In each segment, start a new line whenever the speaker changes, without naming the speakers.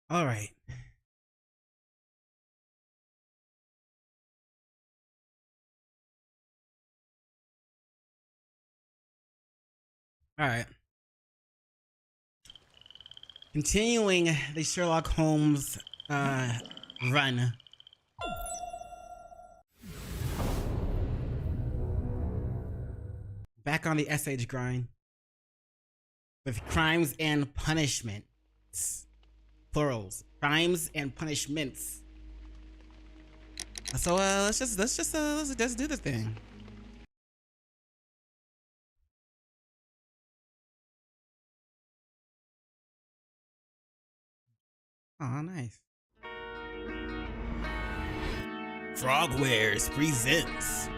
All right. All right. Continuing the Sherlock Holmes run. Back on the SH grind with crimes and punishments. Plurals. Crimes and punishments. So let's do this thing. Oh, nice. Frogwares presents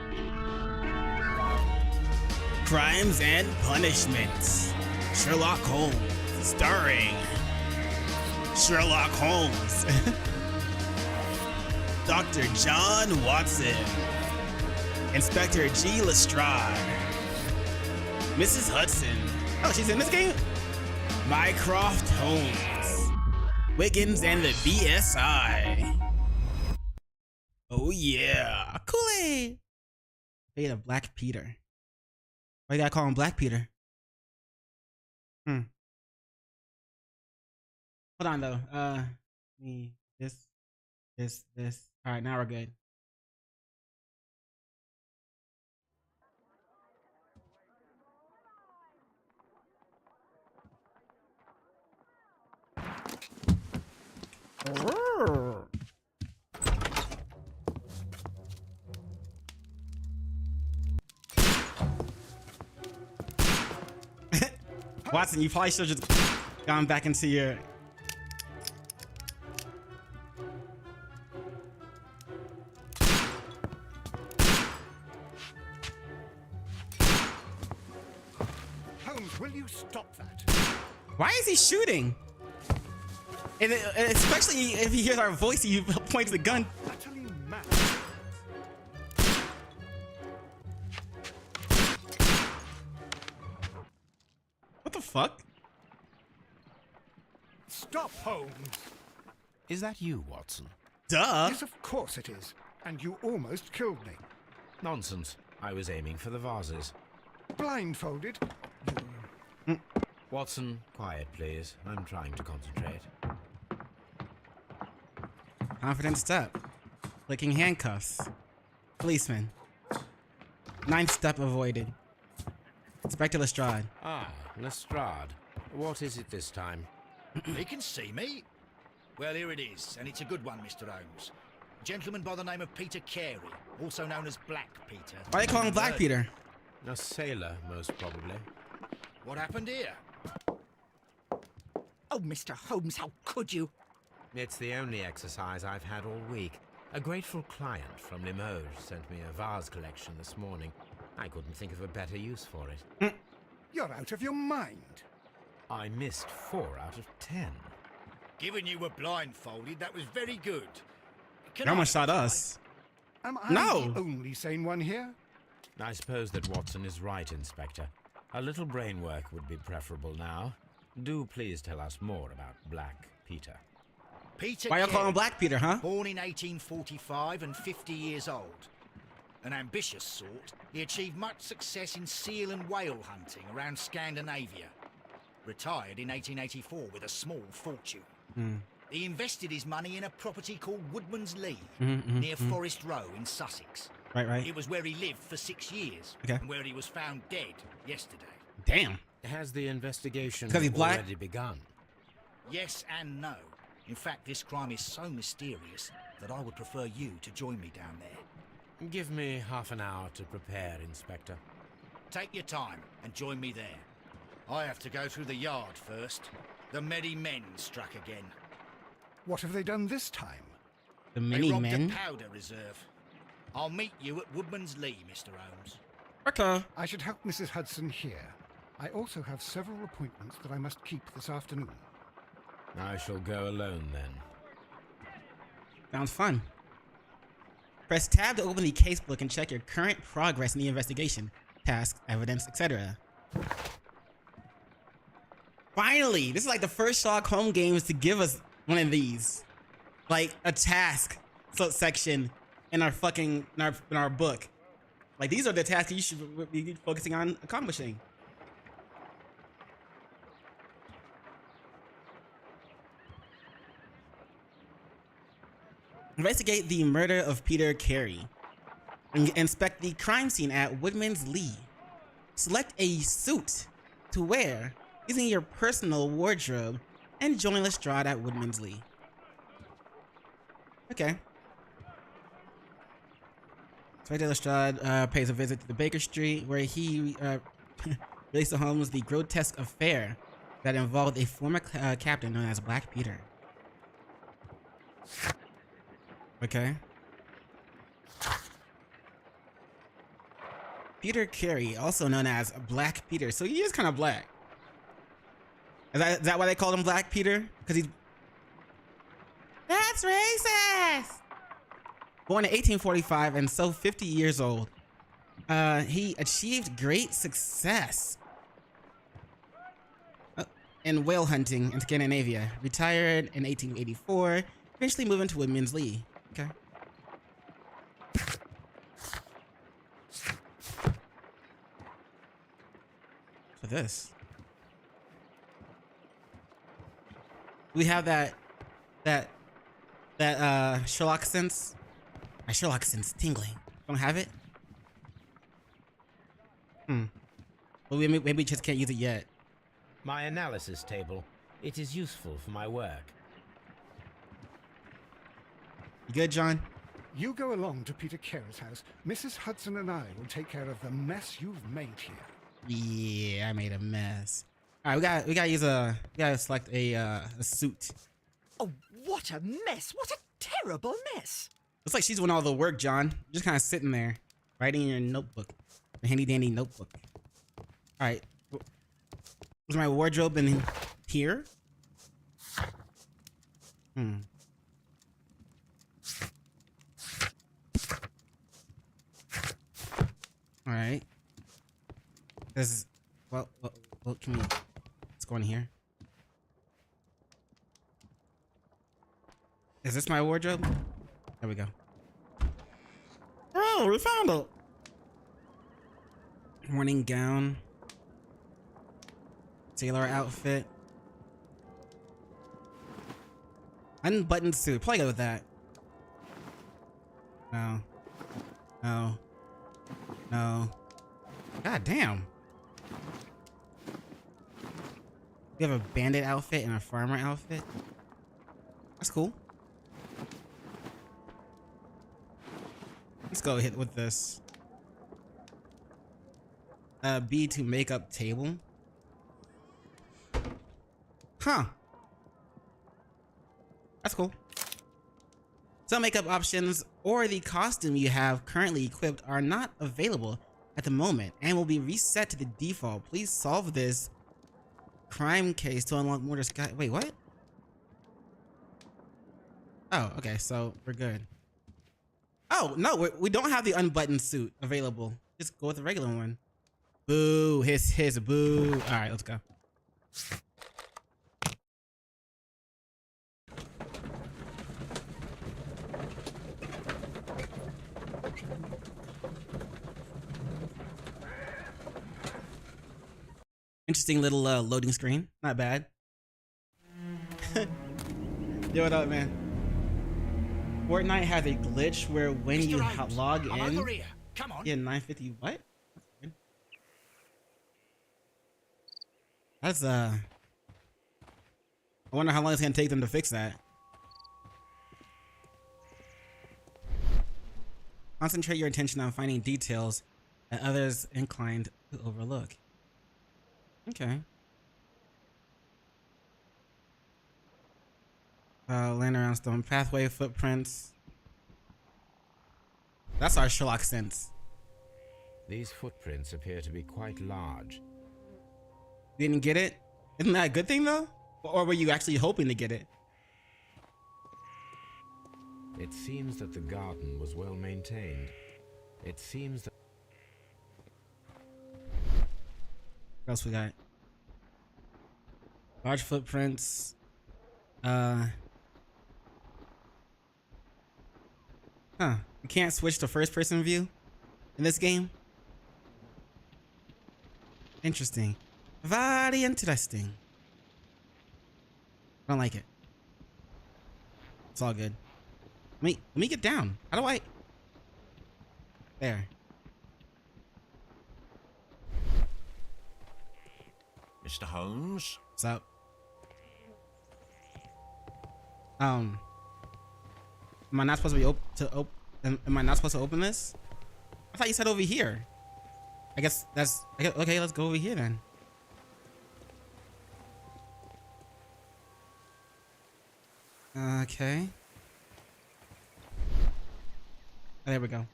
Crimes and Punishments. Sherlock Holmes, starring Sherlock Holmes, Dr. John Watson, Inspector G. Lestrade, Mrs. Hudson. Oh, she's in this game? Mycroft Holmes, Wiggins and the BSI. Oh yeah, Kool-Aid. Fate of Black Peter. Why you gotta call him Black Peter? Hold on though. Me this. All right, now we're good. Watson, you probably should have just gone back into your...
Holmes, will you stop that?
Why is he shooting? And especially if he hears our voice, he points the gun.
Utterly mad.
What the fuck?
Stop, Holmes.
Is that you, Watson?
Duh.
Yes, of course it is. And you almost killed me.
Nonsense. I was aiming for the vases.
Blindfolded.
Watson, quiet, please. I'm trying to concentrate.
Confident step. Clicking handcuffs. Policeman. Ninth step avoided. Inspector Lestrade.
Ah, Lestrade. What is it this time?
He can see me. Well, here it is, and it's a good one, Mr. Holmes. A gentleman by the name of Peter Carey, also known as Black Peter.
Why they call him Black Peter?
A sailor, most probably.
What happened here?
Oh, Mr. Holmes, how could you?
It's the only exercise I've had all week. A grateful client from Limoges sent me a vase collection this morning. I couldn't think of a better use for it.
You're out of your mind.
I missed 4 out of 10.
Given you were blindfolded, that was very good. Can
You
I
almost shot
try?
us.
Am I
No.
the only sane one here?
I suppose that Watson is right, Inspector. A little brain work would be preferable now. Do please tell us more about Black Peter.
Peter
Why you call him
Carey,
Black Peter, huh?
born in 1845 and 50 years old. An ambitious sort, he achieved much success in seal and whale hunting around Scandinavia. Retired in 1884 with a small fortune. He invested his money in a property called Woodman's Lee, near Forest Row in Sussex.
Right.
It was where he lived for 6 years,
Okay.
and where he was found dead yesterday.
Damn.
Has the investigation
'Cause he's black?
already begun?
Yes and no. In fact, this crime is so mysterious that I would prefer you to join me down there.
Give me half an hour to prepare, Inspector.
Take your time and join me there. I have to go through the yard first. The Merry Men struck again.
What have they done this time?
The
They
mini
robbed
men.
a powder reserve. I'll meet you at Woodman's Lee, Mr. Holmes.
Okay.
I should help Mrs. Hudson here. I also have several appointments that I must keep this afternoon.
I shall go alone then.
Sounds fun. Press tab to open the casebook and check your current progress in the investigation, tasks, evidence, etc. Finally, this is like the first Sherlock Holmes games to give us one of these, like a task section in our fucking in our book. Like these are the tasks you should be focusing on accomplishing. Investigate the murder of Peter Carey. Inspect the crime scene at Woodman's Lee. Select a suit to wear using your personal wardrobe and join Lestrade at Woodman's Lee. Okay. Inspector Lestrade pays a visit to the Baker Street, where he relates to Holmes the grotesque affair that involved a former captain known as Black Peter. Okay. Peter Carey, also known as Black Peter. So he is kind of black. Is that why they called him Black Peter? Because he's... That's racist! Born in 1845 and so 50 years old, he achieved great success in whale hunting in Scandinavia. Retired in 1884, eventually moving to Woodman's Lee. Okay. For this, we have that Sherlock sense. My Sherlock sense tingling. Don't have it. Well, maybe we just can't use it yet.
My analysis table. It is useful for my work.
You good, John?
You go along to Peter Carey's house. Mrs. Hudson and I will take care of the mess you've made here.
Yeah, I made a mess. All right, we gotta select a suit.
Oh, what a mess! What a terrible mess!
Looks like she's doing all the work, John. Just kind of sitting there, writing in your notebook, a handy dandy notebook. All right, was my wardrobe in here? All right. This is well. Can we? Let's go in here. Is this my wardrobe? There we go. Oh, we found it. Morning gown. Sailor outfit. Unbuttoned suit. Probably go with that. No. No. No. God damn. We have a bandit outfit and a farmer outfit. That's cool. Let's go hit with this. B to makeup table. Huh. That's cool. Some makeup options or the costume you have currently equipped are not available at the moment and will be reset to the default. Please solve this crime case to unlock more disguise. Wait, what? Oh, okay, so we're good. Oh, no, we don't have the unbuttoned suit available. Just go with the regular one. Boo, hiss, boo. All right, let's go. Interesting little loading screen. Not bad. Yo, what up, man? Fortnite has a glitch where when you log in,
Come on.
yeah, 950. What? That's I wonder how long it's gonna take them to fix that. Concentrate your attention on finding details that others inclined to overlook. Okay. Land around stone pathway footprints. That's our Sherlock sense.
These footprints appear to be quite large.
Didn't get it? Isn't that a good thing though? Or were you actually hoping to get it?
It seems that the garden was well maintained. It seems that...
What else we got? Large footprints. Huh. You can't switch to first person view in this game? Interesting. Very interesting. I don't like it. It's all good. Let me get down. How do I? There.
Mr. Holmes?
What's up? Am I not supposed to be am I not supposed to open this? I thought you said over here. I guess that's okay. Let's go over here then. Okay. Oh, there we go.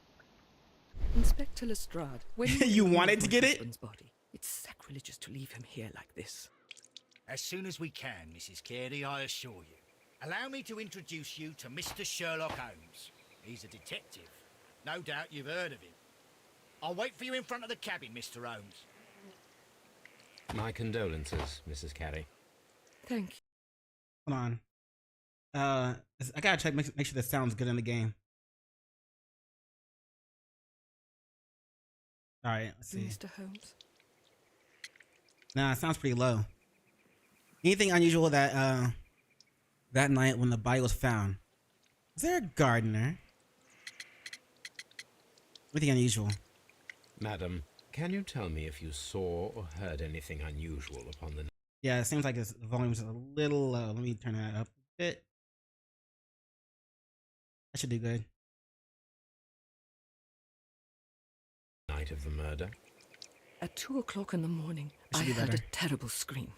Inspector Lestrade, when
You wanted to
my
get it?
husband's body, it's sacrilegious to leave him here like this.
As soon as we can, Mrs. Carey, I assure you. Allow me to introduce you to Mr. Sherlock Holmes. He's a detective. No doubt you've heard of him. I'll wait for you in front of the cabin, Mr. Holmes.
My condolences, Mrs. Carey.
Thank you.
Hold on. I gotta check, make sure this sounds good in the game. All right, let's see.
Mr. Holmes.
Nah, it sounds pretty low. Anything unusual that that night when the body was found? Is there a gardener? Anything unusual?
Madam, can you tell me if you saw or heard anything unusual upon the
Yeah, it seems like the volume's a little low. Let me turn that up a bit. That should do good.
night of the murder?
At 2 o'clock in the morning,
It
I
should be
heard a
better.
terrible scream.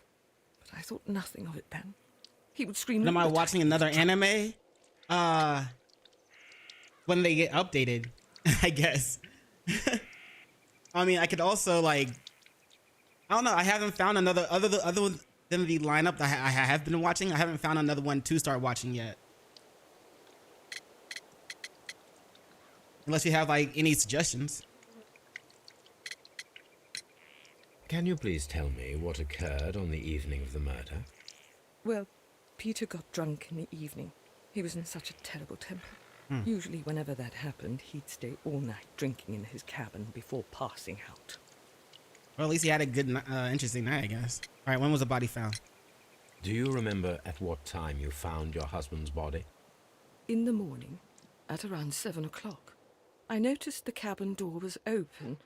But I thought nothing of it then. He would scream.
Am I
all the
watching
time.
another anime? When they get updated, I guess. I mean, I could also like, I don't know. I haven't found another other than the lineup that I have been watching. I haven't found another one to start watching yet. Unless you have like any suggestions.
Can you please tell me what occurred on the evening of the murder?
Well, Peter got drunk in the evening. He was in such a terrible temper. Usually whenever that happened, he'd stay all night drinking in his cabin before passing out.
Well, at least he had a good, interesting night, I guess. All right, when was the body found?
Do you remember at what time you found your husband's body?
In the morning, at around 7 o'clock, I noticed the cabin door was open,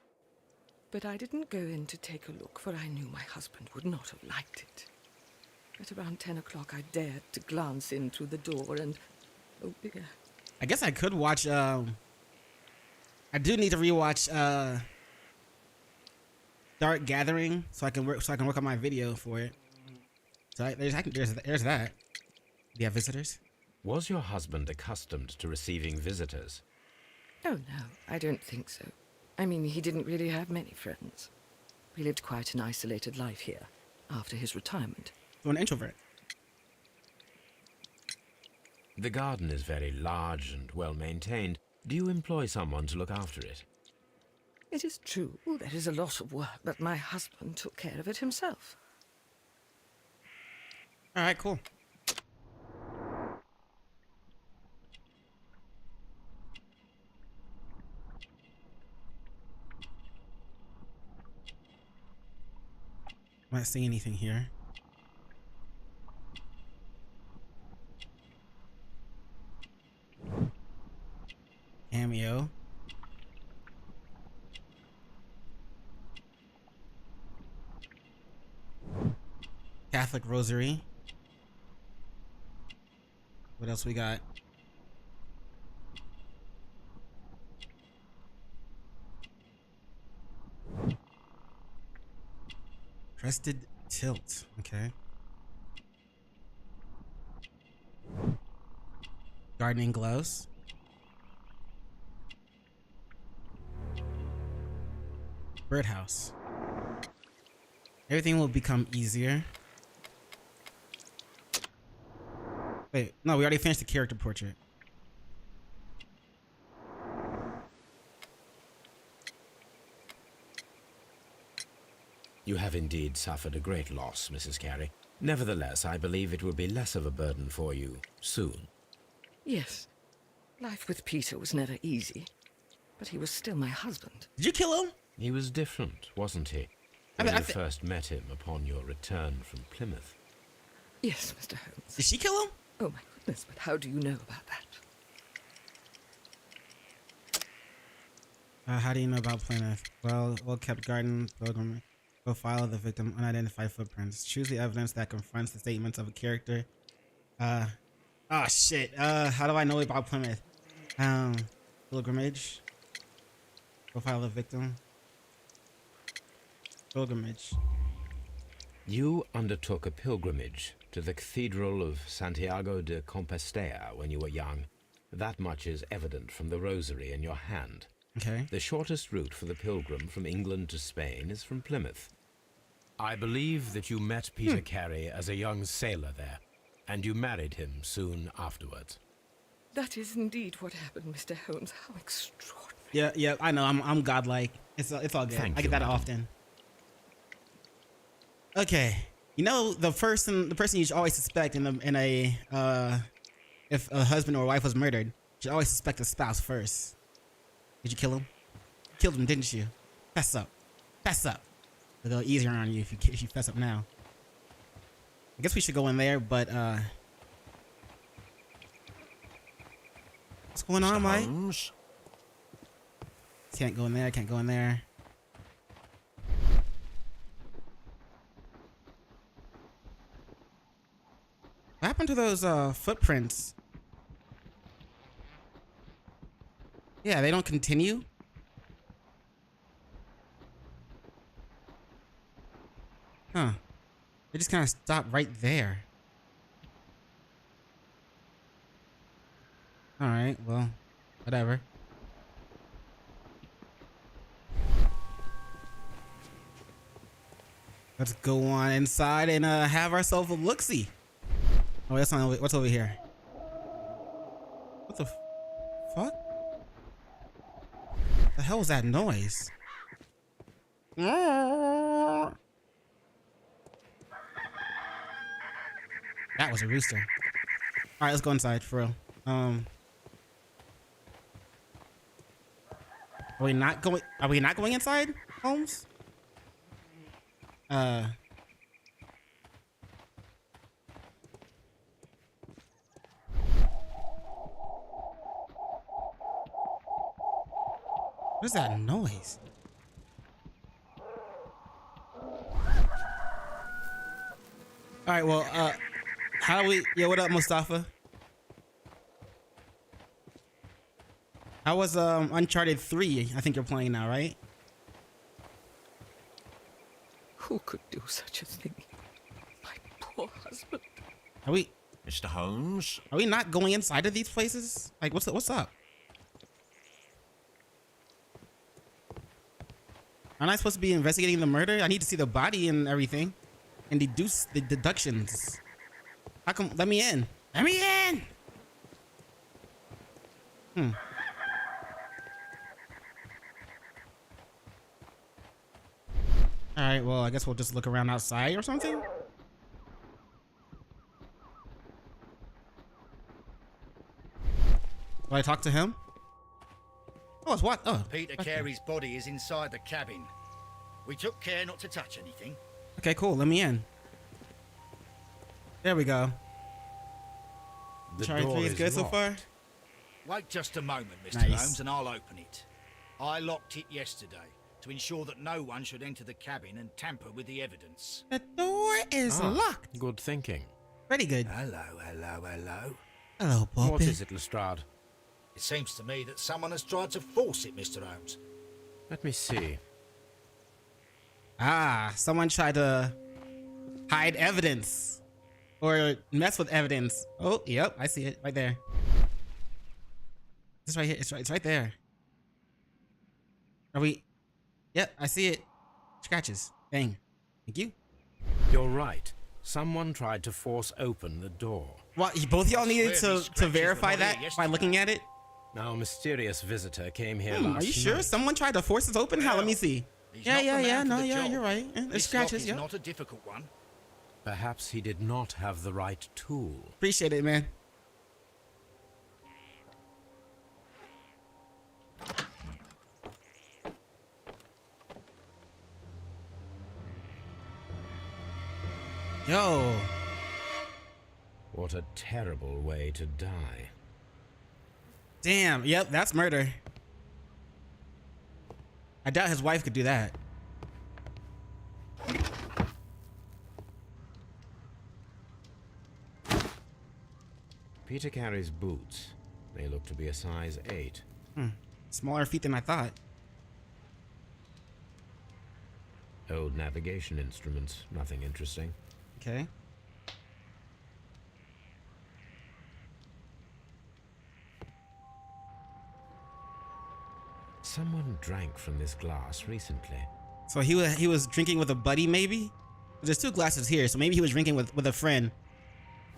but I didn't go in to take a look, for I knew my husband would not have liked it. At around 10 o'clock, I dared to glance in through the door and, oh dear,
I guess I could watch. I do need to rewatch Dark Gathering so I can work on my video for it. So there's that. Do you have visitors?
Was your husband accustomed to receiving visitors?
oh no, I don't think so. I mean, he didn't really have many friends. He lived quite an isolated life here, after his retirement.
So an introvert.
The garden is very large and well maintained. Do you employ someone to look after it?
It is true, there is a lot of work, but my husband took care of it himself.
All right, cool. I'm not seeing anything here. Cameo. Catholic Rosary. What else we got? Crested Tilt. Okay. Gardening gloves. Birdhouse. Everything will become easier. Wait, no, we already finished the character portrait.
You have indeed suffered a great loss, Mrs. Carey. Nevertheless, I believe it will be less of a burden for you soon.
Yes, Life with Peter was never easy, but he was still my husband.
Did you kill him?
He was different, wasn't he? When you first met him upon your return from Plymouth.
Yes, Mr. Holmes.
Did she kill him?
Oh, my goodness, but how do you know about that?
How do you know about Plymouth? Well-kept garden, pilgrim, profile of the victim, unidentified footprints. Choose the evidence that confronts the statements of a character. Oh shit. How do I know about Plymouth? Pilgrimage. Profile of the victim. Pilgrimage.
You undertook a pilgrimage to the Cathedral of Santiago de Compostela when you were young. That much is evident from the rosary in your hand.
Okay.
The shortest route for the pilgrim from England to Spain is from Plymouth. I believe that you met Peter Carey as a young sailor there, and you married him soon afterwards.
That is indeed what happened, Mr. Holmes. How extraordinary.
Yeah, I know. I'm godlike. It's all good.
Thank
I get
you,
that
madam.
often. Okay. You know, the person you should always suspect if a husband or wife was murdered, you should always suspect the spouse first. Did you kill him? You killed him, didn't you? Fess up. Fess up. It'll go easier on you if you fess up now. I guess we should go in there, but what's going on, Mike?
Holmes?
Can't go in there. Can't go in there. What happened to those footprints? Yeah, they don't continue. Huh. They just kind of stop right there. Alright, well, whatever. Let's go on inside and have ourselves a look-see. Oh, that's not what's over here. What the fuck? The hell was that noise? That was a rooster. All right, let's go inside for real. Are we not going inside, Holmes? What is that noise? All right, well, how do we? Yeah, what up, Mustafa? How was Uncharted 3? I think you're playing now, right?
Who could do such a thing? My poor husband.
Are we
Mr. Holmes?
not going inside of these places? Like, what's up? Aren't I supposed to be investigating the murder? I need to see the body and everything, and deduce the deductions. How come? Let me in. Let me in. All right. Well, I guess we'll just look around outside or something. Do I talk to him? Oh, it's what? Oh,
Peter Carey's body is inside the cabin. We took care not to touch anything.
okay, cool. Let me in. There we go.
The
Uncharted
door
3 is good so
locked.
far.
Wait just a moment, Mr.
Nice.
Holmes, and I'll open it. I locked it yesterday to ensure that no one should enter the cabin and tamper with the evidence.
The door is locked.
Good thinking.
Pretty good.
Hello, hello, hello.
Hello, Bobby.
What is it, Lestrade?
It seems to me that someone has tried to force it, Mr. Holmes.
Let me see.
Ah, someone tried to hide evidence or mess with evidence. Oh, yep, I see it right there. It's right here. It's right there. Are we? Yep, I see it. Scratches. Dang. Thank you.
You're right. Someone tried to force open the door.
What? Both y'all needed
swear
to
these scratches
verify
were not
that
here
by
yesterday.
looking at it?
Now, a mysterious visitor came here last
Are you sure?
night.
Someone tried to force it open? How? Let me see.
He's
Yeah,
not the
yeah,
man
yeah.
for
No,
the
yeah,
job.
you're right. There's
This
scratches.
lock is
Yep.
not a difficult one.
Perhaps he did not have the right tool.
Appreciate it, man. Yo.
What a terrible way to die.
Damn. Yep, that's murder. I doubt his wife could do that.
Peter Carey's boots. They look to be a size 8.
Smaller feet than I thought.
Old navigation instruments. Nothing interesting.
Okay.
Someone drank from this glass recently.
So he was drinking with a buddy, maybe? There's 2 glasses here, so maybe he was drinking with a friend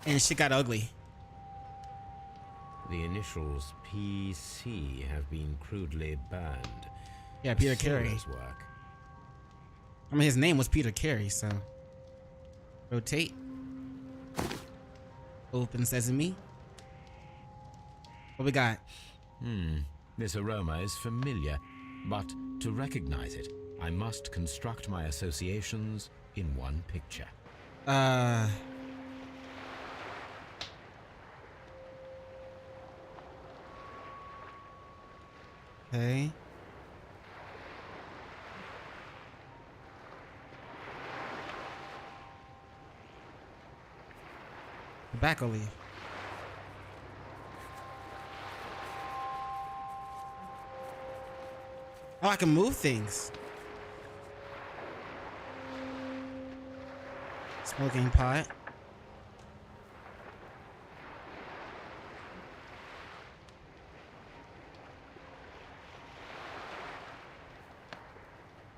and shit got ugly.
The initials PC have been crudely burned.
Yeah, Peter Carey.
Sailor's work.
I mean, his name was Peter Carey, so. Rotate. Open sesame. What we got?
This aroma is familiar, but to recognize it, I must construct my associations in one picture.
Okay. Tobacco leaf. Oh, I can move things. Smoking pot.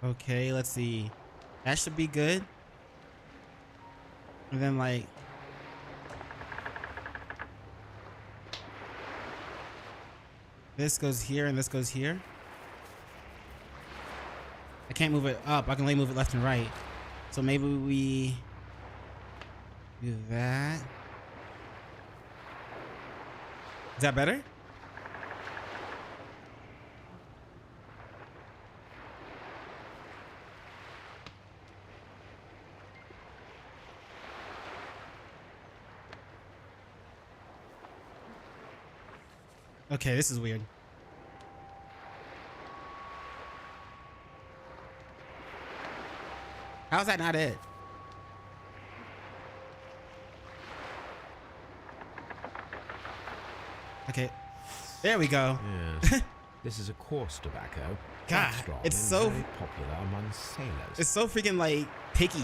Okay, let's see. That should be good. And then like this goes here and this goes here. I can't move it up. I can only move it left and right. So maybe we do that. Is that better? Okay, this is weird. How's that not it? Okay, there we go.
Yes. This is a coarse tobacco.
God,
quite strong
it's
and
so-
very popular among sailors.
It's so freaking like picky.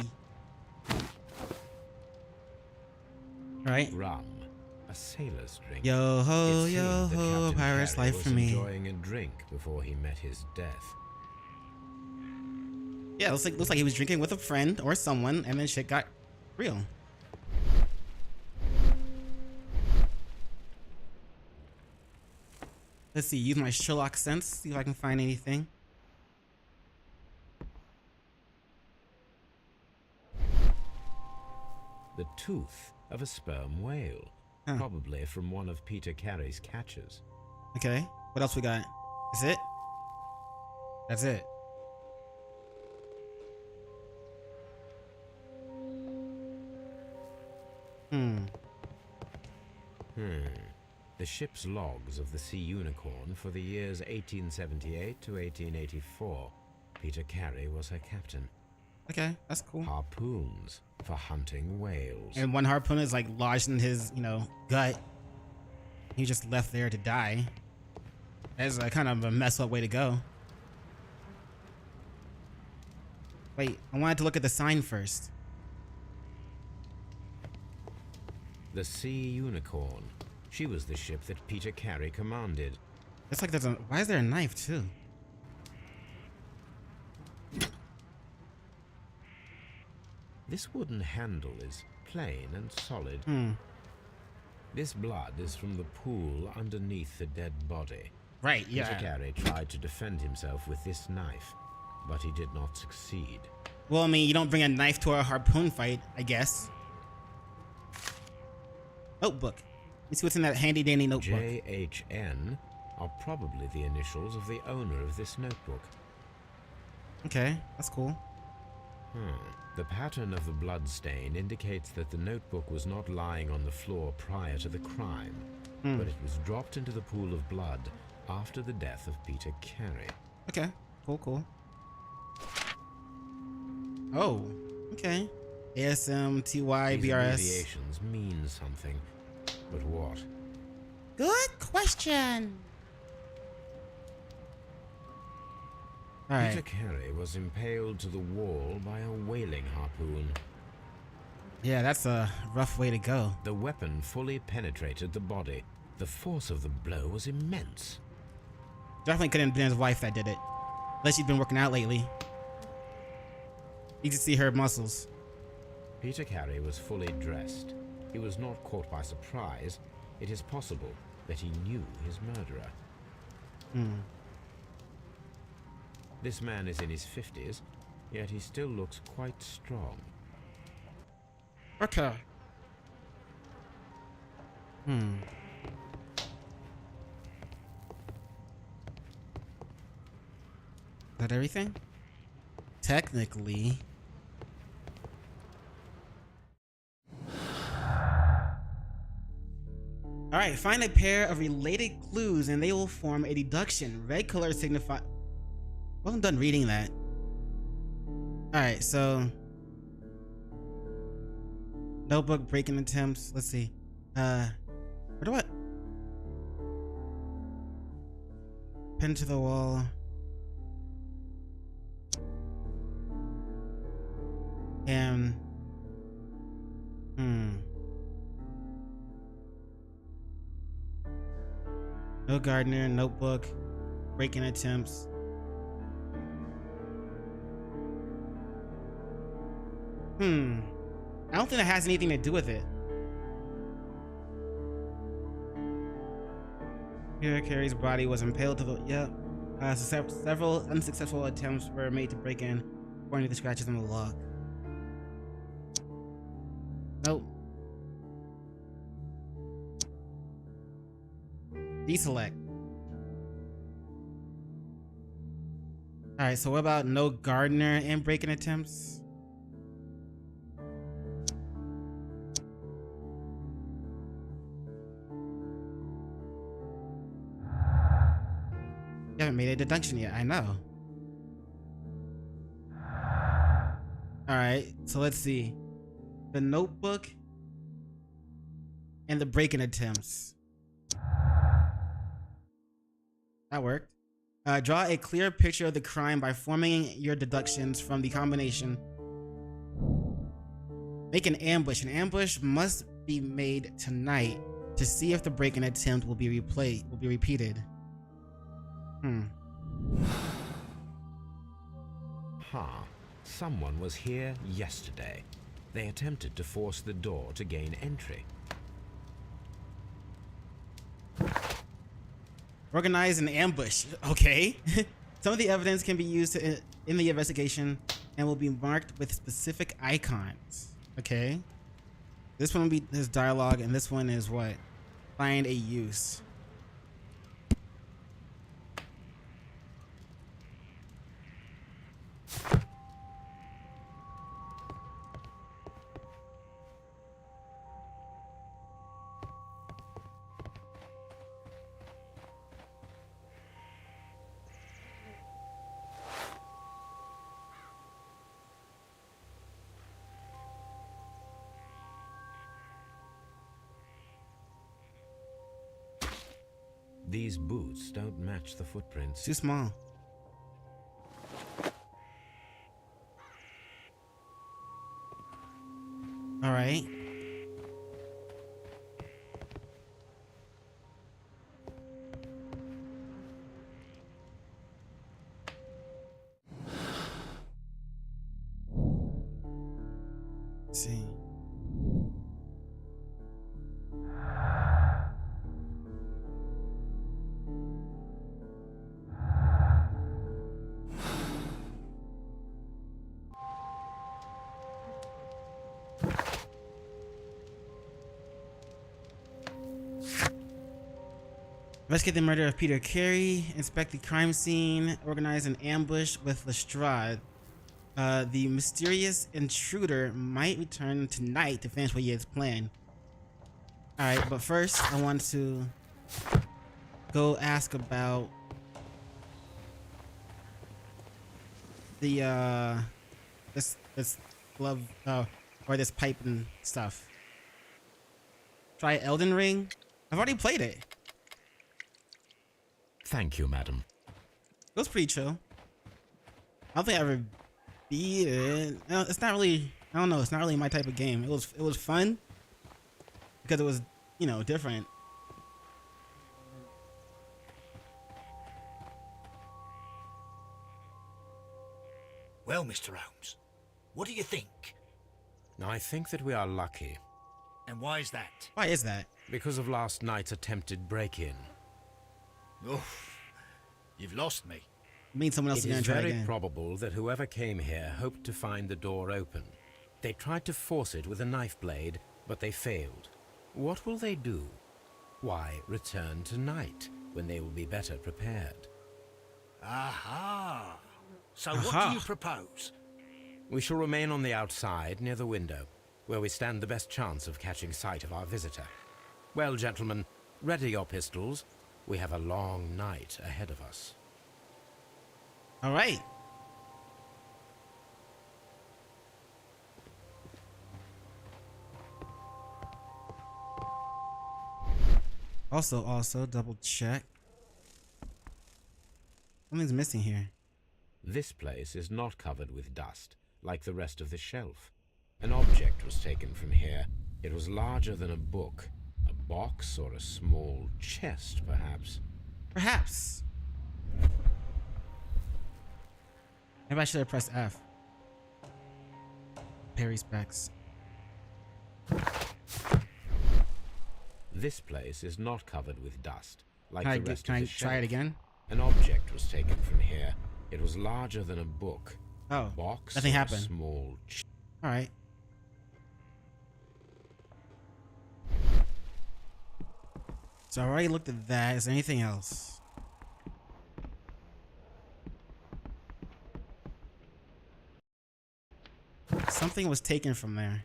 Right?
Rum, a sailor's drink.
Yo ho,
It
yo
seemed that
ho,
Captain
pirate's
Carey
life
was
for me.
enjoying a drink before he met his death.
Yeah, looks like he was drinking with a friend or someone, and then shit got real. Let's see, use my Sherlock sense, see if I can find anything.
The tooth of a sperm whale,
Huh.
probably from one of Peter Carey's catches.
Okay, what else we got? Is it? That's it.
The ship's logs of the Sea Unicorn for the years 1878 to 1884. Peter Carey was her captain.
Okay, that's cool.
Harpoons for hunting whales.
And one harpoon is like lodged in his, gut. He just left there to die. That's a kind of a messed up way to go. Wait, I wanted to look at the sign first.
The Sea Unicorn. She was the ship that Peter Carey commanded.
It's like there's a. Why is there a knife too?
This wooden handle is plain and solid. This blood is from the pool underneath the dead body.
Right,
Peter
yeah.
Carey tried to defend himself with this knife, but he did not succeed.
Well, I mean, you don't bring a knife to a harpoon fight, I guess. Notebook. Let's see what's in that handy dandy notebook.
JHN are probably the initials of the owner of this notebook.
Okay, that's cool.
The pattern of the blood stain indicates that the notebook was not lying on the floor prior to the crime, but it was dropped into the pool of blood after the death of Peter Carey.
Okay, cool. Oh, okay. ASM, TY,
These
BRS.
abbreviations mean something, but what?
Good question. All
Peter
right.
Carey was impaled to the wall by a whaling harpoon.
Yeah, that's a rough way to go.
The weapon fully penetrated the body. The force of the blow was immense.
Definitely couldn't have been his wife that did it. Unless she's been working out lately. You can see her muscles.
Peter Carey was fully dressed. He was not caught by surprise. It is possible that he knew his murderer. This man is in his 50s, yet he still looks quite strong.
Okay. Is that everything? Technically. Alright, find a pair of related clues and they will form a deduction. Red color signify... Wasn't done reading that. Alright, so... Notebook breaking attempts. Let's see. Where do I... Pin to the wall. And... No gardener, notebook, breaking attempts. I don't think that has anything to do with it. Peter Carey's body was impaled to the... Yep. So several unsuccessful attempts were made to break in, according to the scratches on the lock. Nope. Deselect. Alright, so what about no gardener and break-in attempts? You haven't made a deduction yet, I know. Alright, so let's see. The notebook and the break-in attempts. That worked. Draw a clear picture of the crime by forming your deductions from the combination. Make an ambush. An ambush must be made tonight to see if the break-in attempt will be repeated.
Someone was here yesterday. They attempted to force the door to gain entry.
Organize an ambush. Okay. Some of the evidence can be used in the investigation and will be marked with specific icons. Okay. This one will be his dialogue, and this one is what? Find a use.
These boots don't match the footprints.
Too small. All right. Let's see. Investigate the murder of Peter Carey. Inspect the crime scene. Organize an ambush with Lestrade. The mysterious intruder might return tonight to finish what he has planned. Alright, but first I want to go ask about the this glove or this pipe and stuff. Try Elden Ring. I've already played it.
Thank you, madam.
It was pretty chill. I don't think I ever beat it. No, it's not really. I don't know. It's not really my type of game. It was fun because it was, you know, different.
Well, Mr. Holmes, what do you think?
I think that we are lucky
And why is that?
Why is that?
because of last night's attempted break-in.
Oh, you've lost me.
It means someone else
It
is
is
gonna try
very
again.
probable that whoever came here hoped to find the door open. They tried to force it with a knife blade, but they failed. What will they do? Why, return tonight, when they will be better prepared.
Aha. So what
Aha.
do you propose?
We shall remain on the outside, near the window, where we stand the best chance of catching sight of our visitor. Well, gentlemen, ready your pistols. We have a long night ahead of us.
All right. Also, double check. Something's missing here.
This place is not covered with dust, like the rest of the shelf. An object was taken from here. It was larger than a book. A box or a small chest, perhaps.
Perhaps. Maybe I should have pressed F. Parry specs.
This place is not covered with dust, like
Can I,
the rest
can
of
I
the shelf.
try it again?
An object was taken from here. It was larger than a book.
Oh,
Box
nothing
or a
happened.
small
All right. So I already looked at that. Is there anything else? Something was taken from there.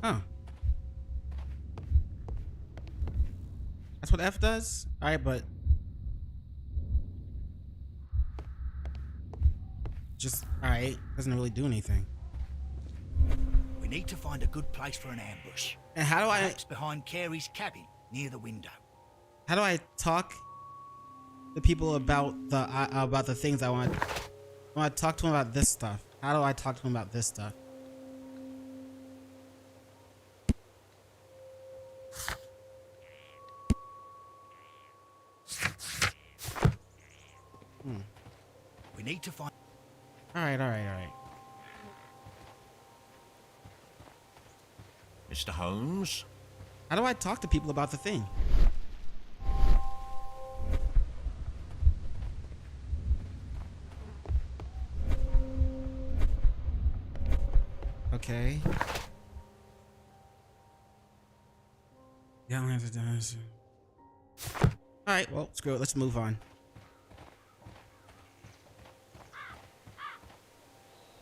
Huh. That's what F does? Alright, but just alright. Doesn't really do anything.
We need to find a good place for an ambush.
And how do
Perhaps behind Carey's cabin, near the window.
how do I talk to people about the things I want to talk to them about this stuff? How do I talk to them about this stuff?
We need to find...
Alright.
Mr. Holmes?
How do I talk to people about the thing? Okay. Yeah, I'm gonna have to do this. Alright, well, screw it. Let's move on.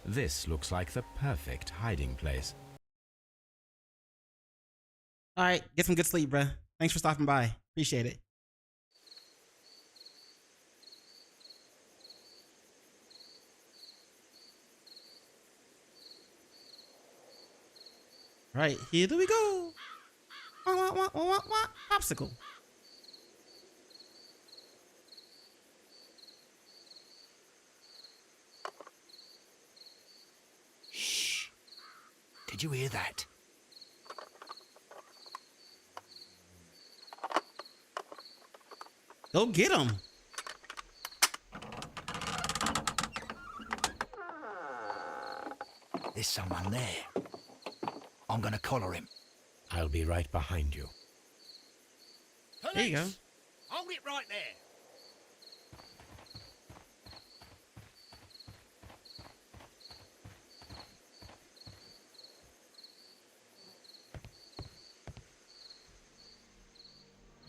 This looks like the perfect hiding place.
Alright, get some good sleep, bruh. Thanks for stopping by. Appreciate it. Right, here we go. Wah, wah, wah, wah, wah, wah. Popsicle.
Shh. Did you hear that?
Go get him.
There's someone there. I'm gonna collar him.
I'll be right behind you.
Police!
There you go.
Hold it right there.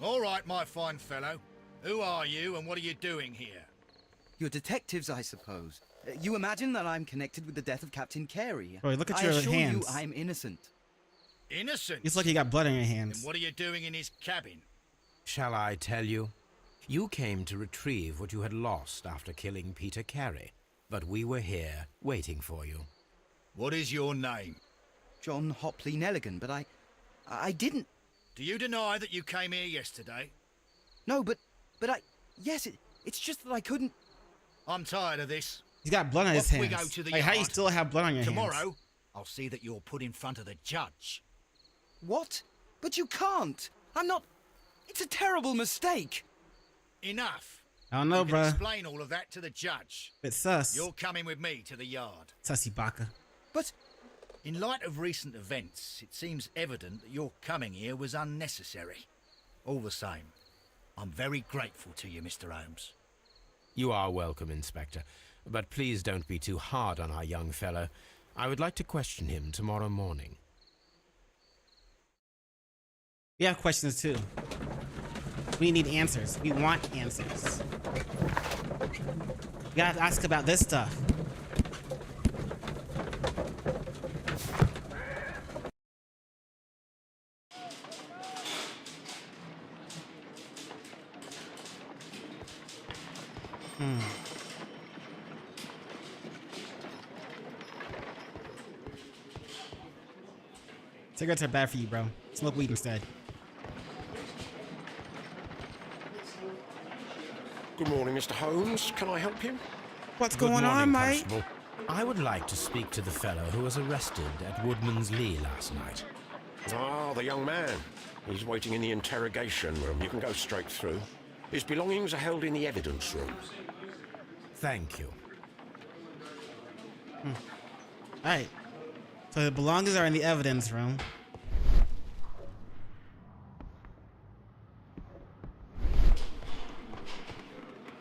All right, my fine fellow. Who are you and what are you doing here?
You're detectives, I suppose. You imagine that I'm connected with the death of Captain Carey.
Boy, look at
I
your
assure
hands.
you I'm innocent.
Innocent?
It's like you got blood on your
And
hands.
what are you doing in his cabin?
Shall I tell you? You came to retrieve what you had lost after killing Peter Carey, but we were here waiting for you.
What is your name?
John Hopley Nelligan, but I didn't...
Do you deny that you came here yesterday?
No, but yes, it's just that I couldn't...
I'm tired of this.
He's got blood on his
Off
hands.
we go to the
Like, how do you
yard.
still have blood on your hands?
Tomorrow, I'll see that you're put in front of the judge.
What? But you can't. I'm not... It's a terrible mistake.
Enough.
I don't know,
You can
bruh.
explain all of that to the judge.
Bit sus.
You're coming with me to the yard.
Sussy baka.
But
In light of recent events, it seems evident that your coming here was unnecessary. All the same, I'm very grateful to you, Mr. Holmes.
You are welcome, Inspector, but please don't be too hard on our young fellow. I would like to question him tomorrow morning.
We have questions too. We need answers. We want answers. We gotta ask about this stuff. Cigarettes are bad for you, bro. Smoke weed instead.
Good morning, Mr. Holmes. Can I help you?
What's
Good
going on,
morning,
mate?
Constable. I would like to speak to the fellow who was arrested at Woodman's Lee last night.
Ah, the young man. He's waiting in the interrogation room. You can go straight through. His belongings are held in the evidence room.
Thank you.
Alright. So the belongings are in the evidence room.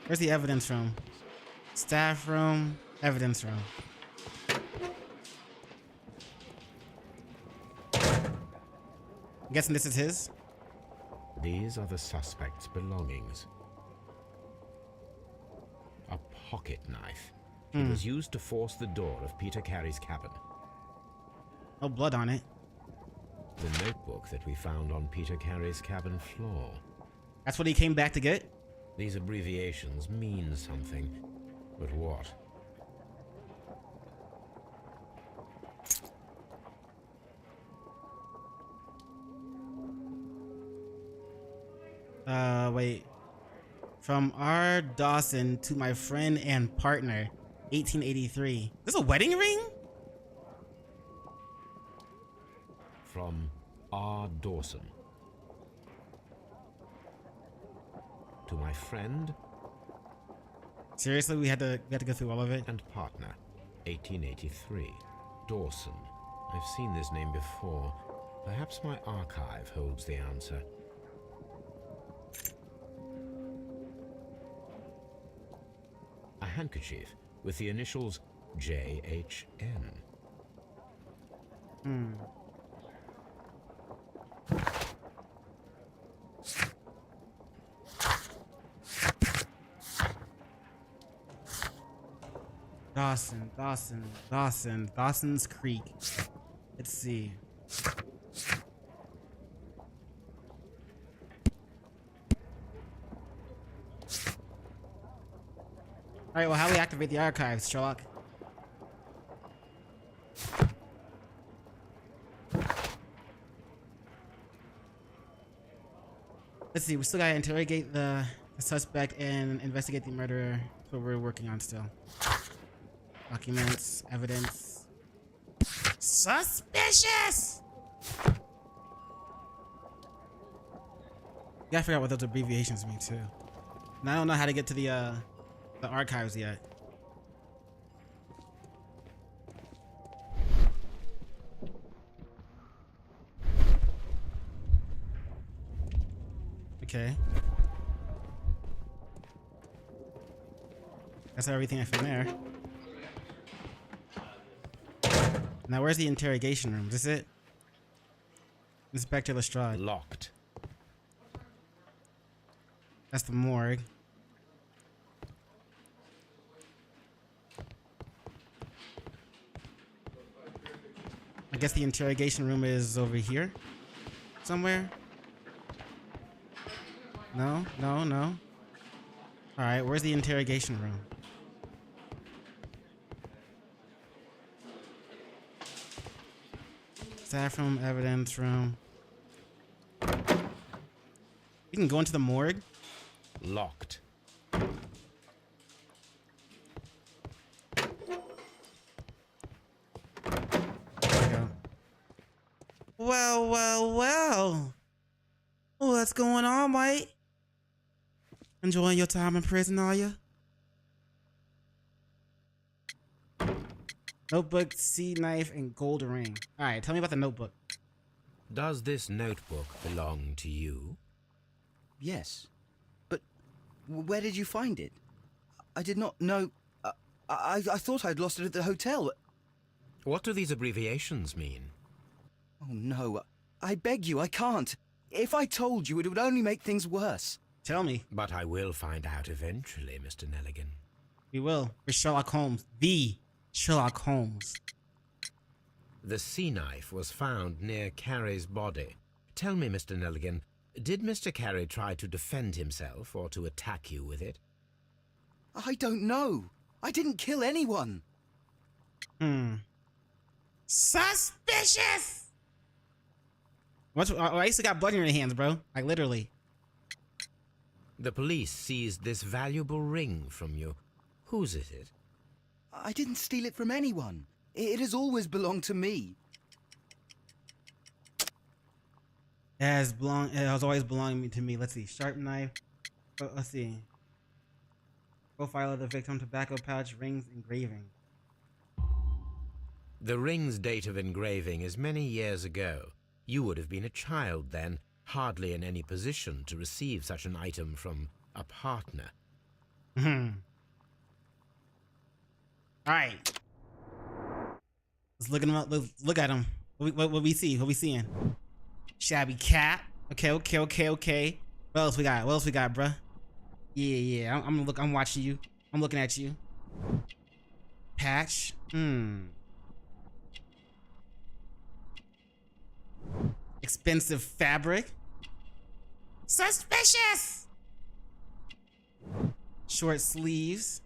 Where's the evidence room? Staff room, evidence room. I'm guessing this is his.
These are the suspect's belongings. A pocket knife. It was used to force the door of Peter Carey's cabin.
No blood on it.
The notebook that we found on Peter Carey's cabin floor.
That's what he came back to get?
These abbreviations mean something, but what?
Wait. From R. Dawson to my friend and partner, 1883. This is a wedding ring?
From R. Dawson. To my friend
Seriously, we had to go through all of it?
and partner, 1883. Dawson. I've seen this name before. Perhaps my archive holds the answer. A handkerchief with the initials JHN.
Dawson's Creek. Let's see. Alright, well, how do we activate the archives, Sherlock? Let's see, we still gotta interrogate the suspect and investigate the murderer. That's what we're working on still. Documents, evidence. Suspicious! You gotta figure out what those abbreviations mean too. And I don't know how to get to the archives yet. Okay. That's everything I found there. Now, where's the interrogation room? Is this it? Inspector Lestrade.
Locked.
That's the morgue. I guess the interrogation room is over here somewhere. No. All right, where's the interrogation room? Staff room, evidence room. We can go into the morgue.
Locked.
Well. What's going on, mate? Enjoying your time in prison, are you? Notebook, sea knife, and gold ring. All right, tell me about the notebook.
Does this notebook belong to you?
Yes. But where did you find it? I did not know... I thought I'd lost it at the hotel.
What do these abbreviations mean?
Oh, no. I beg you, I can't. If I told you, it would only make things worse.
Tell me.
But I will find out eventually, Mr. Nelligan.
We will. We're Sherlock Holmes. The Sherlock Holmes.
The sea knife was found near Carey's body. Tell me, Mr. Nelligan, did Mr. Carey try to defend himself or to attack you with it?
I don't know. I didn't kill anyone.
Suspicious! I used to got blood in your hands, bro. Like, literally.
The police seized this valuable ring from you. Whose is it?
I didn't steal it from anyone. It has always belonged to me.
It has always belonged to me. Let's see. Sharp knife. Let's see. Profile of the victim, tobacco pouch, rings, engraving.
The ring's date of engraving is many years ago. You would have been a child then, hardly in any position to receive such an item from a partner.
All right. Let's look him up. Let's look at him. What we see? What we seeing? Shabby cat. Okay. What else we got? Bruh? Yeah. I'm watching you. I'm looking at you. Patch. Expensive fabric. Suspicious. Short sleeves.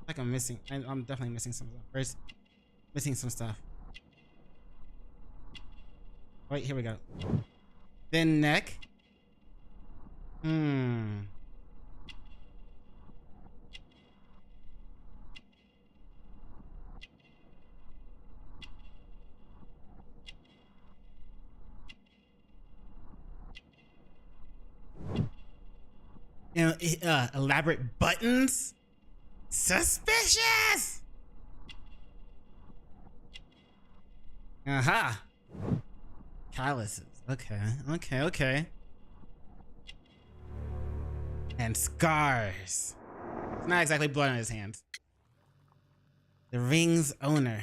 Like I'm missing. I'm definitely missing some stuff. Where's missing some stuff? Wait, here we go. Thin neck. Elaborate buttons. Suspicious. Aha. Calluses. Okay. And scars. It's not exactly blood on his hands. The ring's owner.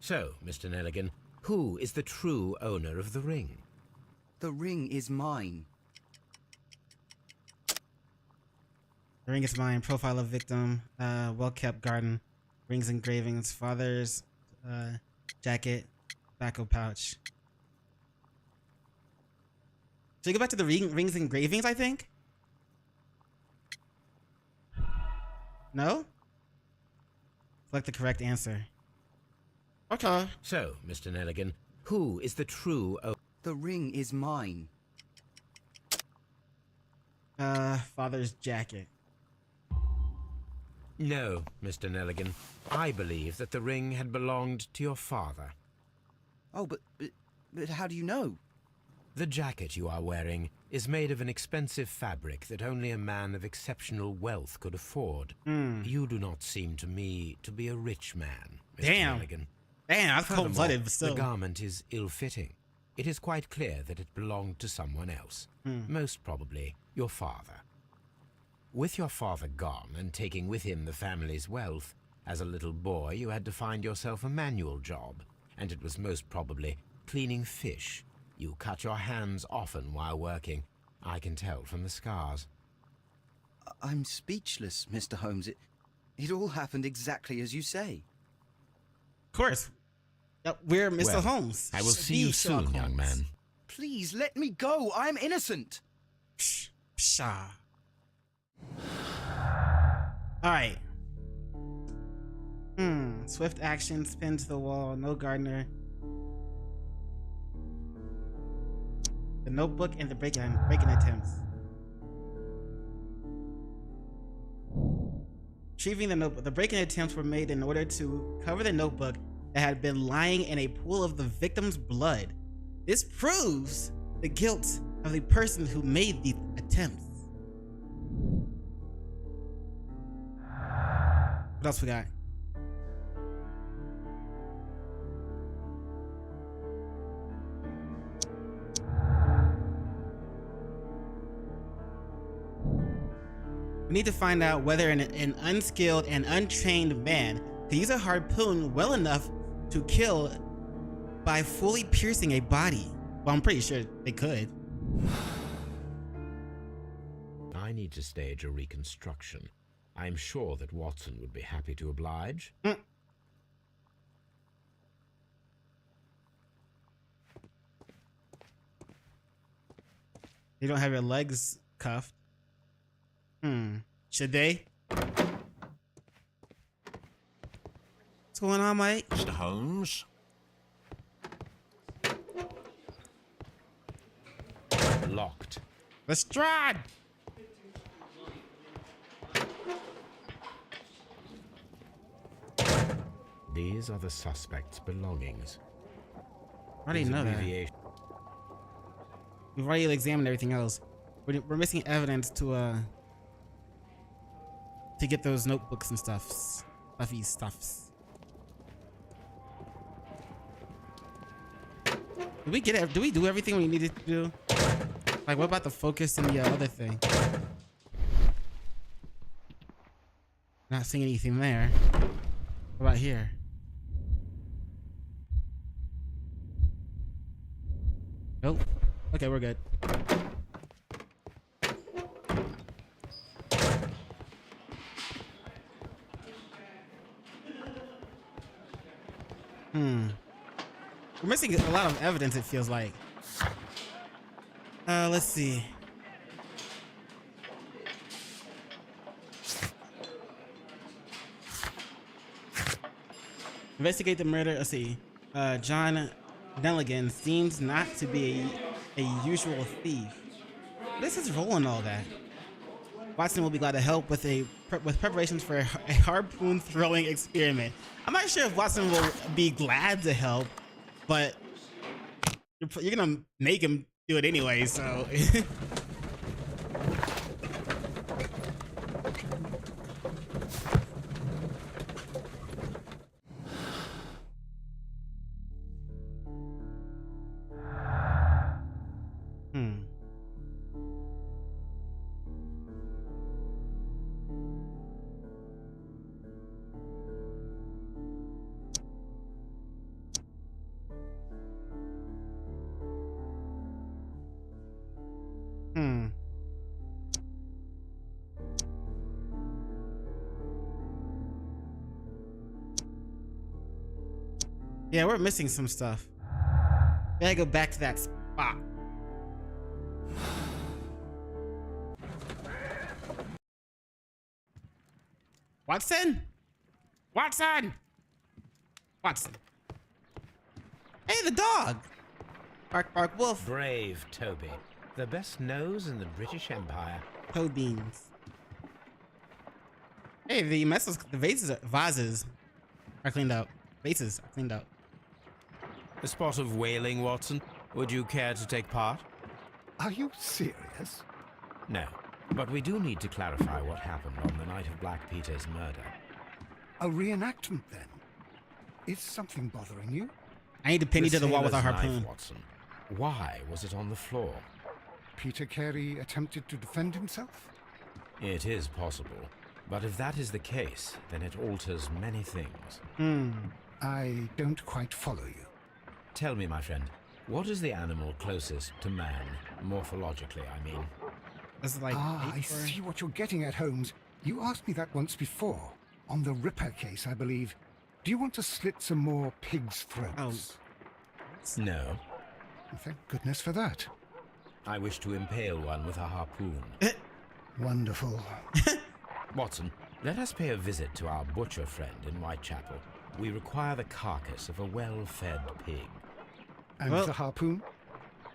So, Mr. Nelligan, who is the true owner of the ring?
The ring is mine.
The ring is mine. Profile of victim. Well-kept garden. Rings engravings. Father's jacket. Tobacco pouch. Should we go back to the rings engravings, I think? No? Select the correct answer. Okay.
So, Mr. Nelligan, who is the true owner?
The ring is mine.
Father's jacket.
No, Mr. Nelligan. I believe that the ring had belonged to your father.
Oh, but how do you know?
The jacket you are wearing is made of an expensive fabric that only a man of exceptional wealth could afford. You do not seem to me to be a rich man, Mr. Nelligan.
Damn, that's cold-blooded, but still.
The garment is ill-fitting. It is quite clear that it belonged to someone else, most probably your father. With your father gone and taking with him the family's wealth, as a little boy you had to find yourself a manual job, and it was most probably cleaning fish. You cut your hands often while working. I can tell from the scars.
I'm speechless, Mr. Holmes. It all happened exactly as you say.
Of course. We're Mr.
Well,
Holmes.
I will see you soon, young man.
Please, let me go. I'm innocent.
Pshaw. Alright. Swift action, spin to the wall, no gardener. The notebook and the breaking attempts. Retrieving the notebook. The breaking attempts were made in order to cover the notebook that had been lying in a pool of the victim's blood. This proves the guilt of the person who made the attempts. What else we got? We need to find out whether an unskilled and untrained man could use a harpoon well enough to kill by fully piercing a body. Well, I'm pretty sure they could.
I need to stage a reconstruction. I'm sure that Watson would be happy to oblige.
You don't have your legs cuffed. Should they? What's going on, Mike?
Mr. Holmes?
Locked.
Lestrade!
These are the suspect's belongings.
I didn't know that. We've already examined everything else. We're missing evidence to get those notebooks and stuffs. Fluffy stuffs. Did we get it? Do we do everything we needed to do? Like, what about the focus and the other thing? Not seeing anything there. What about here? Nope. Okay, we're good. We're missing a lot of evidence, it feels like. Let's see. Investigate the murder. Let's see. John Nelligan seems not to be a usual thief. What is his role in all that? Watson will be glad to help with preparations for a harpoon throwing experiment. I'm not sure if Watson will be glad to help, but you're gonna make him do it anyway, so. Yeah, we're missing some stuff. Gotta go back to that spot. Watson? Watson! Watson. Hey, the dog! Bark, bark, wolf.
Brave Toby. The best nose in the British Empire.
Toe beans. Hey, the vases are cleaned up. Vases are cleaned up.
A spot of whaling, Watson. Would you care to take part?
Are you serious?
No, but we do need to clarify what happened on the night of Black Peter's murder.
A reenactment, then? Is something bothering you?
I need to pin you to the wall with a
sailor's
harpoon.
knife, Watson. Why was it on the floor?
Peter Carey attempted to defend himself?
It is possible. But if that is the case, then it alters many things.
I don't quite follow you.
Tell me, my friend, What is the animal closest to man, morphologically, I mean?
That's like
I see what you're getting at, Holmes. You asked me that once before. On the Ripper case, I believe. Do you want to slit some more pigs' throats?
No.
Thank goodness for that.
I wish to impale one with a harpoon.
Wonderful.
Watson, let us pay a visit to our butcher friend in Whitechapel. We require the carcass of a well-fed pig.
And the harpoon?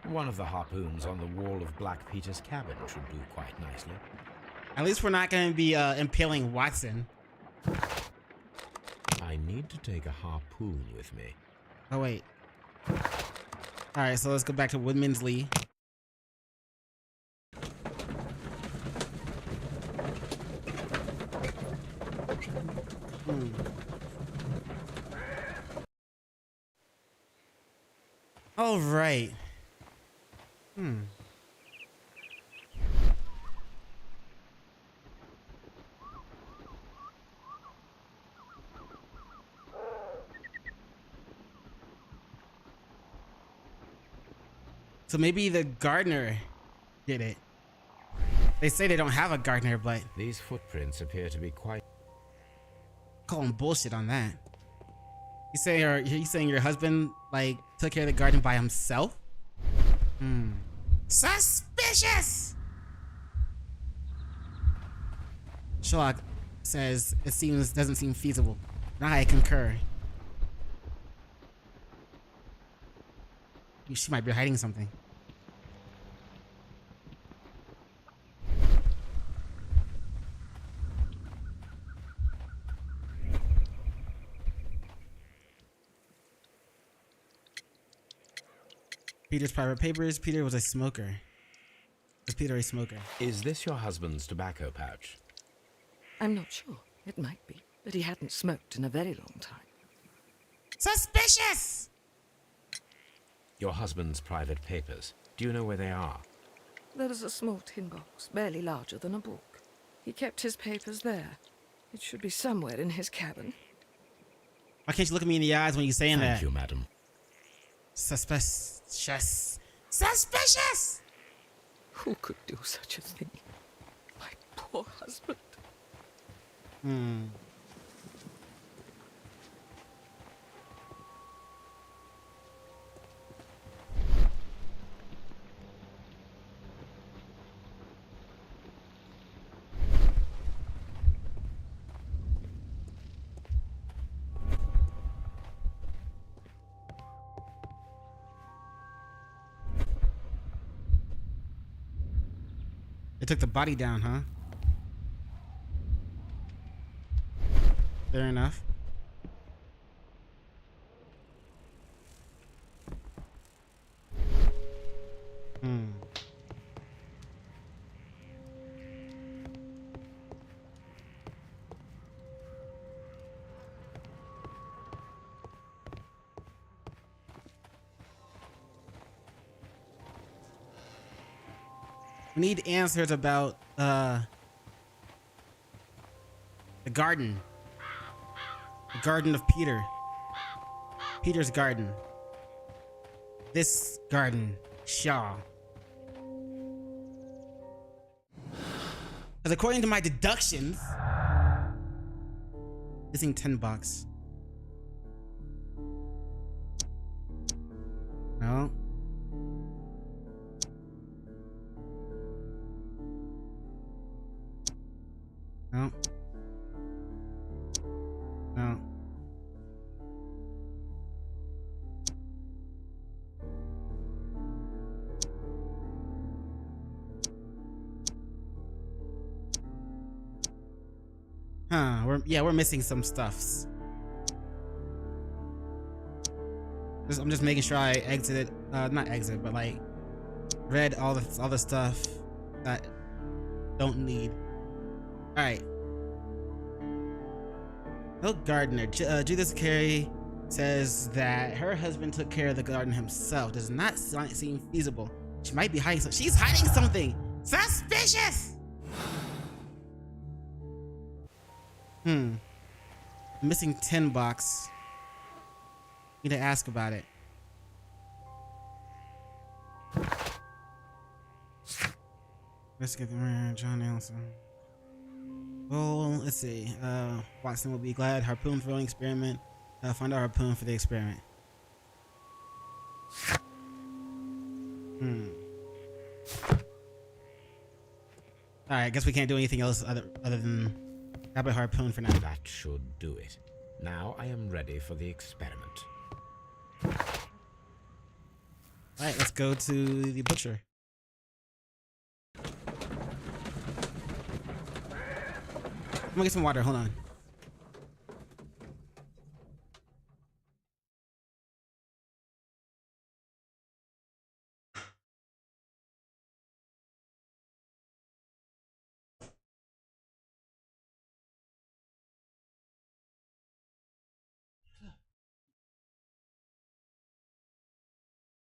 One of the harpoons on the wall of Black Peter's cabin should do quite nicely.
At least we're not going to be impaling Watson.
I need to take a harpoon with me.
Oh, wait. Alright, so let's go back to Woodman's Lee. All right. So maybe the gardener did it. They say they don't have a gardener, but
These footprints appear to be quite...
calling bullshit on that. You saying your husband like took care of the garden by himself? Suspicious. Sherlock says doesn't seem feasible. And I concur. She might be hiding something. Peter's private papers. Peter was a smoker. Was Peter a smoker?
Is this your husband's tobacco pouch?
I'm not sure. It might be, but he hadn't smoked in a very long time.
Suspicious!
Your husband's private papers. Do you know where they are?
There is a small tin box, barely larger than a book. He kept his papers there. It should be somewhere in his cabin.
Why can't you look at me in the eyes when you're saying that?
Thank you, madam.
Suspicious. Suspicious!
Who could do such a thing? My poor husband.
They took the body down, huh? Fair enough. We need answers about the garden. The garden of Peter. Peter's garden. This garden. Shaw. Because according to my deductions, missing $10. No. No. No. Huh, we're missing some stuffs. I'm just making sure I exited, not exit, but like read all the stuff that don't need. All right. No gardener. Judith Carey says that her husband took care of the garden himself. Does not seem feasible. She might be hiding something. She's hiding something. Suspicious. Missing $10. Need to ask about it. Let's get the John Nelson. Well, let's see. Watson will be glad. Harpoon throwing experiment. Find a harpoon for the experiment. Alright, I guess we can't do anything else other than grab a harpoon for now.
That should do it. Now I am ready for the experiment.
Alright, let's go to the butcher. I'm gonna get some water, hold on.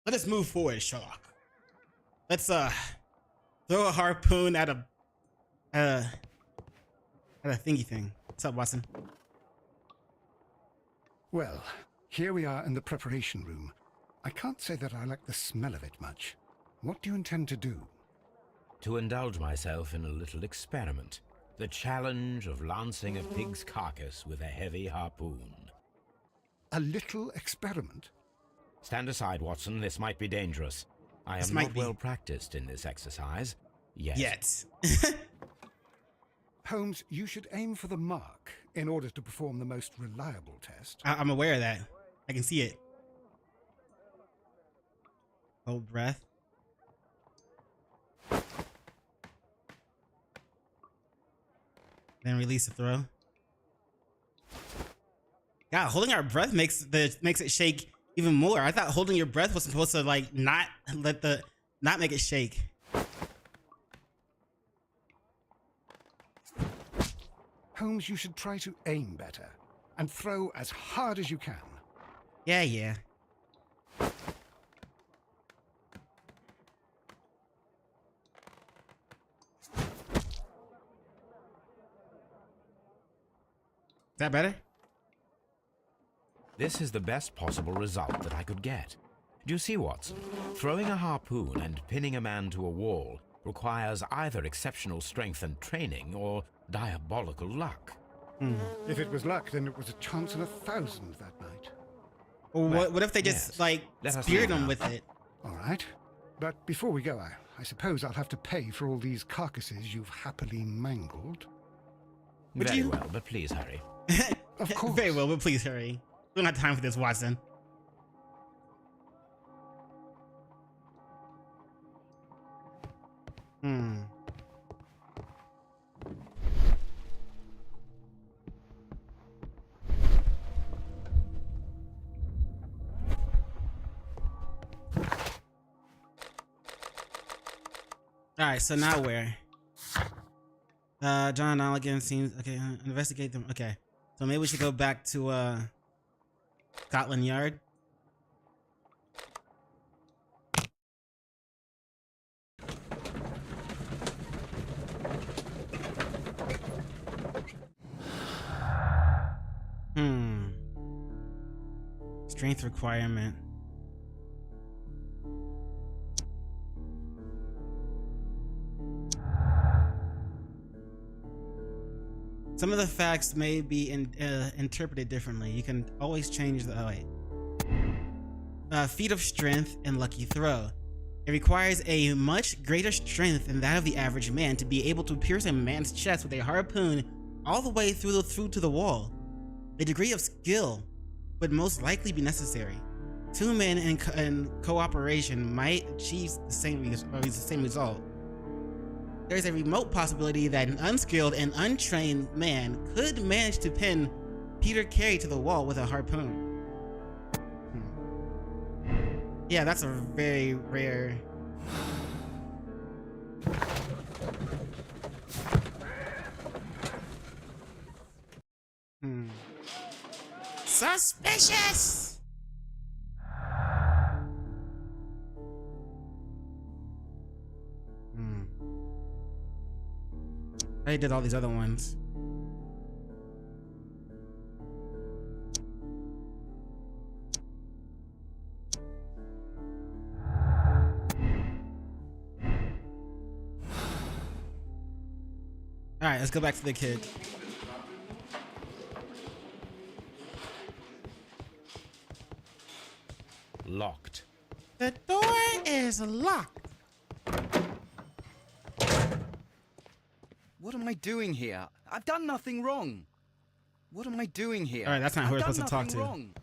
Let us move forward, Sherlock. Let's throw a harpoon at a thingy thing. What's up, Watson?
Well, here we are in the preparation room. I can't say that I like the smell of it much. What do you intend to do?
To indulge myself in a little experiment. The challenge of lancing a pig's carcass with a heavy harpoon.
A little experiment?
Stand aside, Watson. This might be dangerous. I
This
am
might
not
be.
well practiced in this exercise. Yet.
Yet.
Holmes, you should aim for the mark in order to perform the most reliable test.
I'm aware of that. I can see it. Hold breath. Then release the throw. God, holding our breath makes it shake even more. I thought holding your breath was supposed to like not make it shake.
Holmes, you should try to aim better and throw as hard as you can.
Yeah. Is that better?
This is the best possible result that I could get. Do you see, Watson? Throwing a harpoon and pinning a man to a wall requires either exceptional strength and training or diabolical luck.
If it was luck, then it was a chance in 1,000 that night.
Or
Well,
what if they just
yes.
like
Let us
speared
leave
him
now.
with it?
All right. But before we go, I suppose I'll have to pay for all these carcasses you've happily mangled.
Would
Very
you?
well, but please hurry.
Of course.
Very well, but please hurry. We don't have time for this, Watson. Alright, so now where? John Allergan seems okay. Investigate them. Okay, so maybe we should go back to Scotland Yard. Strength requirement. Some of the facts may be interpreted differently. You can always change the feat of strength and lucky throw. It requires a much greater strength than that of the average man to be able to pierce a man's chest with a harpoon all the way through to the wall. A degree of skill would most likely be necessary. Two men in cooperation might achieve the same result. There's a remote possibility that an unskilled and untrained man could manage to pin Peter Carey to the wall with a harpoon. Yeah, that's a very rare. Suspicious! I did all these other ones. Alright, let's go back to the kid.
Locked.
The door is locked.
What am I doing here? I've done nothing wrong. What am I doing here?
Alright, that's not who we're
I've
supposed
done
to talk
nothing
to.
wrong.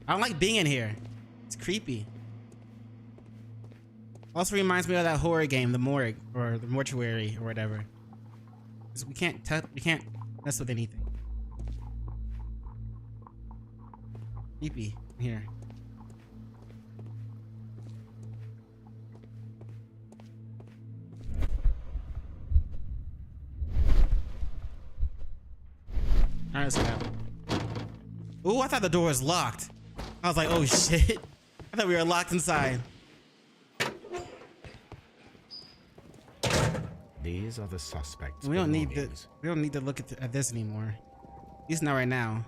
I don't like being in here. It's creepy. Also reminds me of that horror game, the morgue or the mortuary or whatever. 'Cause we can't mess with anything. Creepy in here. Alright, let's get out. Ooh, I thought the door was locked. I was like, oh shit. I thought we were locked inside.
These are the suspects.
We don't need to look at this anymore. At least not right now.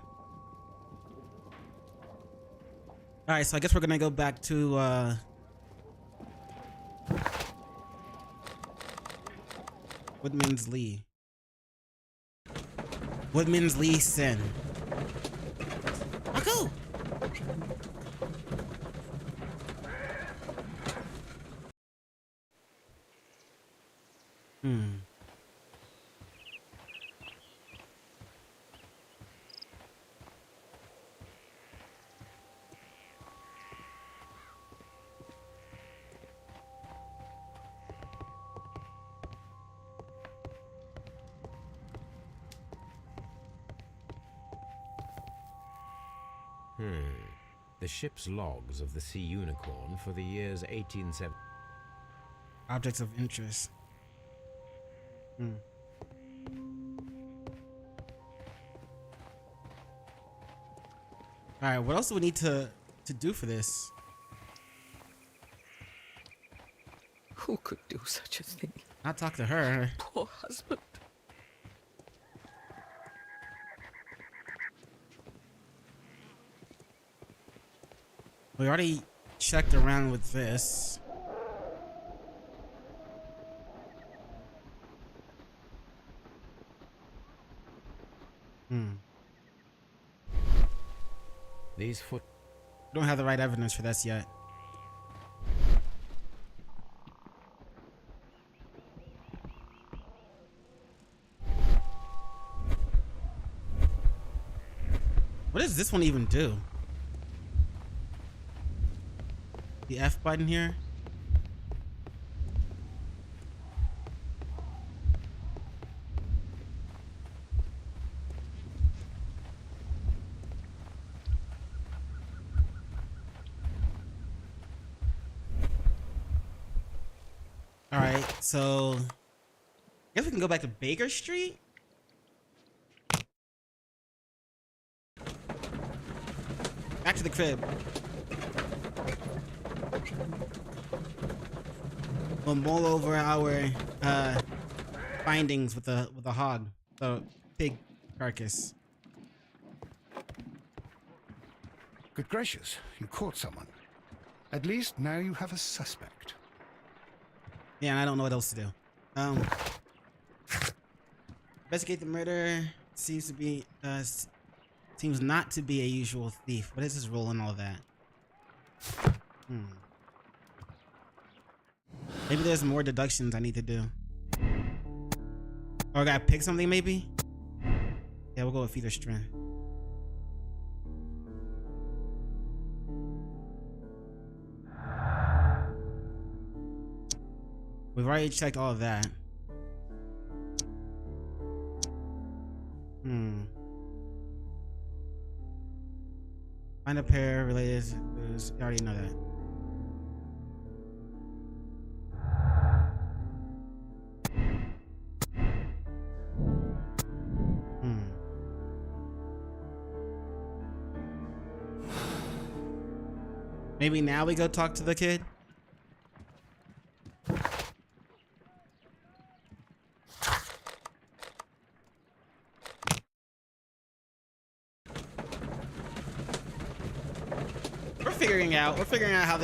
Alright, so I guess we're gonna go back to Woodman's Lee. Woodman's Lee Sin. Go!
The ship's logs of the Sea Unicorn for the years 1870.
Objects of interest. Alright, what else do we need to do for this?
Who could do such a thing?
Not talk to her.
Poor husband.
We already checked around with this.
These foot.
We don't have the right evidence for this yet. What does this one even do? The F button here? Alright, so I guess we can go back to Baker Street. Back to the crib. We'll mull over our findings with the hog, the pig carcass.
Good gracious, you caught someone. At least now you have a suspect.
Yeah, and I don't know what else to do. Investigate the murder. Seems not to be a usual thief. What is his role in all of that? Maybe there's more deductions I need to do. Or I gotta pick something maybe? Yeah, we'll go with feeder strength. We've already checked all of that. Find a pair related to those. You already know that. Maybe now we go talk to the kid? figuring out. We're figuring out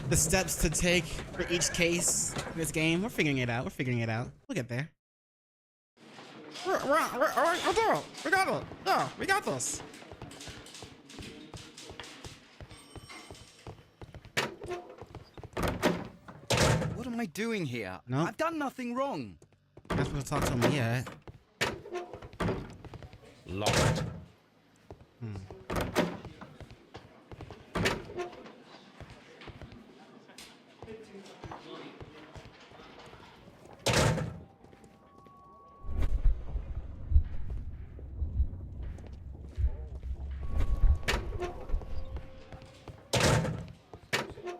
the steps to take for each case in this game. We're figuring it out. We're figuring it out. We'll get there. We're there. We got it. Yeah, we got this.
What am I doing here?
No.
I've done nothing wrong.
I'm not supposed to talk to him yet.
Locked.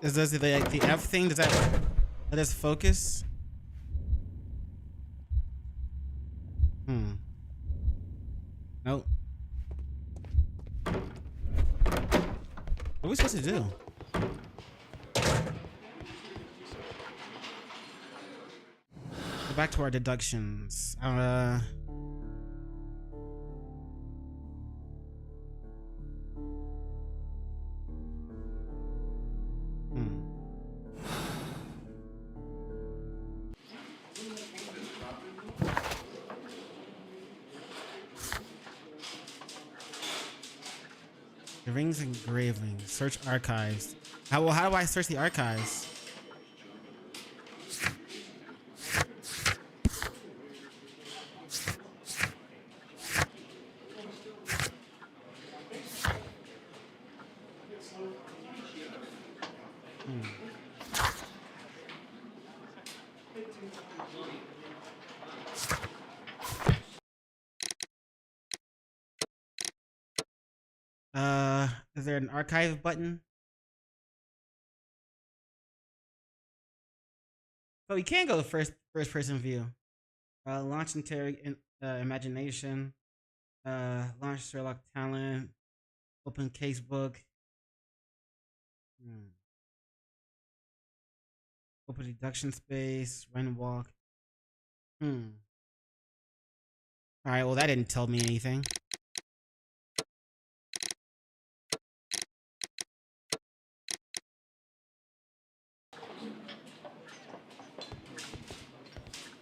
Does the F thing, does that let us focus? Nope. What are we supposed to do? Go back to our deductions. The ring's engraving. Search archives. How do I search the archives? Is there an archive button? So you can go first person view. Launch imagination. Launch Sherlock talent. Open casebook. Open deduction space. Run and walk. All right. Well, that didn't tell me anything.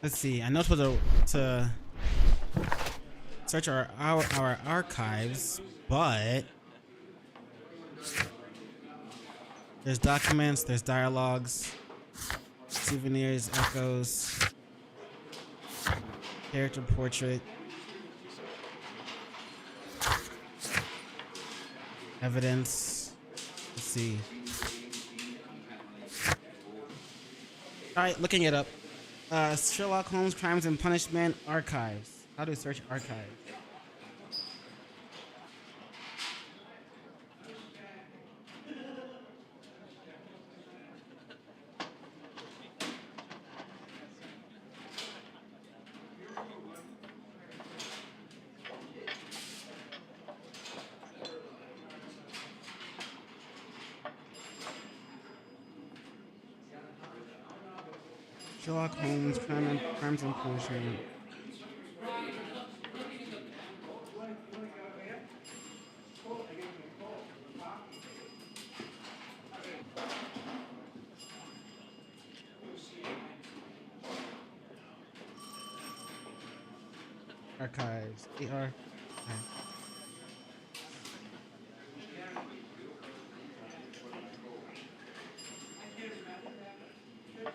Let's see. I know it's supposed to search our archives, but there's documents, there's dialogues, souvenirs, echoes, character portrait, evidence. Let's see. All right, looking it up. Sherlock Holmes Crimes and Punishment Archives. How do we search archives? Sherlock Holmes, Crimes and Punishment. Archives. AR. Okay.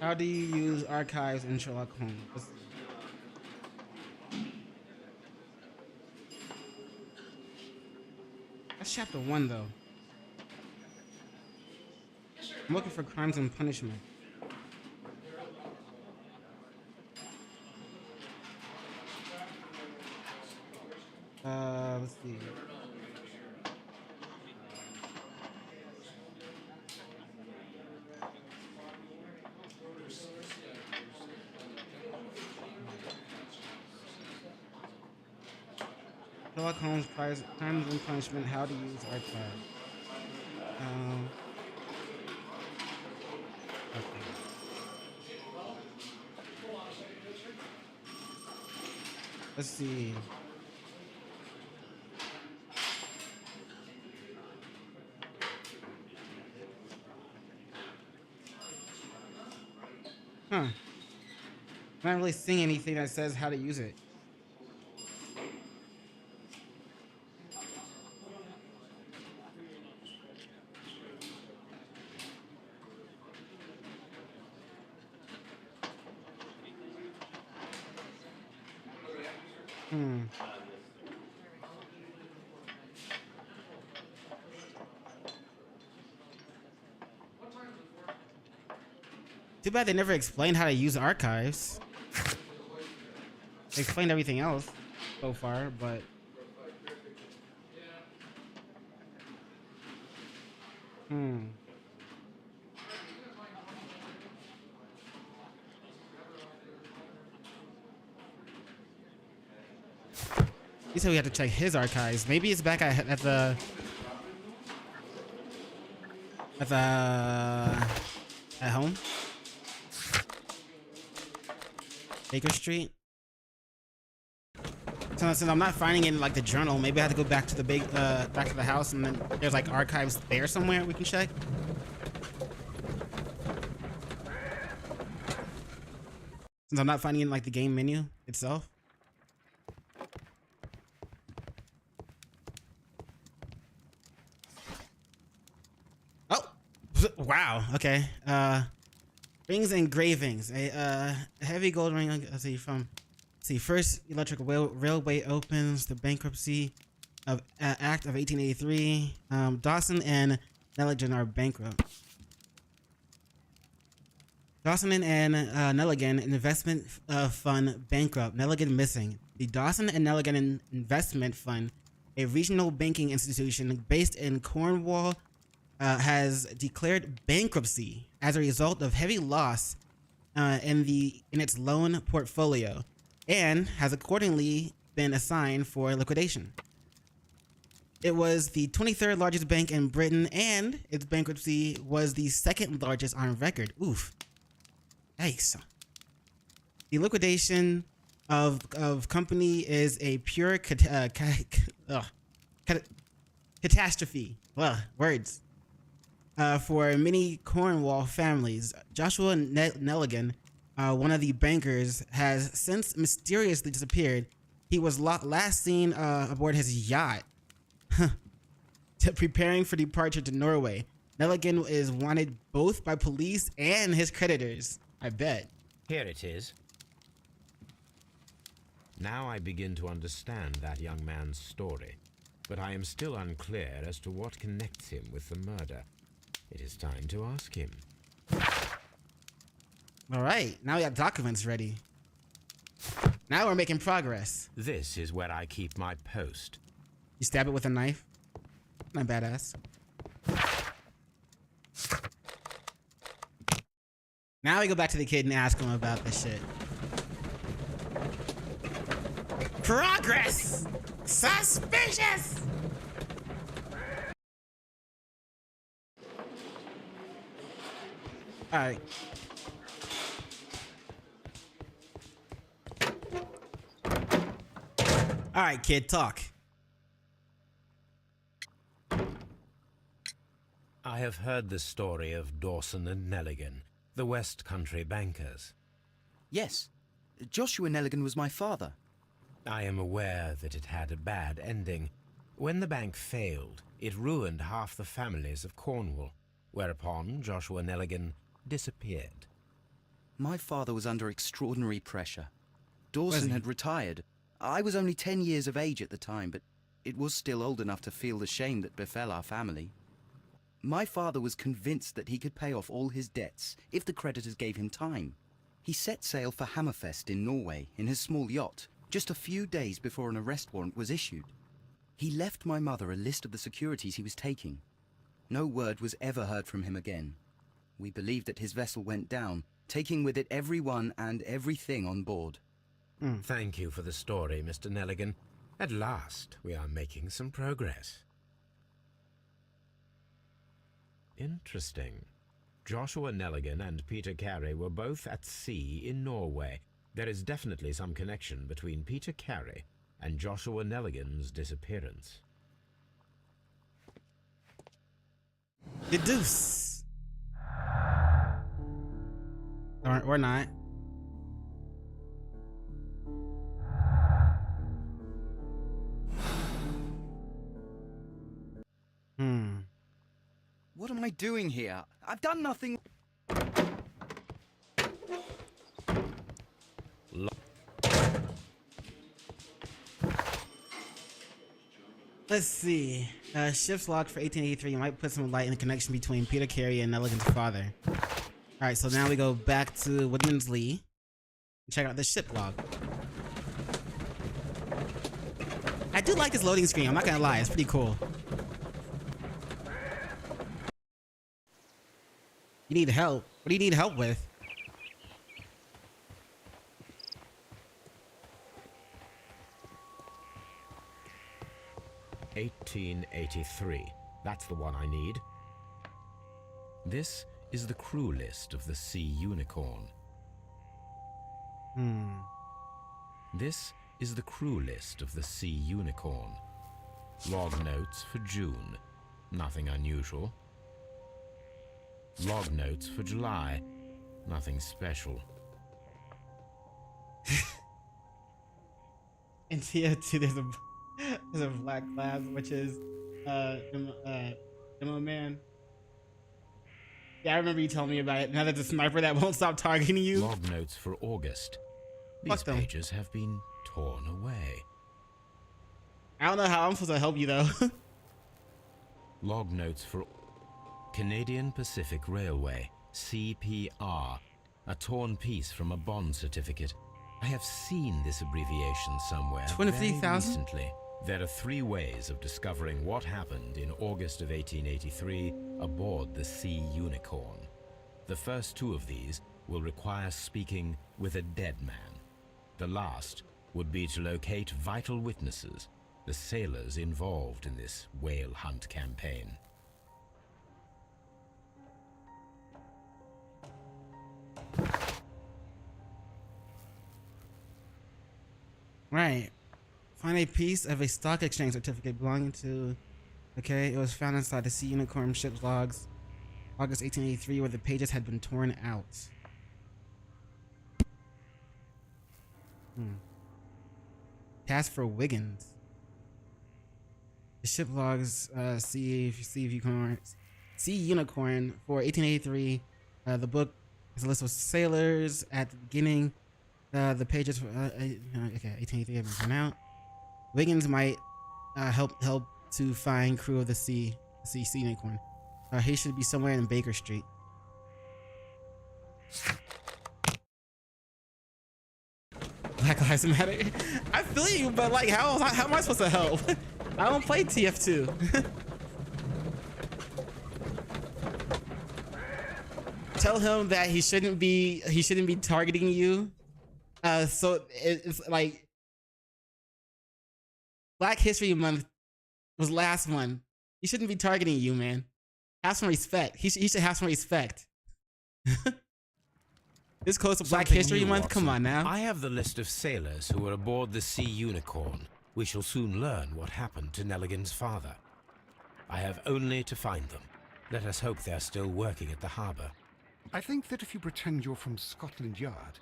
How do you use archives in Sherlock Holmes? That's chapter 1, though. I'm looking for Crimes and Punishment. Let's see. Sherlock Holmes, Crimes and Punishment, how to use archive. Okay. Let's see. Huh. I'm not really seeing anything that says how to use it. Hmm. Too bad they never explained how to use archives. They explained everything else so far, but he said we have to check his archives. Maybe it's back at home, Baker Street. So since I'm not finding it in like the journal, maybe I have to go back to the back to the house, and then there's like archives there somewhere we can check. Since I'm not finding it in like the game menu itself. Oh, wow. Okay. Rings and engravings. A heavy gold ring. Let's see from. See, first electric railway opens. The bankruptcy of Act of 1883. Dawson and Nelligan are bankrupt. Dawson and Nelligan investment fund bankrupt. Nelligan missing. The Dawson and Nelligan Investment Fund, a regional banking institution based in Cornwall, has declared bankruptcy as a result of heavy loss in its loan portfolio, and has accordingly been assigned for liquidation. It was the 23rd largest bank in Britain, and its bankruptcy was the second largest on record. Oof. Yikes. The liquidation of company is a pure catastrophe. Words. For many Cornwall families. Joshua Nelligan, one of the bankers, has since mysteriously disappeared. He was last seen aboard his yacht, preparing for departure to Norway. Nelligan is wanted both by police and his creditors. I bet.
Here it is. Now I begin to understand that young man's story, but I am still unclear as to what connects him with the murder. It is time to ask him.
All right, now we got documents ready. Now we're making progress.
This is where I keep my post.
You stab it with a knife? Not badass. Now we go back to the kid and ask him about this shit. Progress! Suspicious! Alright. Alright, kid, talk.
I have heard the story of Dawson and Nelligan, the West Country bankers.
Yes, Joshua Nelligan was my father.
I am aware that it had a bad ending. When the bank failed, it ruined half the families of Cornwall, whereupon Joshua Nelligan disappeared.
My father was under extraordinary pressure. Dawson had retired. I was only 10 years of age at the time, but it was still old enough to feel the shame that befell our family. My father was convinced that he could pay off all his debts if the creditors gave him time. He set sail for Hammerfest in Norway in his small yacht, just a few days before an arrest warrant was issued. He left my mother a list of the securities he was taking. No word was ever heard from him again. We believe that his vessel went down, taking with it everyone and everything on board.
Thank you for the story, Mr. Nelligan. At last, we are making some progress. Interesting. Joshua Nelligan and Peter Carey were both at sea in Norway. There is definitely some connection between Peter Carey and Joshua Nelligan's disappearance.
Deduce. or not.
What am I doing here? I've done nothing.
Let's see. Ship's log for 1883 might put some light in the connection between Peter Carey and Nelligan's father. Alright, so now we go back to Woodman's Lee and check out the ship log. I do like this loading screen, I'm not gonna lie, it's pretty cool. You need help? What do you need help with?
"1883. That's the one I need. This is the crew list of the Sea Unicorn. This is the crew list of the Sea Unicorn. Log notes for June. Nothing unusual. Log notes for July. Nothing special.
In TF2, there's a black class, which is Demo Man. Yeah, I remember you telling me about it. Now there's a sniper that won't stop targeting you.
Log notes for August.
Fuck
These
them.
pages have been torn away.
I don't know how I'm supposed to help you though.
Log notes for Canadian Pacific Railway, CPR. A torn piece from a bond certificate. I have seen this abbreviation somewhere
23,000?
very recently. There are 3 ways of discovering what happened in August of 1883 aboard the Sea Unicorn. The first 2 of these will require speaking with a dead man. The last would be to locate vital witnesses, the sailors involved in this whale hunt campaign.
Right. Find a piece of a stock exchange certificate belonging to... Okay, it was found inside the Sea Unicorn ship's logs, August 1883, where the pages had been torn out. Task for Wiggins. The ship logs, Sea Unicorn for 1883. The book is a list of sailors at the beginning. The pages for okay, 1883 have been torn out. Wiggins might help to find crew of the Sea Unicorn. He should be somewhere in Baker Street. Black Lives Matter. I feel you, but like, how am I supposed to help? I don't play TF2. Tell him that he shouldn't be targeting you. So it's like Black History Month was last one. He shouldn't be targeting you, man. Have some respect. He should have some respect. This close to Black History Month? Come on now.
I have the list of sailors who were aboard the Sea Unicorn. We shall soon learn what happened to Nelligan's father. I have only to find them. Let us hope they're still working at the harbour.
I think that if you pretend you're from Scotland Yard...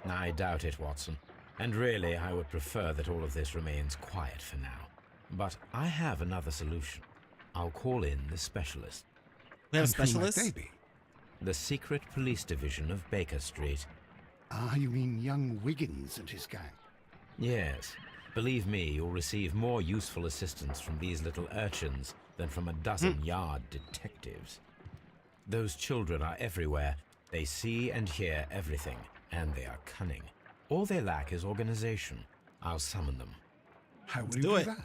I doubt it, Watson. And really, I would prefer that all of this remains quiet for now. But I have another solution. I'll call in the specialist.
We have a
And who might
specialist?
they be?
The secret police division of Baker Street.
Ah, you mean young Wiggins and his gang?
Yes. Believe me, you'll receive more useful assistance from these little urchins than from a dozen yard detectives. Those children are everywhere. They see and hear everything, and they are cunning. All they lack is organization. I'll summon them.
How will
Let's
you
do
do
it.
that?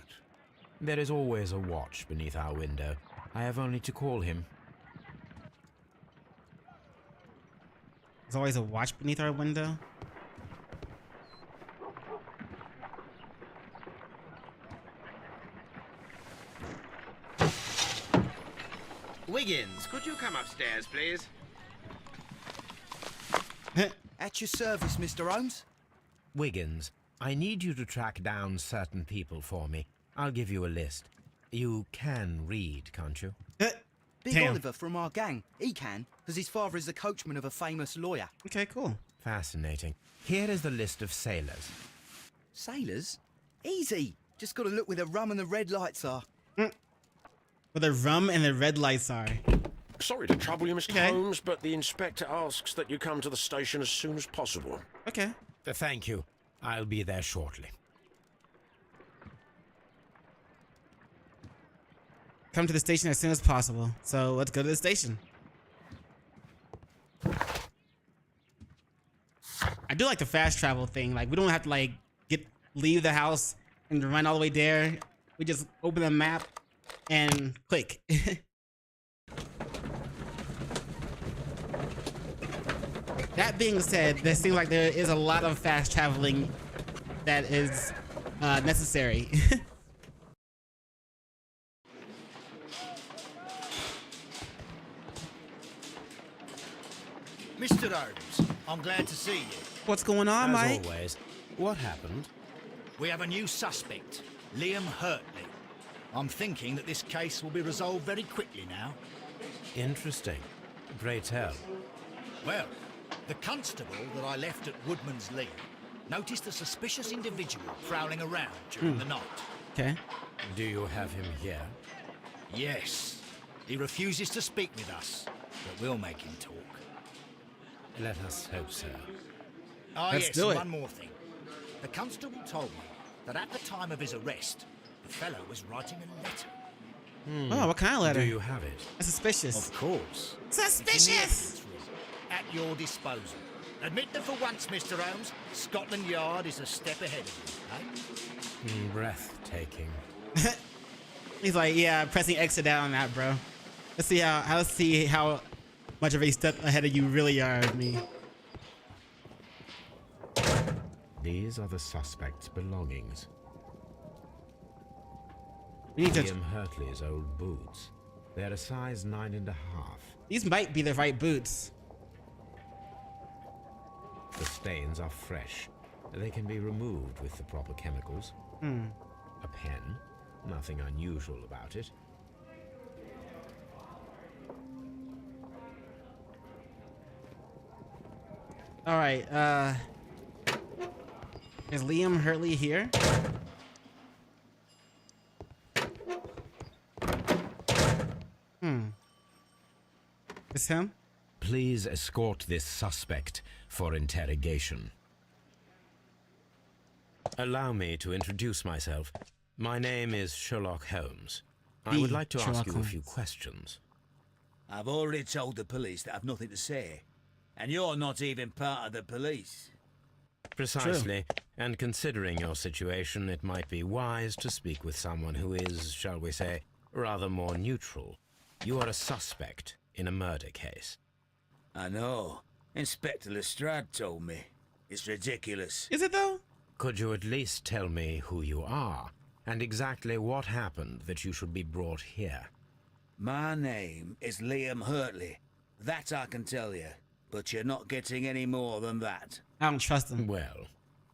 There is always a watch beneath our window. I have only to call him.
There's always a watch beneath our window.
Wiggins, could you come upstairs, please?
At your service, Mr. Holmes.
Wiggins, I need you to track down certain people for me. I'll give you a list. You can read, can't you?
Big
Damn.
Oliver from our gang. He can, because his father is the coachman of a famous lawyer.
Okay, cool.
Fascinating. Here is the list of sailors.
Sailors? Easy. Just gotta look where the rum and the red lights are.
Where the rum and the red lights are.
Sorry to trouble you, Mr.
Okay.
Holmes, but the inspector asks that you come to the station as soon as possible.
Okay.
Thank you. I'll be there shortly.
Come to the station as soon as possible. So let's go to the station. I do like the fast travel thing. Like, we don't have to like leave the house and run all the way there. We just open the map and click. That being said, there seems like there is a lot of fast traveling that is necessary.
Mr. Holmes, I'm glad to see you.
What's going on, Mike?
As always, what happened?
We have a new suspect, Liam Hurtley. I'm thinking that this case will be resolved very quickly now.
Interesting. Pray tell.
Well, the constable that I left at Woodman's Lee noticed a suspicious individual prowling around during the night.
Okay.
Do you have him here?
Yes. He refuses to speak with us, but we'll make him talk.
Let us hope so.
Ah,
Let's
yes,
do
and
it.
one more thing. The constable told me that at the time of his arrest, the fellow was writing a letter.
Oh, what kind of letter?
Do you have it?
That's suspicious.
Of course.
Suspicious!
It's in the evidence room, at your disposal. Admit that for once, Mr. Holmes, Scotland Yard is a step ahead of you, eh?
Breathtaking.
He's like, yeah, pressing exit down on that, bro. Let's see how much of a step ahead of you really are of me.
These are the suspect's belongings.
We need to.
Liam Hurtley's old boots. They're a size 9.5.
These might be the right boots.
The stains are fresh. They can be removed with the proper chemicals. A pen. Nothing unusual about it.
All right. Is Liam Hurtley here? Is him?
Please escort this suspect for interrogation. Allow me to introduce myself. My name is Sherlock Holmes. I would like to ask
Sherlock
you a few
Holmes.
questions.
I've already told the police that I've nothing to say. And you're not even part of the police.
Precisely. And considering your situation, it might be wise to speak with someone who is, shall we say, rather more neutral. You are a suspect in a murder case.
I know. Inspector Lestrade told me. It's ridiculous.
Is it though?
Could you at least tell me who you are, and exactly what happened that you should be brought here?
My name is Liam Hurtley. That I can tell you. But you're not getting any more than that.
I don't trust him.
Well,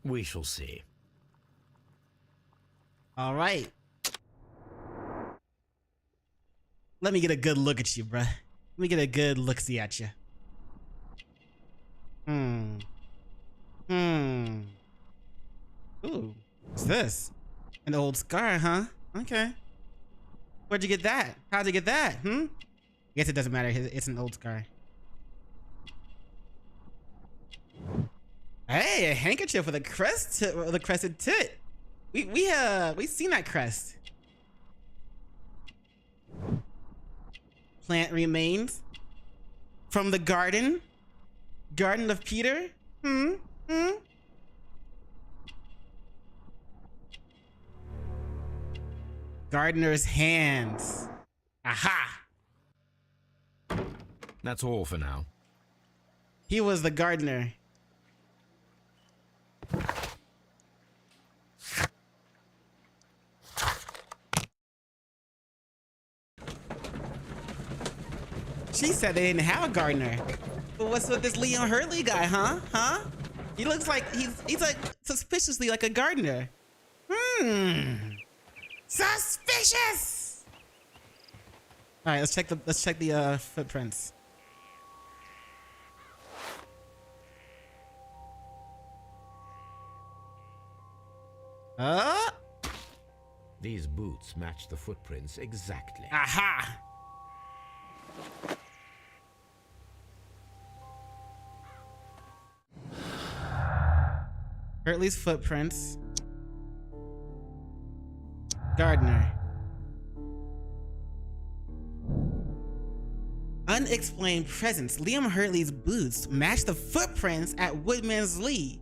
we shall see.
All right. Let me get a good look at you, bruh. Let me get a good look-see at you. Ooh, what's this? An old scar, huh? Okay. Where'd you get that? How'd you get that? I guess it doesn't matter. It's an old scar. Hey, a handkerchief with a crest, with a crested tit. We seen that crest. Plant remains from the garden of Peter. Gardener's hands. Aha!
That's all for now.
He was the gardener. She said they didn't have a gardener. But what's with this Liam Hurtley guy, huh? He looks like he's like suspiciously like a gardener. Suspicious! All right, let's check the footprints.
These boots match the footprints exactly.
Aha! Hurtley's footprints. Gardner. Unexplained presence. Liam Hurtley's boots match the footprints at Woodman's Lee,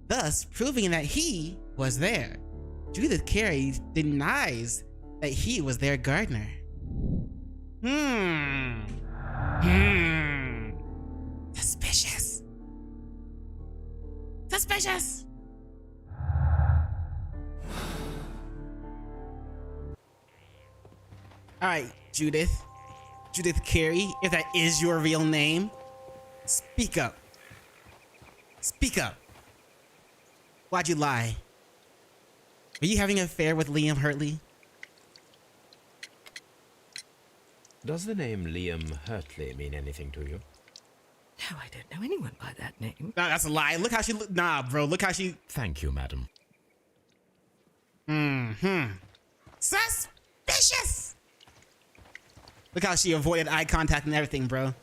thus proving that he was there. Judith Carey denies that he was their gardener. Suspicious. Suspicious. All right, Judith Carey, if that is your real name, speak up. Speak up. Why'd you lie? Are you having an affair with Liam Hurtley?
Does the name Liam Hurtley mean anything to you?
No, I don't know anyone by that name.
No, that's a lie. Look how she look. Nah, bro. Look how she.
Thank you, madam.
Suspicious. Look how she avoided eye contact and everything, bro.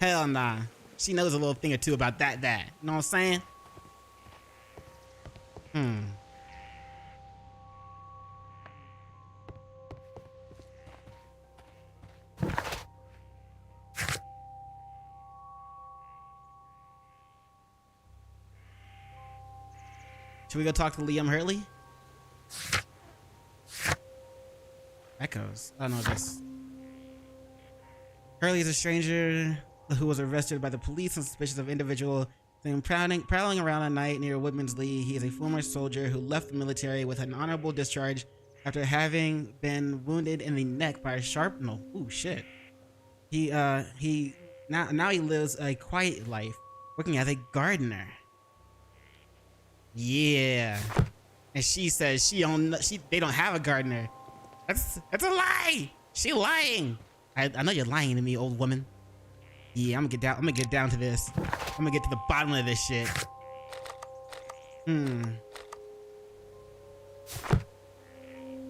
Hell nah. She knows a little thing or two about that. You know what I'm saying? Should we go talk to Liam Hurtley? Echoes. Oh no, this. Hurley is a stranger who was arrested by the police on suspicion of individual seen prowling around at night near Woodman's Lee. He is a former soldier who left the military with an honorable discharge after having been wounded in the neck by a shrapnel. Ooh, shit. Now he lives a quiet life, working as a gardener. Yeah, and she says they don't have a gardener. That's a lie. She lying. I know you're lying to me, old woman. Yeah, I'm gonna get down to this. I'm gonna get to the bottom of this shit.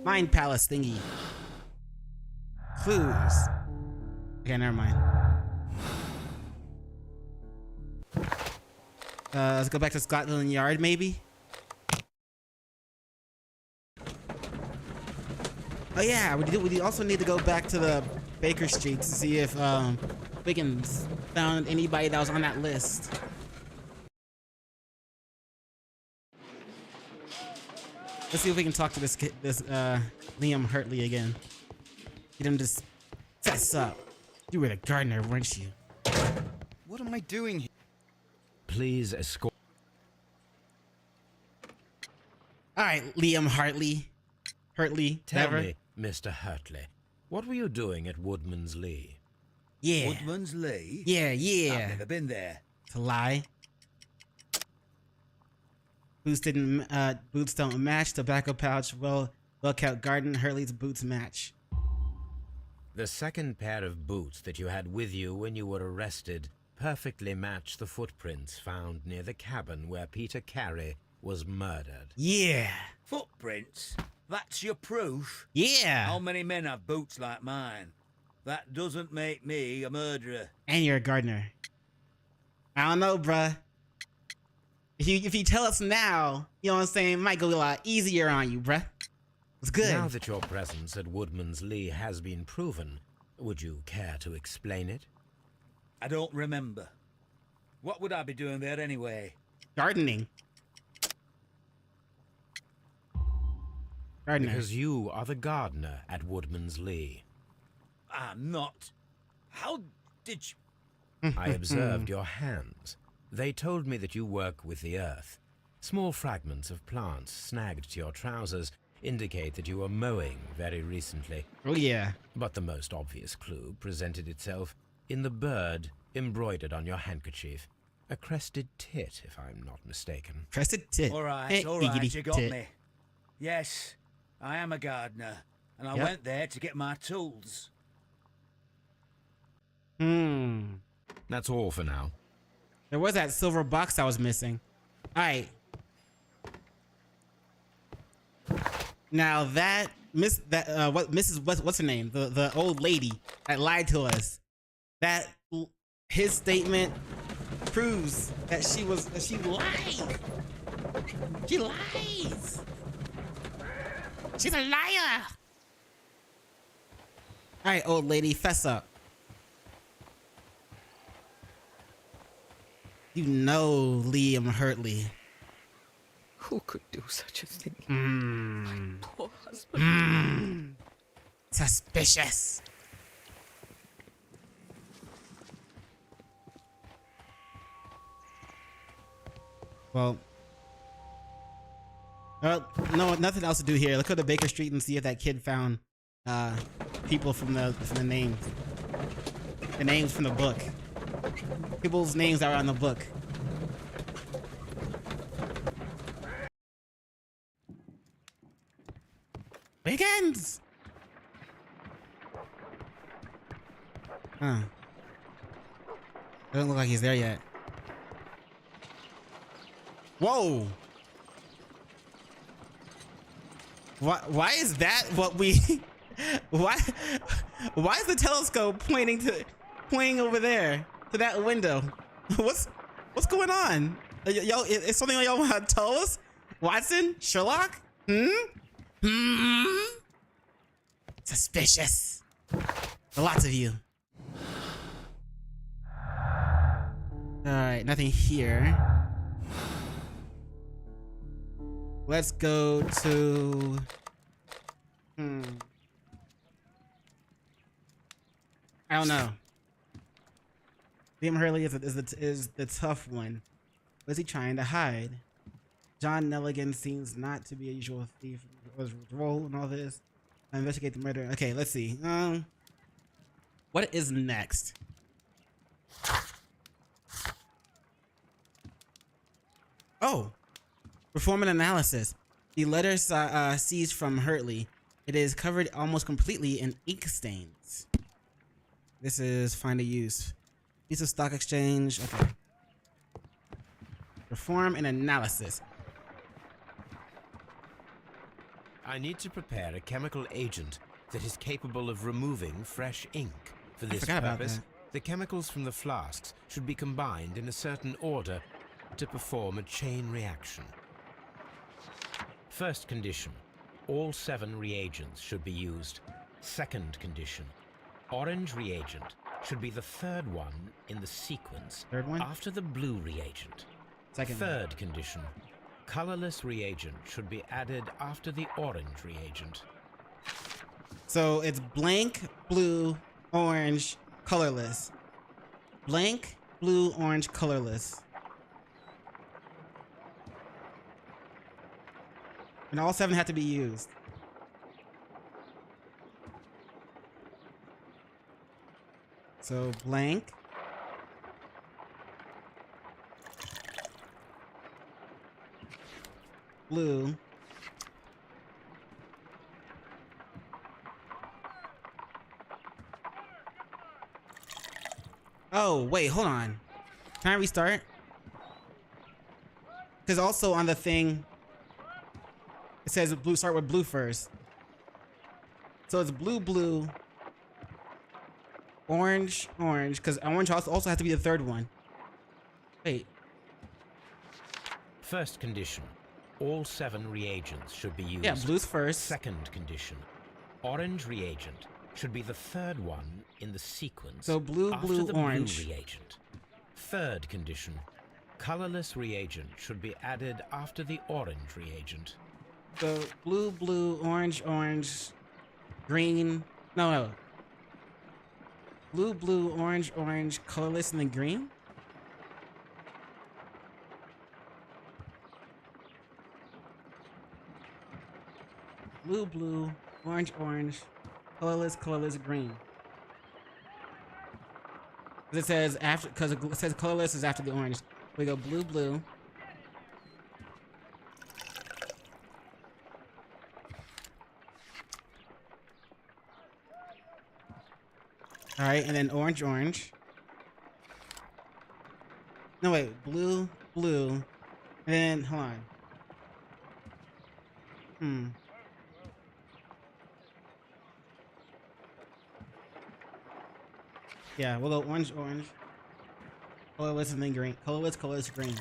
Mind palace thingy. Clues. Okay, never mind. Let's go back to Scotland Yard, maybe. Oh yeah, we also need to go back to the Baker Street to see if Wiggins found anybody that was on that list. Let's see if we can talk to this Liam Hurtley again. Get him to fess up. You were the gardener, weren't you?
What am I doing here?
Please escort.
All right, Liam Hurtley.
Tell me, Mr. Hurtley, what were you doing at Woodman's Lee?
Yeah.
Woodman's Lee?
Yeah.
I've never been there.
To lie. Boots don't match. Tobacco pouch. Well kept garden. Hurley's boots match.
The second pair of boots that you had with you when you were arrested perfectly match the footprints found near the cabin where Peter Carey was murdered.
Yeah.
Footprints? That's your proof?
Yeah.
How many men have boots like mine? That doesn't make me a murderer.
And you're a gardener. I don't know, bruh. If you tell us now, you know what I'm saying, it might go a lot easier on you, bruh. It's good.
Now that your presence at Woodman's Lee has been proven, would you care to explain it?
I don't remember. What would I be doing there anyway?
Gardening. Gardener.
Because you are the gardener at Woodman's Lee.
I'm not. How did you...
I observed your hands. They told me that you work with the earth. Small fragments of plants snagged to your trousers indicate that you were mowing very recently.
Oh yeah.
But the most obvious clue presented itself in the bird embroidered on your handkerchief. A crested tit, if I'm not mistaken.
Crested tit.
All right, you got me. Yes, I am a gardener, and I went there to get my tools.
That's all for now.
There was that silver box I was missing. All right. Now that what's her name? The old lady that lied to us. His statement proves that she lied. She lies. She's a liar. All right, old lady, fess up. You know Liam Hurtley.
Who could do such a thing? My poor husband.
Suspicious. Well, no, nothing else to do here. Let's go to Baker Street and see if that kid found people from the names. The names from the book. People's names that were on the book. Weekends! Huh. Doesn't look like he's there yet. Whoa! Why is that what we... why is the telescope pointing over there to that window? What's going on? Y'all, is something y'all want to tell us? Watson? Sherlock? Suspicious. Lots of you. Alright, nothing here. Let's go to... I don't know. Liam Hurley is the tough one. What is he trying to hide? John Nelligan seems not to be a usual thief. Was role in all this. Investigate the murder. Okay, let's see. What is next? Oh, perform an analysis. The letter seized from Hurtley. It is covered almost completely in ink stains. This is find a use. Piece of stock exchange. Okay. Perform an analysis.
I need to prepare a chemical agent that is capable of removing fresh ink. For this purpose, the chemicals from the flasks should be combined in a certain order to perform a chain reaction. First condition, all 7 reagents should be used. Second condition, orange reagent should be the third one in the sequence.
Third one?
After the blue reagent.
Second.
Third condition, colorless reagent should be added after the orange reagent.
So it's blank, blue, orange, colorless. Blank, blue, orange, colorless. And all 7 have to be used. So blank. Blue. Oh, wait, hold on. Can I restart? Because also on the thing, it says blue, start with blue first. So it's blue, blue, orange, orange, because orange also has to be the third one. Wait.
First condition, all 7 reagents should be used.
Yeah, blue's first.
Second condition, orange reagent should be the third one in the sequence.
So blue,
after
blue,
the
orange.
Blue reagent. Third condition, colorless reagent should be added after the orange reagent.
So blue, blue, orange, orange, green. No. Blue, blue, orange, orange, colorless, and then green? Blue, blue, orange, orange, colorless, colorless, green. Because it says after, because it says colorless is after the orange. We go blue, blue. All right, and then orange, orange. No, wait, blue, blue. And then, hold on. Yeah, we'll go orange, orange. Colorless and then green. Colorless, colorless, green.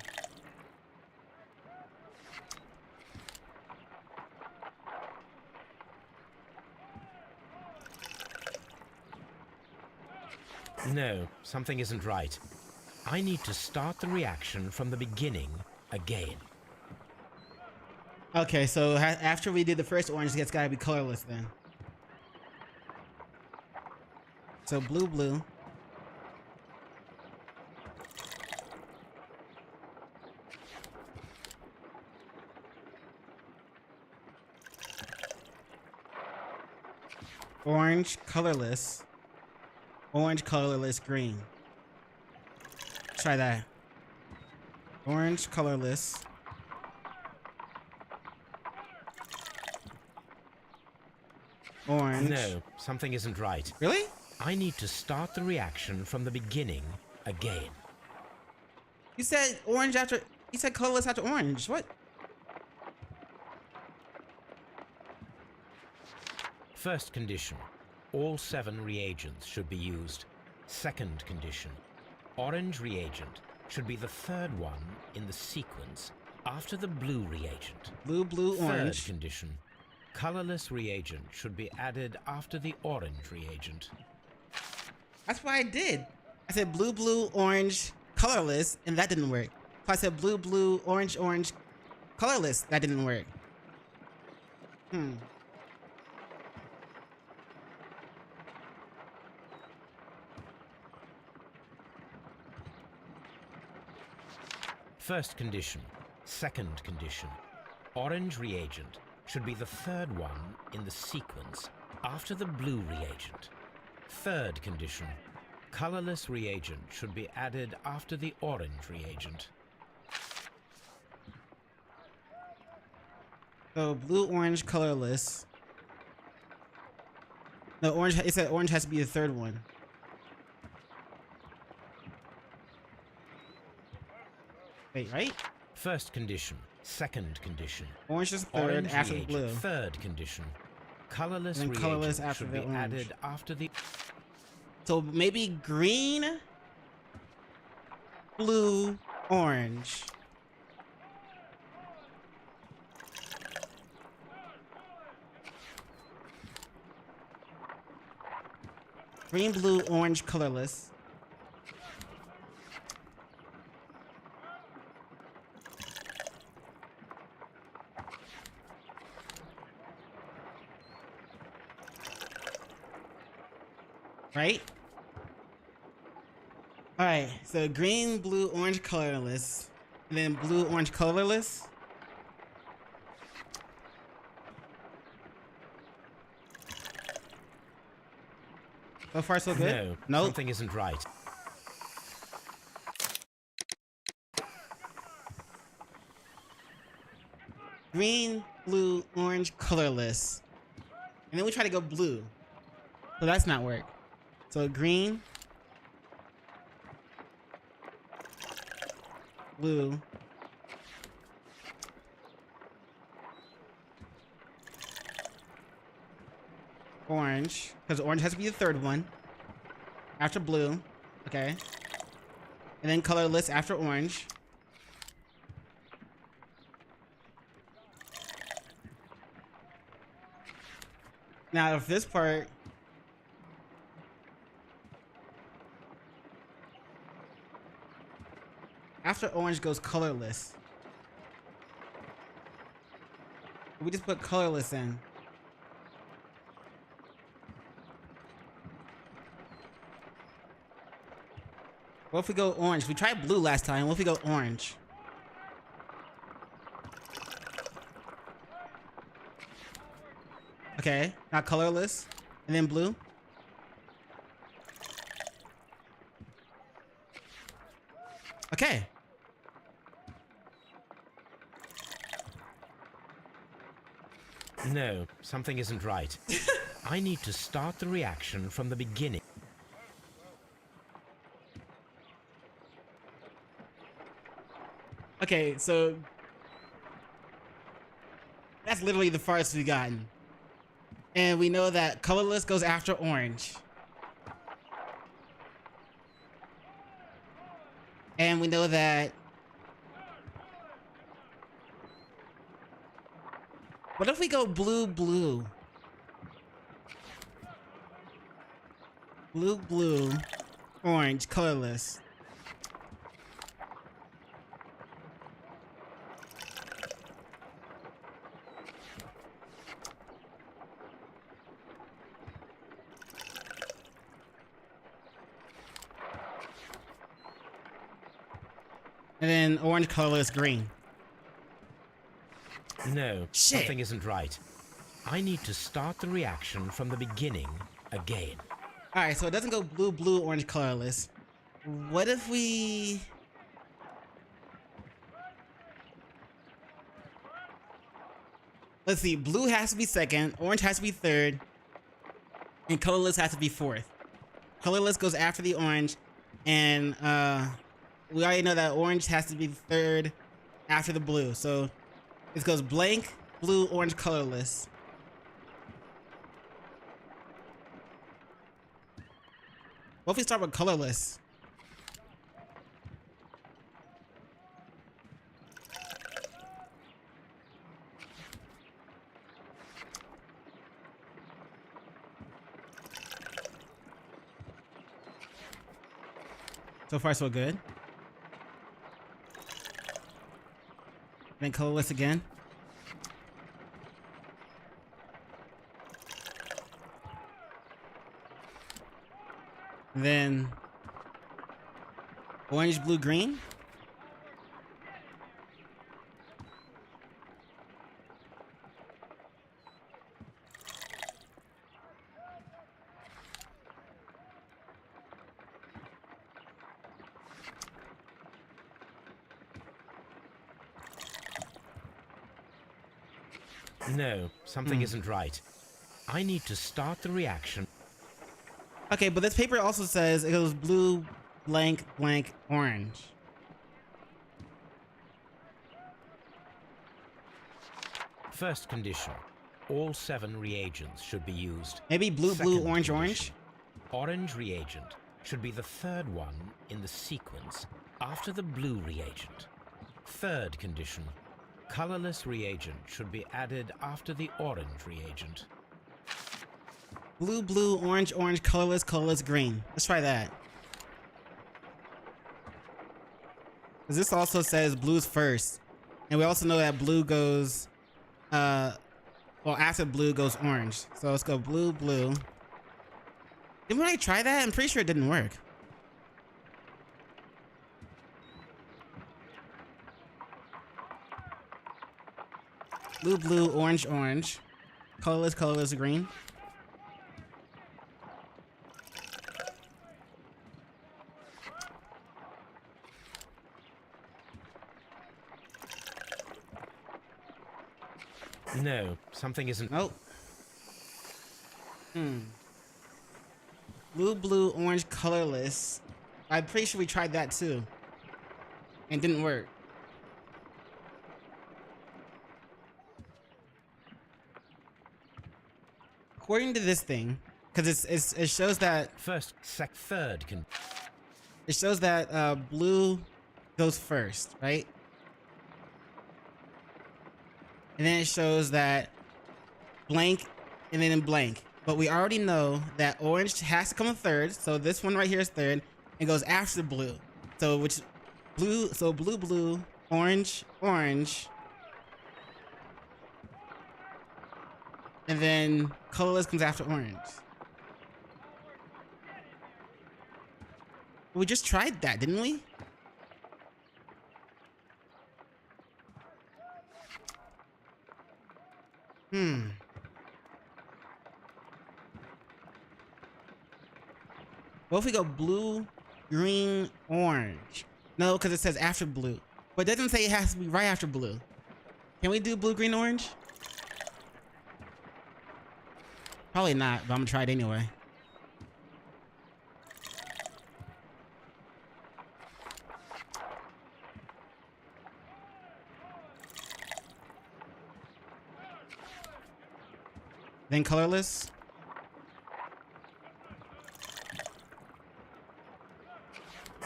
No, something isn't right. I need to start the reaction from the beginning again.
Okay, so after we did the first orange, it's gotta be colorless then. So blue, blue. Orange, colorless. Orange, colorless, green. Try that. Orange, colorless. Orange.
No, something isn't right.
Really?
I need to start the reaction from the beginning again.
You said orange after... You said colorless after orange. What?
First condition. All 7 reagents should be used. Second condition. Orange reagent should be the third one in the sequence after the blue reagent.
Blue, blue, orange.
Third condition. Colorless reagent should be added after the orange reagent.
That's what I did. I said blue, blue, orange, colorless, and that didn't work. So I said blue, blue, orange, orange, colorless. That didn't work.
First condition. Second condition. Orange reagent should be the third one in the sequence after the blue reagent. Third condition. Colorless reagent should be added after the orange reagent.
So blue, orange, colorless. No, orange. It said orange has to be the third one. Wait, right?
First condition. Second condition.
Orange is third
Orange
after
reagent,
blue.
Third condition. Colorless
And then
reagent
colorless after
should
the
be
orange.
added after the...
So maybe green, blue, orange. Green, blue, orange, colorless. Right? Alright, so green, blue, orange, colorless. And then blue, orange, colorless. So far, so good?
No,
Nope.
something isn't right.
Green, blue, orange, colorless. And then we try to go blue. So that's not work. So green, blue, orange, because orange has to be the third one after blue. Okay. And then colorless after orange. Now, if this part, after orange goes colorless, we just put colorless in. What if we go orange? We tried blue last time. What if we go orange? Okay, now colorless, and then blue. Okay.
No, something isn't right. I need to start the reaction from the beginning.
Okay, so that's literally the farthest we've gotten. And we know that colorless goes after orange. And we know that... What if we go blue, blue? Blue, blue, orange, colorless. And then orange, colorless, green.
No,
Shit.
something isn't right. I need to start the reaction from the beginning again.
All right, so it doesn't go blue, blue, orange, colorless. What if we... Let's see, blue has to be second, orange has to be third, and colorless has to be fourth. Colorless goes after the orange, and we already know that orange has to be third after the blue. So it goes blank, blue, orange, colorless. What if we start with colorless? So far, so good. Then colorless again. And then orange, blue, green.
No, something isn't right. I need to start the reaction.
Okay, but this paper also says it goes blue, blank, blank, orange.
First condition. All 7 reagents should be used.
Maybe blue,
Second
blue, orange,
condition.
orange.
Orange reagent should be the third one in the sequence after the blue reagent. Third condition. Colorless reagent should be added after the orange reagent.
Blue, blue, orange, orange, colorless, colorless, green. Let's try that. Because this also says blue's first. And we also know that blue goes, well, after blue goes orange. So let's go blue, blue. Didn't we try that? I'm pretty sure it didn't work. Blue, blue, orange, orange. Colorless, colorless, green.
No, something isn't.
Nope. Blue, blue, orange, colorless. I'm pretty sure we tried that too. And didn't work. According to this thing, because it shows that
Third can.
it shows that blue goes first, right? And then it shows that blank and then blank. But we already know that orange has to come in third. So this one right here is third and goes after blue. So blue, blue, orange, orange. And then colorless comes after orange. We just tried that, didn't we? What if we go blue, green, orange? No, because it says after blue. But it doesn't say it has to be right after blue. Can we do blue, green, orange? Probably not, but I'm gonna try it anyway. Then colorless.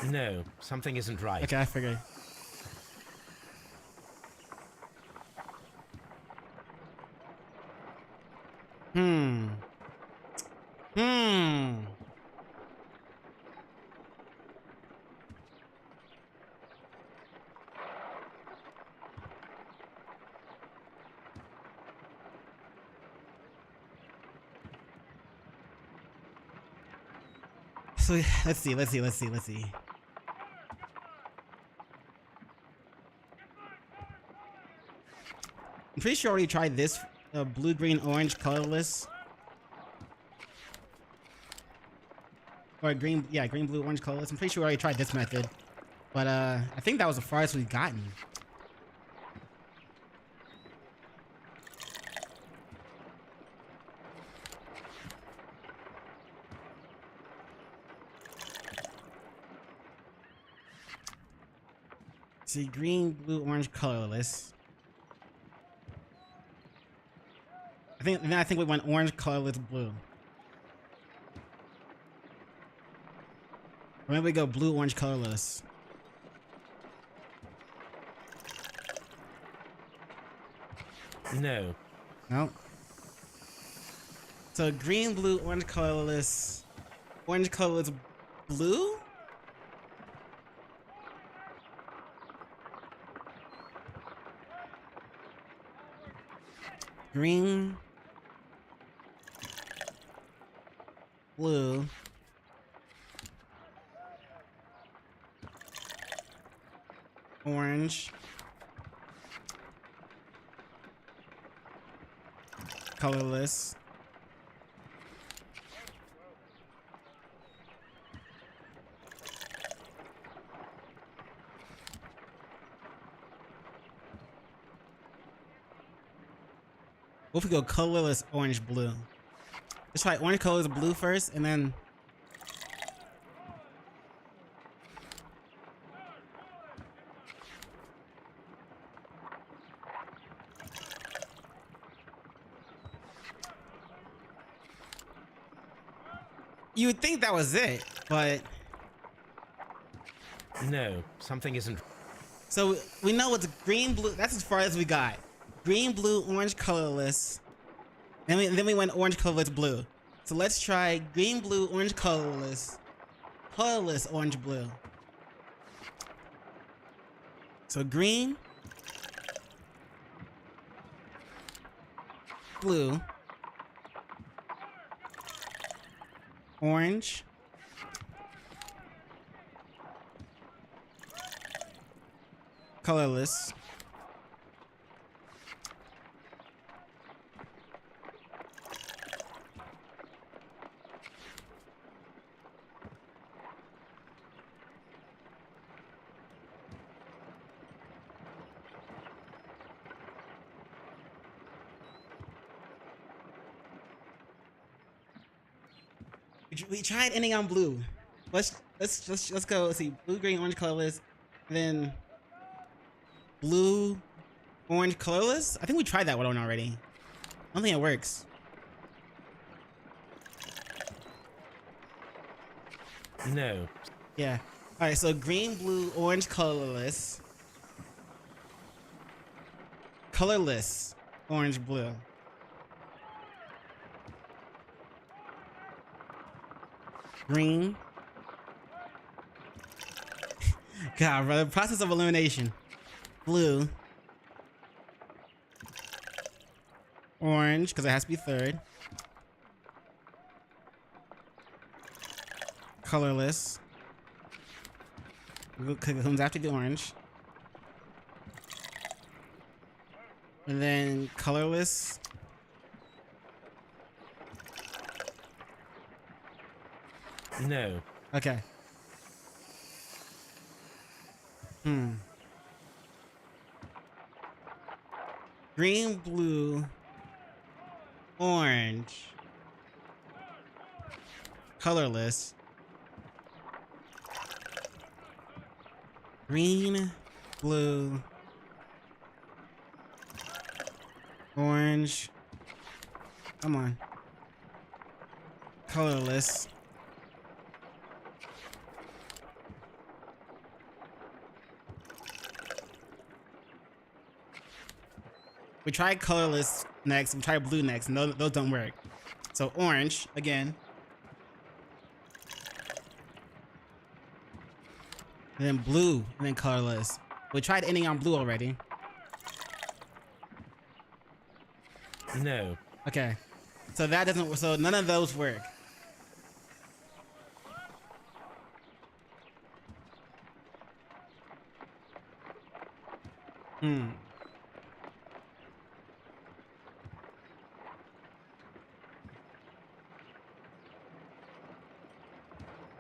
No, something isn't right.
Okay, I figured. Hmm. So let's see. I'm pretty sure I already tried this blue, green, orange, colorless. Or green, yeah, green, blue, orange, colorless. I'm pretty sure I already tried this method. But I think that was the farthest we've gotten. See, green, blue, orange, colorless. I think we went orange, colorless, blue. Or maybe we go blue, orange, colorless.
No.
No. So green, blue, orange, colorless, blue? Green, blue, orange, colorless, what if we go colorless, orange, blue? Let's try orange, colorless, blue first, and then you would think that was it, but
No, something isn't.
so we know it's green, blue. That's as far as we got. Green, blue, orange, colorless. Then we went orange, colorless, blue. So let's try green, blue, orange, colorless, orange, blue. So green, blue, orange, colorless, we tried ending on blue. Let's go. Let's see, blue, green, orange, colorless, and then blue, orange, colorless. I think we tried that one already. I don't think it works.
No.
Yeah. All right. So green, blue, orange, colorless, orange, blue. Green. God, brother. Process of elimination. Blue. Orange, because it has to be third. Colorless. Comes after the orange. And then colorless.
No.
Okay. Green, blue, orange, colorless. Green, blue, orange, Come on. Colorless. We tried colorless next. We tried blue next, and those don't work. So orange again. And then blue, and then colorless. We tried ending on blue already.
No.
Okay. So that doesn't, so none of those work.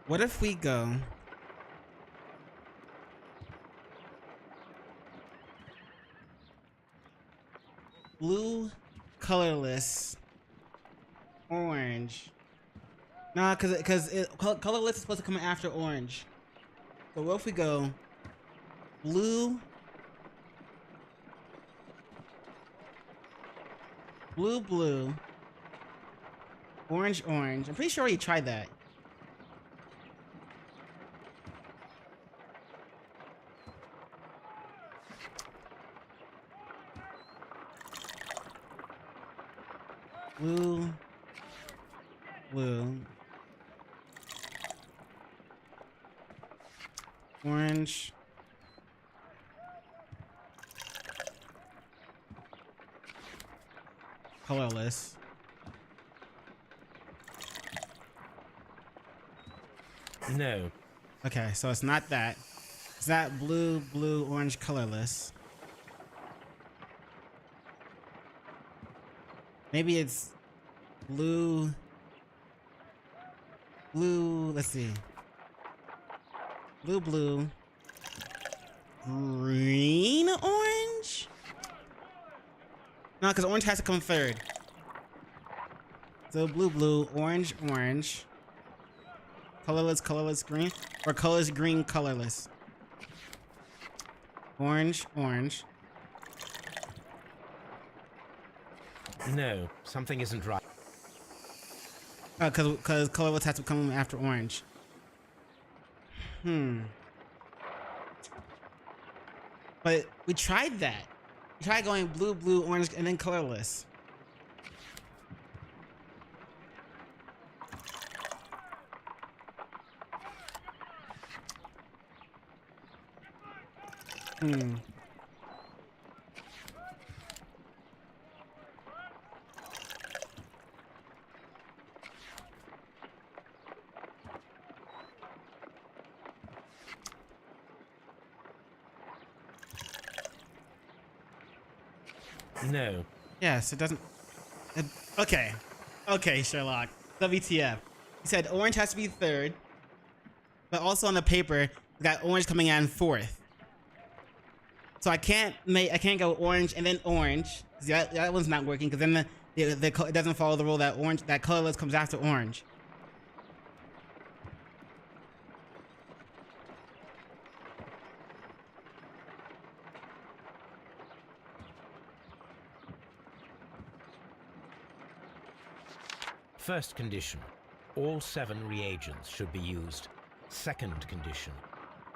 What if we go blue, colorless, orange? Nah, because colorless is supposed to come after orange. So what if we go blue, blue, orange, orange. I'm pretty sure we tried that. Blue, orange, colorless.
No.
Okay, so it's not that. It's not blue, orange, colorless. Maybe it's blue, let's see. Blue, green, orange? No, because orange has to come third. So blue, orange, colorless, green, or colors green, colorless. Orange.
No, something isn't right.
Because colorless has to come after orange. But we tried that. We tried going blue, orange, and then colorless.
No.
Yes, it doesn't. Okay, Sherlock. WTF? He said orange has to be third, but also on the paper, we got orange coming in fourth. So I can't go orange and then orange. That one's not working because then it doesn't follow the rule that colorless comes after orange.
First condition, all 7 reagents should be used. Second condition,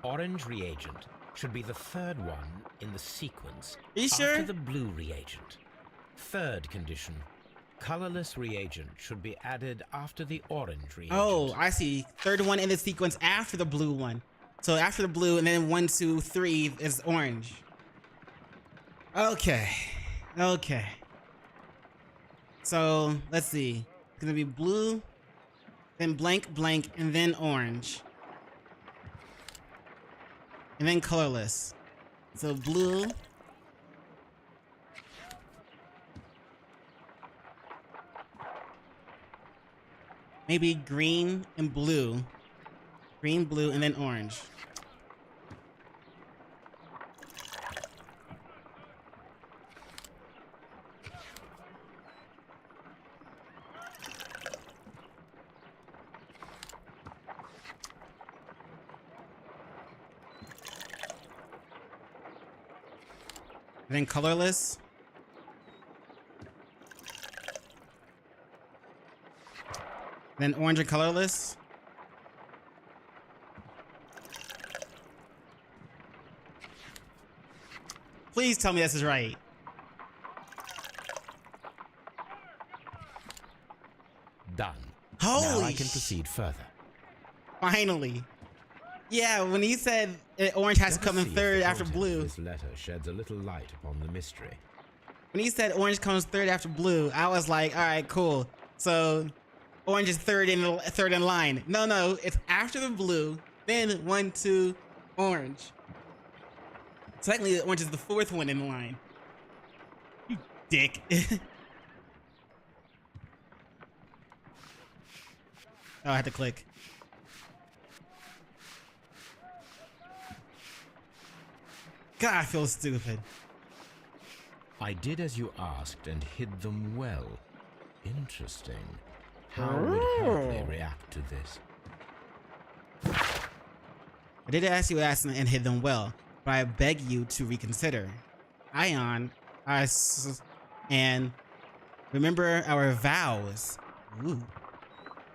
orange reagent should be the third one in the sequence
Are you
after
sure?
the blue reagent. Third condition, colorless reagent should be added after the orange reagent.
Oh, I see. Third one in the sequence after the blue one. So after the blue, and then 1, 2, 3 is orange. Okay. So let's see. It's gonna be blue, then blank, and then orange. And then colorless. So blue. Maybe green and blue. Green, blue, and then orange. And then colorless. Then orange and colorless. Please tell me this is right.
Done.
Holy
now I can proceed further.
Finally. Yeah, when he said orange has to
Let
come
us
in
see if
third
the
after
content of
blue.
This letter sheds a little light upon the mystery.
When he said orange comes third after blue, I was like, all right, cool. So orange is third in line. No, it's after the blue, then 1, 2, orange. So technically, orange is the fourth one in the line. You dick. Oh, I had to click. God, I feel stupid.
I did as you asked and hid them well. Interesting. How would Hartley react to this?
I did ask you and hid them well, but I beg you to reconsider. Ion, and remember our vows. Ooh.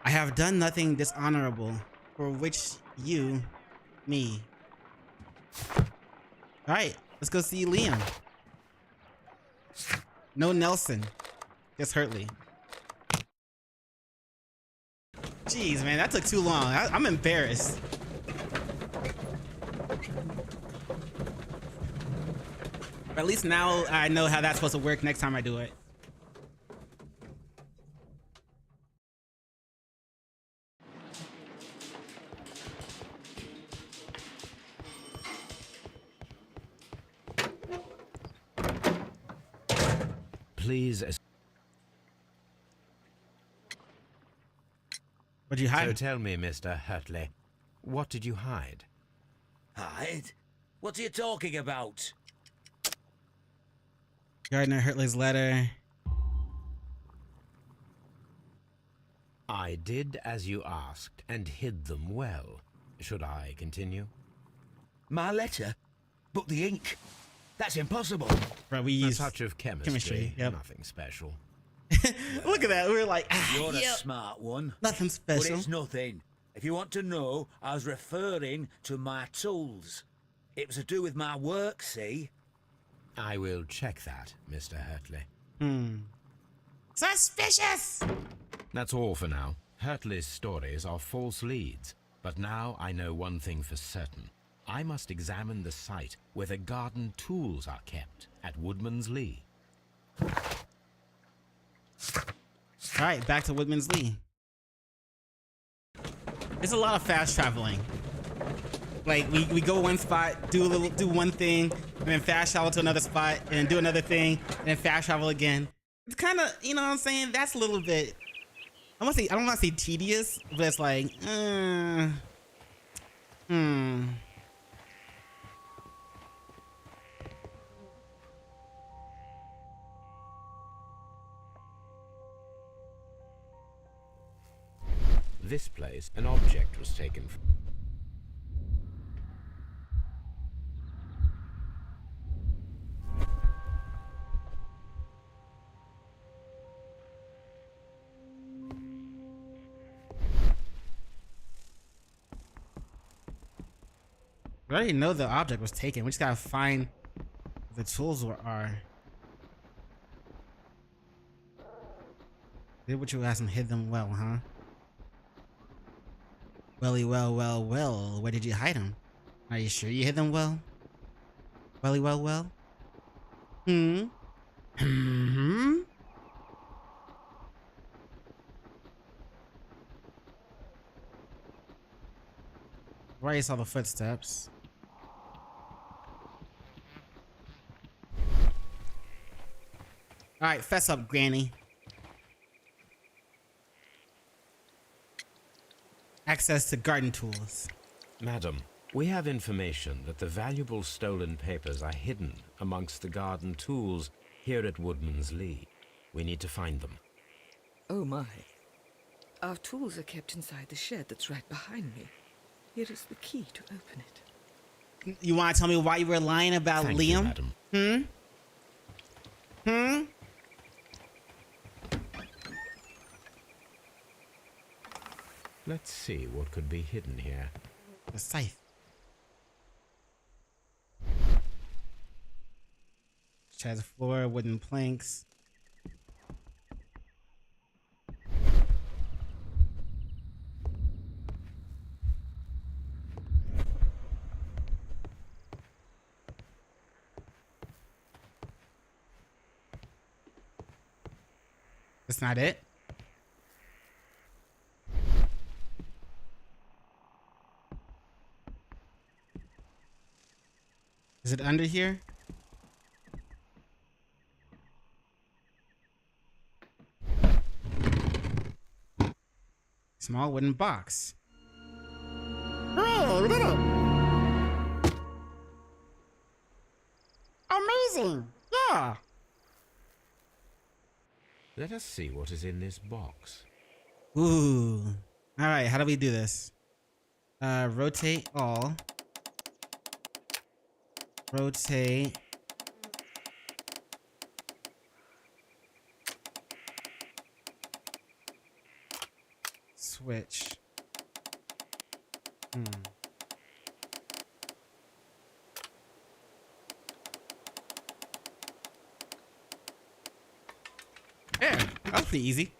I have done nothing dishonorable, for which you, me. Alright, let's go see Liam. No Nelson, just Hurtley. Jeez, man, that took too long. I'm embarrassed. But at least now I know how that's supposed to work next time I do it.
Please.
What'd you hide?
So tell me, Mr. Hartley, what did you hide?
Hide? What are you talking about?
Gardner Hurtley's letter.
I did as you asked and hid them well. Should I continue?
My letter? But the ink? That's impossible.
Right, we
A
use
touch of chemistry.
Yep.
Nothing special.
Look at that. We were like,
You're a smart one.
nothing
But
special.
it's nothing. If you want to know, I was referring to my tools. It was to do with my work, see?
I will check that, Mr. Hartley.
Suspicious!
That's all for now. Hartley's stories are false leads. But now I know one thing for certain. I must examine the site where the garden tools are kept at Woodman's Lee.
Alright, back to Woodman's Lee. There's a lot of fast traveling. Like we go one spot, do one thing, and then fast travel to another spot, and then do another thing, and then fast travel again. It's kind of, you know what I'm saying? That's a little bit. I don't want to say tedious, but it's like,
This place, an object was taken from.
We already know the object was taken. We just gotta find the tools are. Did what you asked and hid them well, huh? Welly, well. Where did you hide them? Are you sure you hid them well? Welly, well. Where you saw the footsteps. Alright, fess up, Granny. Access to garden tools.
Madam, we have information that the valuable stolen papers are hidden amongst the garden tools here at Woodman's Lee. We need to find them.
Oh my. Our tools are kept inside the shed that's right behind me. Here is the key to open it.
You want to tell me why you were lying about
Thank
Liam?
you, madam. Let's see what could be hidden here.
The scythe. Which has a floor, wooden planks. That's not it. Is it under here? Small wooden box. Oh, look at it. Amazing. Yeah.
Let us see what is in this box.
Ooh. All right, how do we do this? Rotate all. Rotate. Switch. There, that was pretty easy.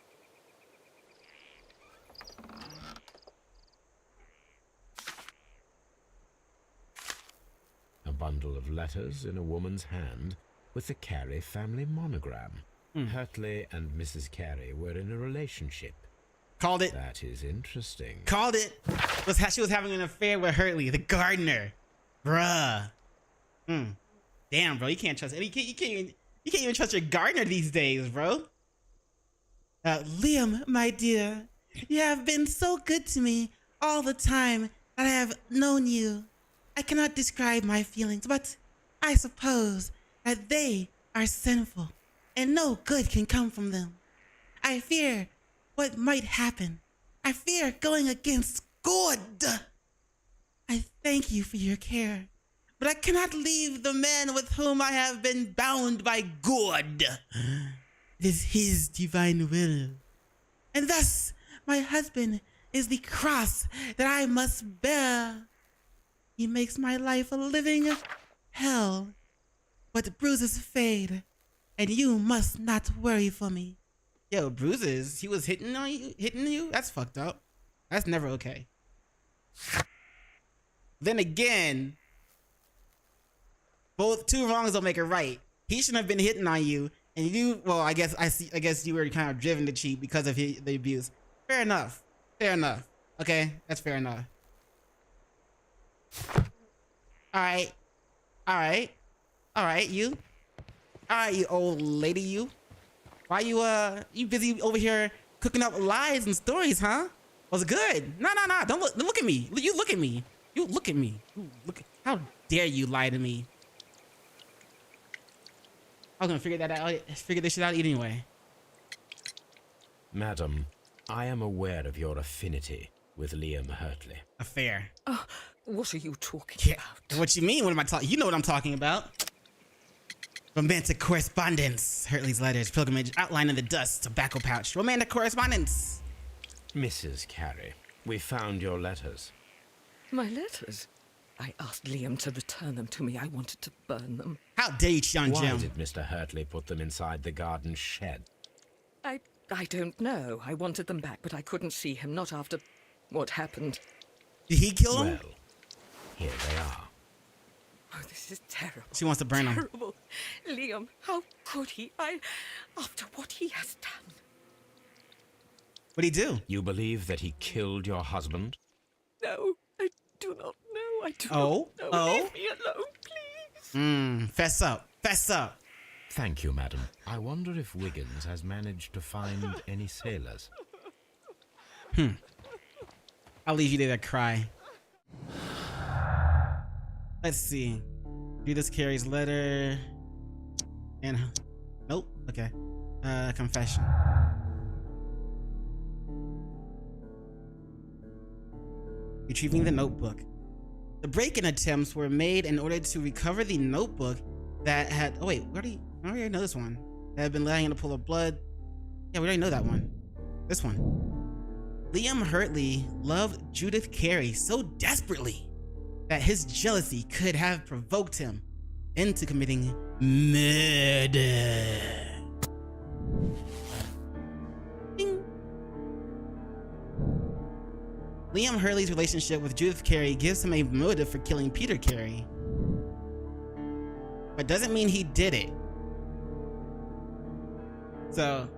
A bundle of letters in a woman's hand with the Carey family monogram. Hurtley and Mrs. Carey were in a relationship.
Called it.
That is interesting.
Called it. She was having an affair with Hurtley, the gardener. Bruh. Damn, bro. You can't trust it. You can't even trust your gardener these days, bro. Liam, my dear, you have been so good to me all the time that I have known you. I cannot describe my feelings, but I suppose that they are sinful and no good can come from them. I fear what might happen. I fear going against God. I thank you for your care, but I cannot leave the man with whom I have been bound by God. It is his divine will. And thus, my husband is the cross that I must bear. He makes my life a living hell, but bruises fade, and you must not worry for me. Yo, bruises? He was hitting you? That's fucked up. That's never okay. Then again, two wrongs don't make a right. He shouldn't have been hitting on you, and you. Well, I guess you were kind of driven to cheat because of the abuse. Fair enough. Fair enough. Okay, that's fair enough. All right, you old lady, you. Why you busy over here cooking up lies and stories, huh? Was it good? No, don't look at me. You look at me. How dare you lie to me? I was gonna figure this shit out anyway.
Madam, I am aware of your affinity with Liam Hurtley.
Affair.
Oh, what are you talking about?
What you mean? What am I talking? You know what I'm talking about. Romantic correspondence. Hurtley's letters, pilgrimage, outline in the dust, tobacco pouch. Romantic correspondence.
Mrs. Carey, we found your letters.
My letters? I asked Liam to return them to me. I wanted to burn them.
How dare you, young Jim?
Why did Mr. Hurtley put them inside the garden shed?
I don't know. I wanted them back, but I couldn't see him, not after what happened.
Did he kill him?
Well, here they are.
Oh, this is terrible.
She wants to burn him.
Terrible. Liam, how could he? After what he has done.
What'd he do?
You believe that he killed your husband?
No, I do not know. I do not know.
Oh?
Leave me alone, please.
Fess up. Fess up.
Thank you, madam. I wonder if Wiggins has managed to find any sailors.
I'll leave you there to cry. Let's see. Judas Carey's letter. And nope. Okay. Confession. Retrieving the notebook. The break-in attempts were made in order to recover the notebook that had. Oh wait, I already know this one. That had been lying in a pool of blood. Yeah, we already know that one. This one. Liam Hurtley loved Judith Carey so desperately that his jealousy could have provoked him into committing murder. Ding. Liam Hurley's relationship with Judith Carey gives him a motive for killing Peter Carey, but doesn't mean he did it. So,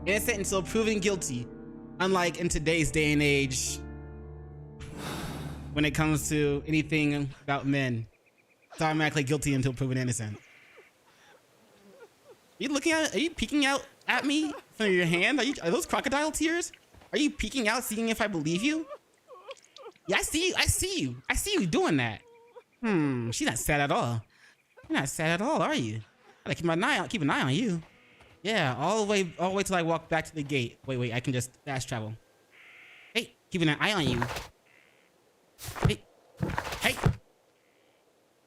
innocent until proven guilty, unlike in today's day and age when it comes to anything about men. It's automatically guilty until proven innocent. Are you peeking out at me from your hand? Are those crocodile tears? Are you peeking out, seeing if I believe you? Yeah, I see you doing that. She's not sad at all. You're not sad at all, are you? I gotta keep an eye on you. Yeah, all the way till I walk back to the gate. Wait, I can just fast travel. Hey, keeping an eye on you. Hey.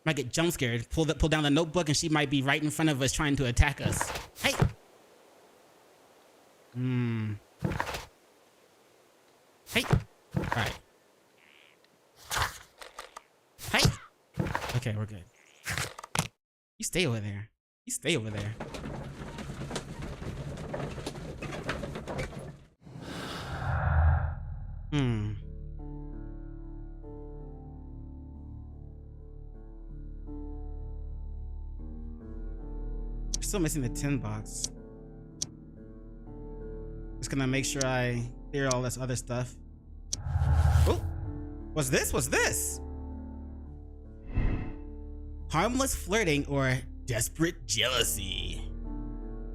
Might get jump scared. Pull down the notebook and she might be right in front of us trying to attack us. Hey. Hey. All right. Hey. Okay, we're good. You stay over there. Still missing the tin box. Just gonna make sure I clear all this other stuff. Oh, what's this? Harmless flirting or desperate jealousy.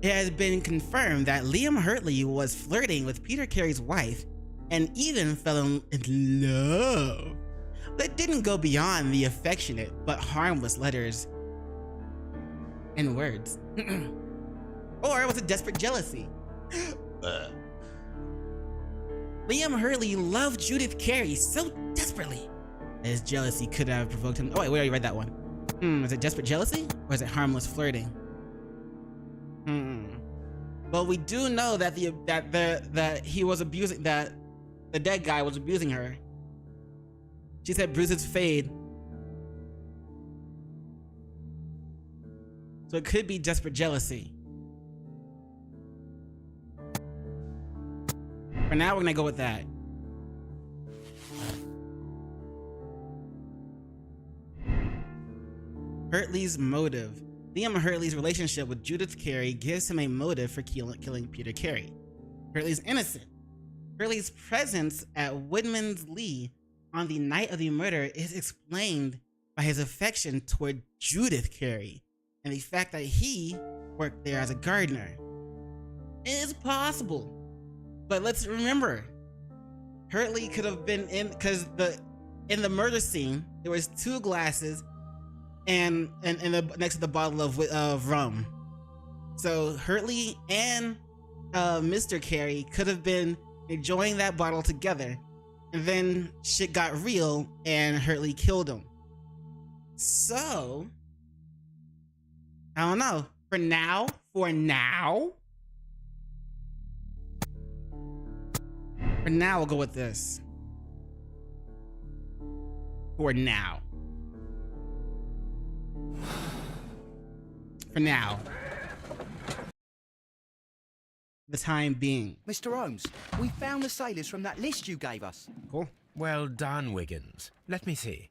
It has been confirmed that Liam Hurtley was flirting with Peter Carey's wife and even fell in love. But it didn't go beyond the affectionate but harmless letters and words. Or was it desperate jealousy? Liam Hurtley loved Judith Carey so desperately that his jealousy could have provoked him. Oh wait, we already read that one. Is it desperate jealousy or is it harmless flirting? Well, we do know that the dead guy was abusing her. She said bruises fade. So it could be desperate jealousy. For now, we're gonna go with that. Hurtley's motive. Liam Hurtley's relationship with Judith Carey gives him a motive for killing Peter Carey. Hurtley's innocent. Hurtley's presence at Woodman's Lee on the night of the murder is explained by his affection toward Judith Carey and the fact that he worked there as a gardener. It is possible, but let's remember, Hurtley could have been in the murder scene there was 2 glasses and next to the bottle of rum. So Hurtley and Mr. Carey could have been enjoying that bottle together, and then shit got real and Hurtley killed him. So I don't know. For now, we'll go with this. For now. The time being.
Mr. Holmes, we found the sailors from that list you gave us.
Cool.
Well done, Wiggins. Let me see.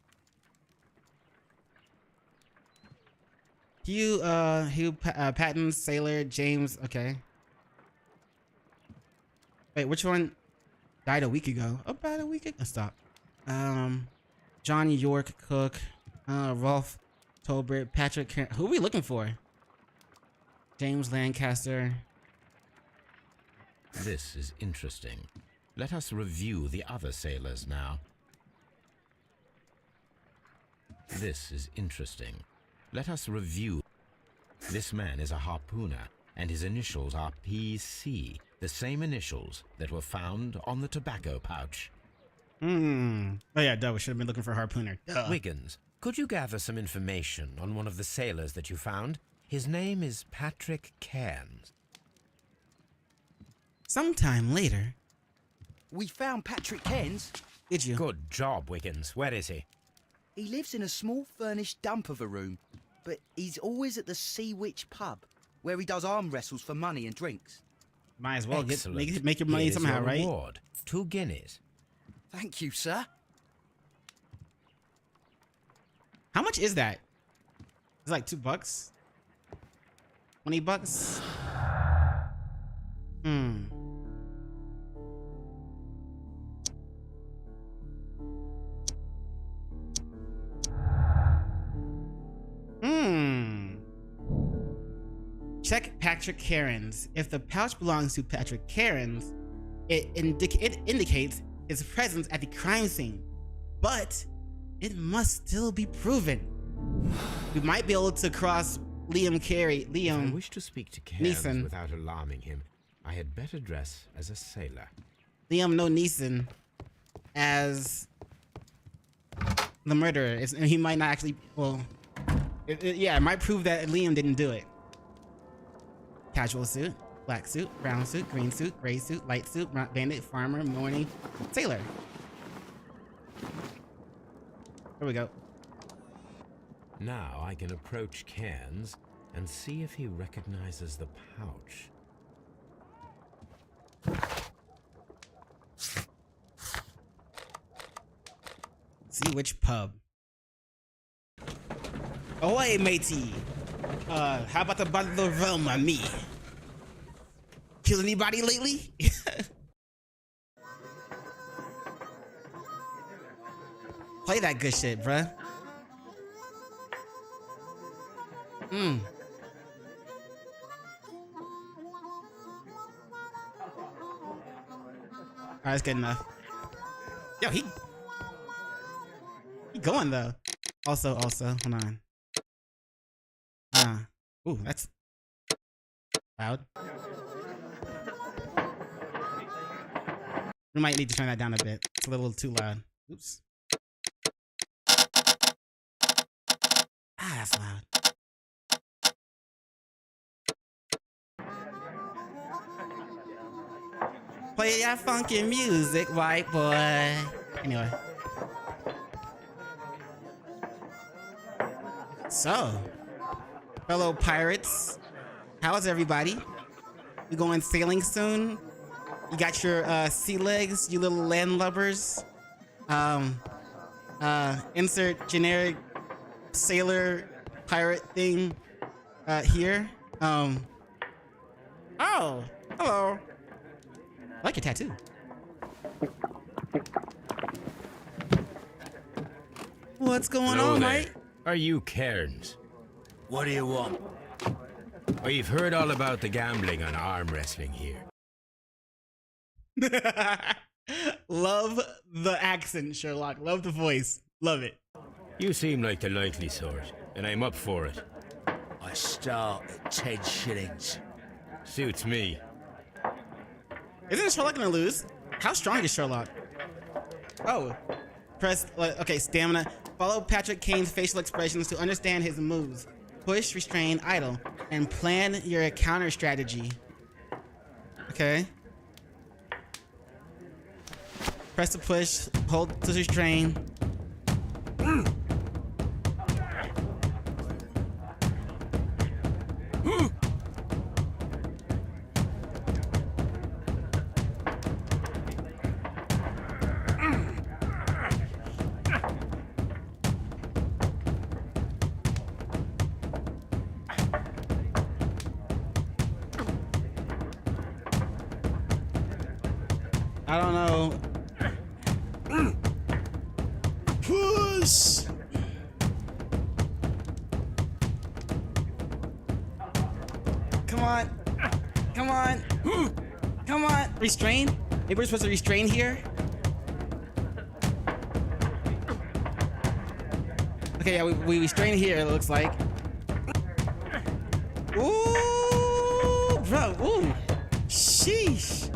Hugh Patton, Sailor, James, okay. Wait, which one died a week ago? About a week ago? Stop. John York Cook, Rolf Tolbert, Patrick, who are we looking for? James Lancaster.
This is interesting. Let us review the other sailors now. This is interesting. Let us review. This man is a harpooner, and his initials are PC, the same initials that were found on the tobacco pouch.
Oh yeah, duh, we should have been looking for harpooner. Duh.
Wiggins, could you gather some information on one of the sailors that you found? His name is Patrick Cairns.
Sometime later,
We found Patrick Cairns.
Did you?
Good job, Wiggins. Where is he?
He lives in a small furnished dump of a room, but he's always at the Sea Witch pub, where he does arm wrestles for money and drinks.
Might as well
Excellent.
make your money
Here is
somehow,
your
right?
reward. 2 guineas.
Thank you, sir.
How much is that? It's like $2. $20. Hmm. Check Patrick Cairns. If the pouch belongs to Patrick Cairns, it indicates his presence at the crime scene, but it must still be proven. We might be able to cross
If I wish to speak to Cairns
Neeson.
without alarming him, I had better dress as a sailor.
Liam no Neeson as the murderer. And he might not actually, well, yeah, it might prove that Liam didn't do it. Casual suit, black suit, brown suit, green suit, gray suit, light suit, bandit, farmer, morning, sailor. Here we go.
Now I can approach Cairns and see if he recognizes the pouch.
See which pub. Oh, hey, matey. How about the bottle of rum on me? Kill anybody lately? Play that good shit, bruh. Alright, that's good enough. Yo, he going though. Also, hold on. Ooh, that's loud. We might need to turn that down a bit. It's a little too loud. Oops. That's loud. Play that funky music, white boy. Anyway. So, fellow pirates, how's everybody? You going sailing soon? You got your sea legs, you little landlubbers? Insert generic sailor pirate thing here. Oh, hello. I like your tattoo. What's going
Hello
on,
there.
mate?
Are you Cairns?
What do you want?
We've heard all about the gambling and arm wrestling here.
Love the accent, Sherlock. Love the voice. Love it.
You seem like the likely sort, and I'm up for it.
I start at 10 shillings.
Suits me.
Isn't Sherlock gonna lose? How strong is Sherlock? Oh. Press, okay, stamina. Follow Patrick Cairns' facial expressions to understand his moves. Push, restrain, idle, and plan your counter strategy. Okay. Press to push, hold to restrain. I don't know. Push. Come on. Come on. Come on. Restrain. Maybe we're supposed to restrain here. Okay, yeah, we restrain here, it looks like. Ooh, bro. Ooh. Sheesh.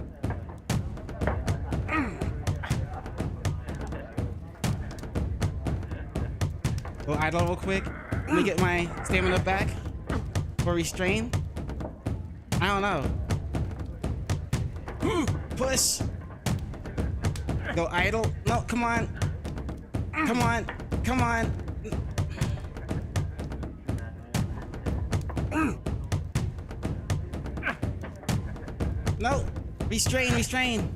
Go idle real quick. Let me get my stamina back. For restrain. I don't know. Push. Go idle. No, come on. Come on. Come on. No. Restrain, restrain.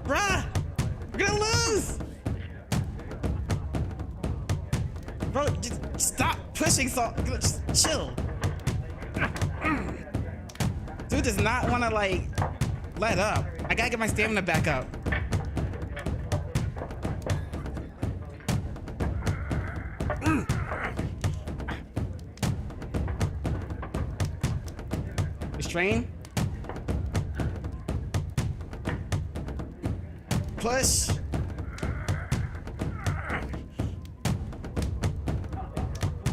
Bruh! We're gonna lose! Bro, just stop pushing so just chill. Dude does not wanna like let up. I gotta get my stamina back up. Restrain. Push.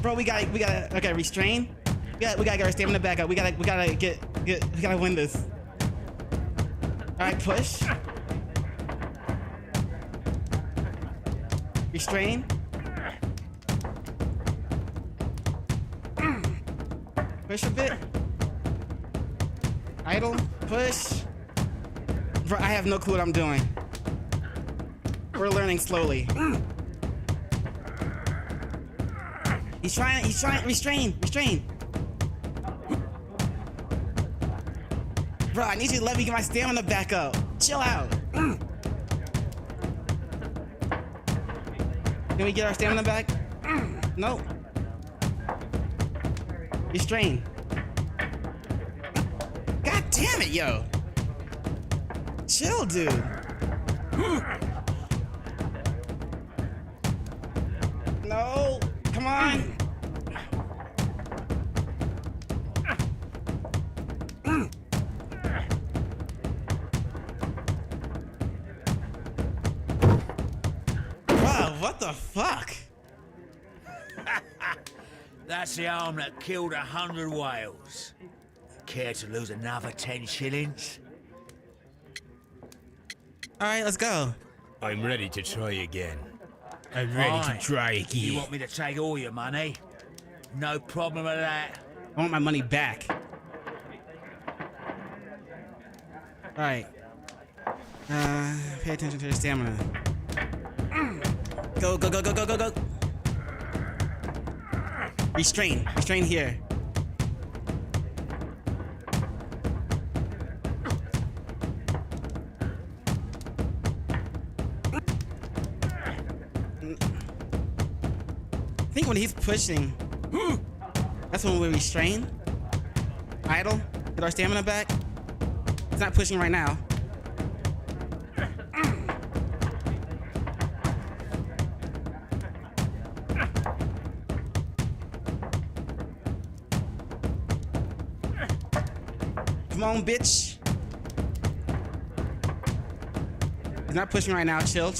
Bro, we gotta, okay, restrain. We gotta get our stamina back up. We gotta win this. All right, push. Restrain. Push a bit. Idle. Push. Bro, I have no clue what I'm doing. We're learning slowly. He's trying, restrain. Bro, I need you to let me get my stamina back up. Chill out. Can we get our stamina back? Nope. Restrain. God damn it, yo. Chill, dude. No, come on. Bro, what the fuck?
That's the arm that killed 100 whales. Care to lose another 10 shillings?
All right, let's go.
I'm ready to try again.
I'm
ready to try again.
You want me to take all your money? No problem with that.
I want my money back. All right. Pay attention to your stamina. Go. Restrain here. I think when he's pushing, that's when we restrain. Idle. Get our stamina back. He's not pushing right now. Come on, bitch. He's not pushing right now. Chill.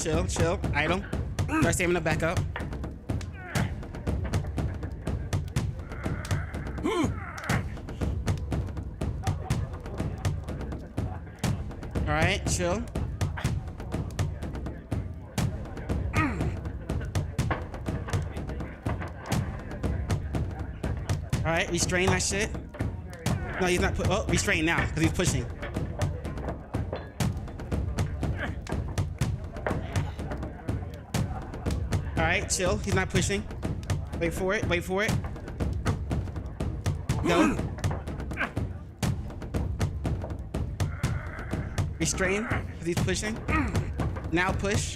Idle. Get our stamina back up. All right, chill. All right, restrain that shit. No, he's not. Oh, restrain now because he's pushing. All right, chill. He's not pushing. Wait for it. Go. Restrain, because he's pushing. Now push.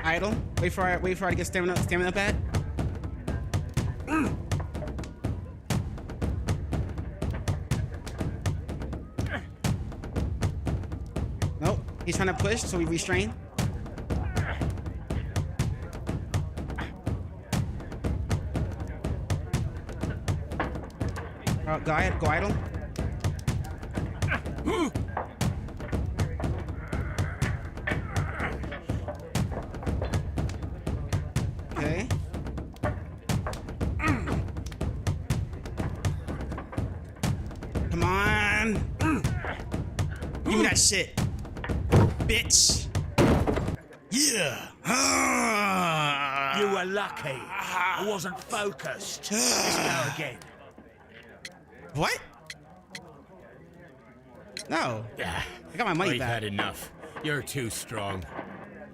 Idle. Wait for her to get stamina back. Nope. He's trying to push, so we restrain. Go idle. Okay. Come on. Give me that shit. Bitch. Yeah.
You were lucky. I wasn't focused. Let's go again.
What? No.
Ah,
I got my money
I've
back.
had enough. You're too strong.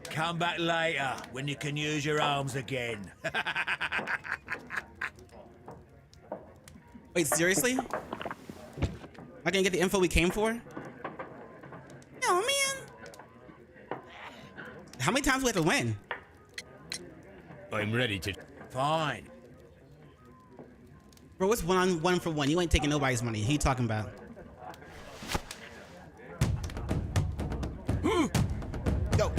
Come back later when you can use your arms again.
Wait, seriously? Am I gonna get the info we came for? Oh man. How many times do we have to win?
I'm ready to...
Fine.
Bro, what's 1 for 1? You ain't taking nobody's money. Who you talking about? Go.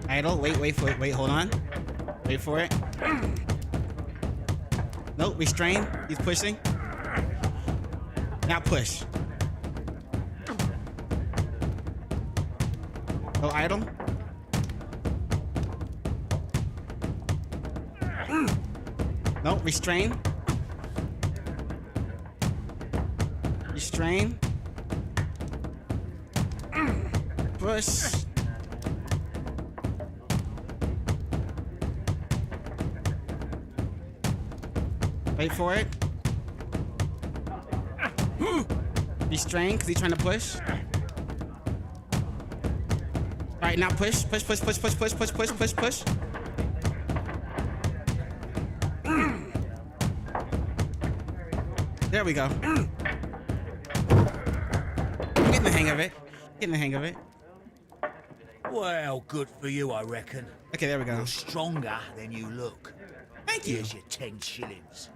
Idle. Wait for it. Wait, hold on. Wait for it. Nope, restrain. He's pushing. Now push. Oh, idle. Nope, restrain. Restrain. Push. Wait for it. Restrain, because he's trying to push. Alright, now push. Push. There we go. Getting the hang of it.
Well, good for you, I reckon.
Okay, there we go.
You're stronger than you look.
Thank you.
Here's your 10 shillings.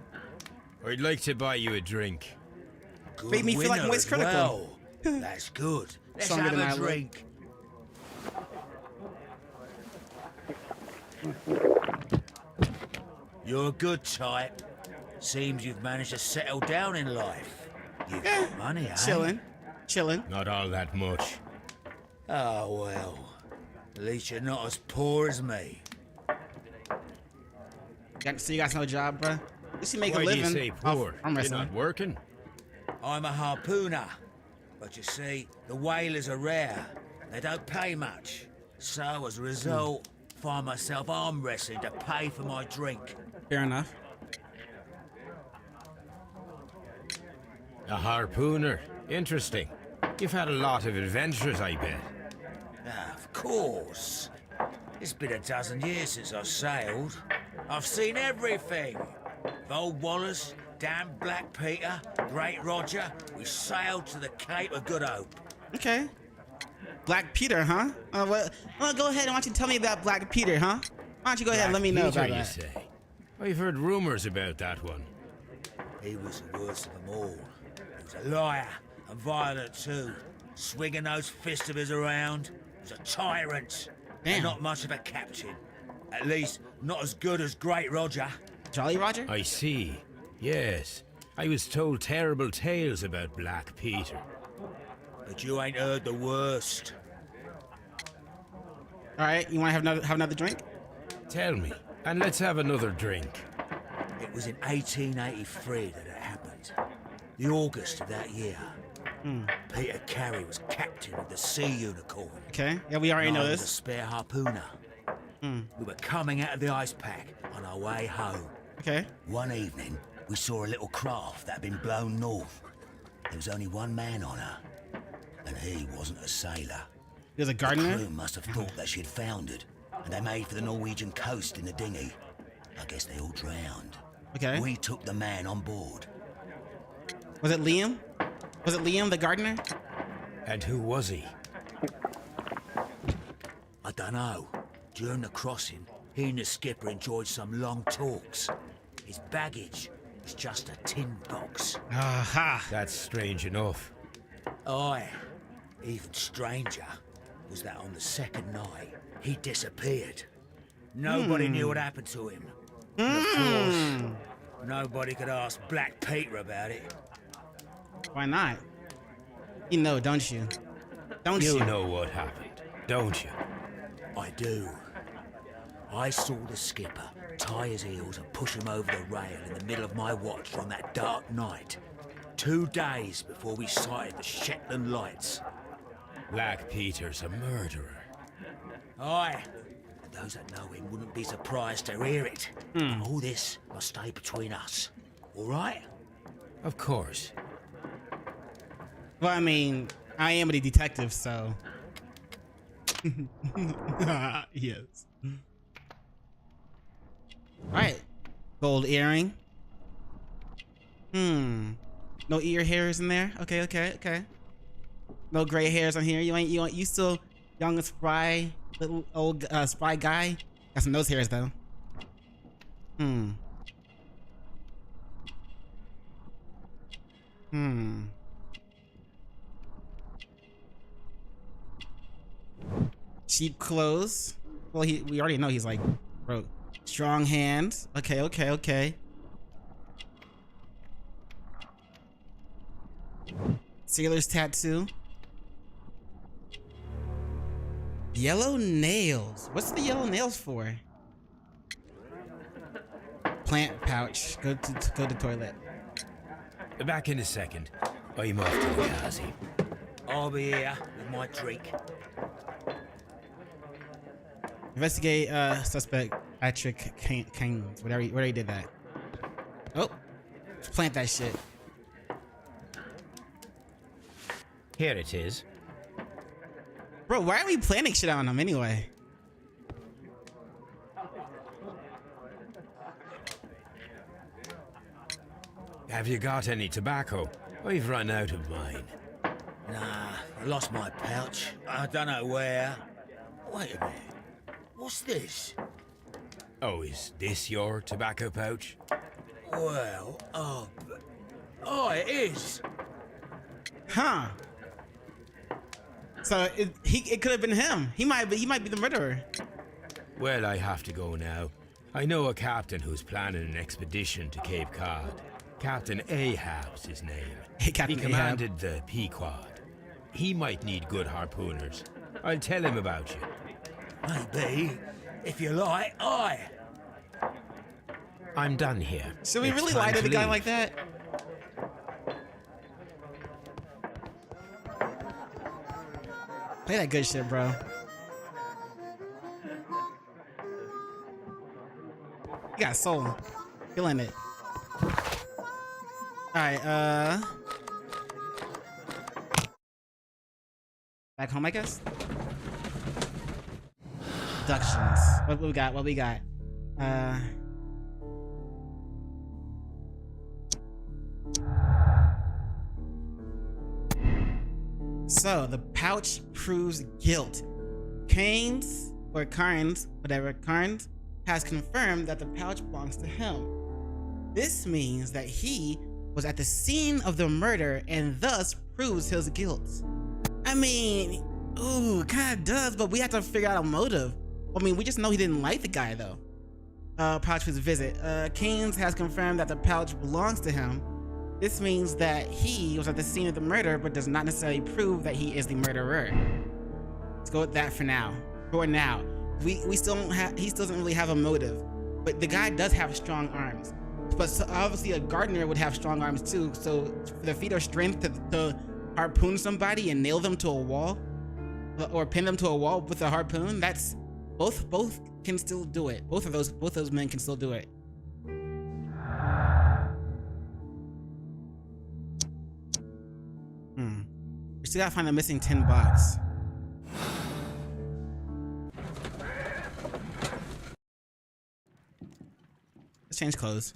I'd like to buy you a drink.
Good
Made me feel like
winner
Moist
as
Critical.
Well. That's good. Let's
Stronger
have
than I
a
look.
drink. You're a good type. Seems you've managed to settle down in life. You've got money, eh?
Chilling.
Not all that much.
Oh, well. At least you're not as poor as me.
So you got no job, bruh? At least you make
Why
a
do
living.
you say poor?
I'm
You're
wrestling.
not working?
I'm a harpooner. But you see, the whalers are rare. They don't pay much. So, as a result, find myself arm wrestling to pay for my drink.
Fair enough.
A harpooner. Interesting. You've had a lot of adventures, I bet.
Of course. It's been a dozen years since I sailed. I've seen everything. Old Wallace, damn Black Peter, Great Roger. We sailed to the Cape of Good Hope.
Okay. Black Peter, huh? Well, go ahead. Why don't you tell me about Black Peter, huh? Why don't you go ahead and let me know
Peter,
about
you
that?
say? I've heard rumors about that one.
He was the worst of them all. He was a liar and violent too. Swinging those fists of his around. He was a tyrant.
Damn.
And not much of a captain. At least, not as good as Great Roger.
Jolly Roger?
I see. Yes. I was told terrible tales about Black Peter.
But you ain't heard the worst.
All right, you want to have another drink?
Tell me, and let's have another drink.
It was in 1883 that it happened. The August of that year. Peter Carey was captain of the Sea Unicorn.
Okay. Yeah, we already
And
know
I was a
this.
spare harpooner. We were coming out of the ice pack on our way home.
Okay.
One evening, we saw a little craft that had been blown north. There was only one man on her, and he wasn't a sailor.
There's a
The
gardener.
crew must have thought that she'd foundered, and they made for the Norwegian coast in the dinghy. I guess they all drowned.
Okay.
We took the man on board.
Was it Liam? Was it Liam, the gardener?
And who was he?
I dunno. During the crossing, he and the skipper enjoyed some long talks. His baggage was just a tin box.
Aha.
That's strange enough.
Aye. Even stranger was that on the second night, he disappeared. Nobody knew what happened to him. And of course, nobody could ask Black Peter about it.
Why not? You know, don't you? Don't you?
You know what happened, don't you?
I do. I saw the skipper tie his heels and push him over the rail in the middle of my watch on that dark night. 2 days before we sighted the Shetland lights.
Black Peter's a murderer.
Aye. Those that know him wouldn't be surprised to hear it. All this must stay between us. All right?
Of course.
Well, I mean, I am a detective, so. Yes. Alright. Gold earring. No ear hairs in there. Okay. No gray hairs on here. You still young and spry, little old spry guy. Got some nose hairs though. Cheap clothes. Well, we already know he's like broke. Strong hands. Okay. Sailor's tattoo. Yellow nails. What's the yellow nails for? Plant pouch. Go to toilet.
Back in a second. I'm off to the Kazi.
I'll be here with my drink.
Investigate suspect Patrick Keynes. Whatever he did that. Oh, plant that shit.
Here it is.
Bro, why are we planting shit on him anyway?
Have you got any tobacco? I've run out of mine.
Nah, I lost my pouch. I don't know where. Wait a minute. What's this?
Oh, is this your tobacco pouch?
Well, it is.
Huh. So it could have been him. He might be the murderer.
Well, I have to go now. I know a captain who's planning an expedition to Cape Cod. Captain Ahab's his name.
Hey, Captain
He commanded the Pequod. He might need good harpooners. I'll tell him about you.
Maybe. If you like,
I'm done here.
Should we
It's
really
time
lie to the guy
leave.
like that? Play that good shit, bro. You got soul. Feeling it. Alright, back home, I guess? Abductions. What we got? So, the pouch proves guilt. Carnes, has confirmed that the pouch belongs to him. This means that he was at the scene of the murder and thus proves his guilt. I mean, ooh, it kind of does, but we have to figure out a motive. I mean, we just know he didn't like the guy though. Pouch was visit. Keynes has confirmed that the pouch belongs to him. This means that he was at the scene of the murder, but does not necessarily prove that he is the murderer. Let's go with that for now. For now, we still don't have. He still doesn't really have a motive, but the guy does have strong arms. But so obviously, a gardener would have strong arms too. So for the feat of strength to harpoon somebody and nail them to a wall, or pin them to a wall with a harpoon, that's both can still do it. Both those men can still do it. We still gotta find the missing tin box. Let's change clothes.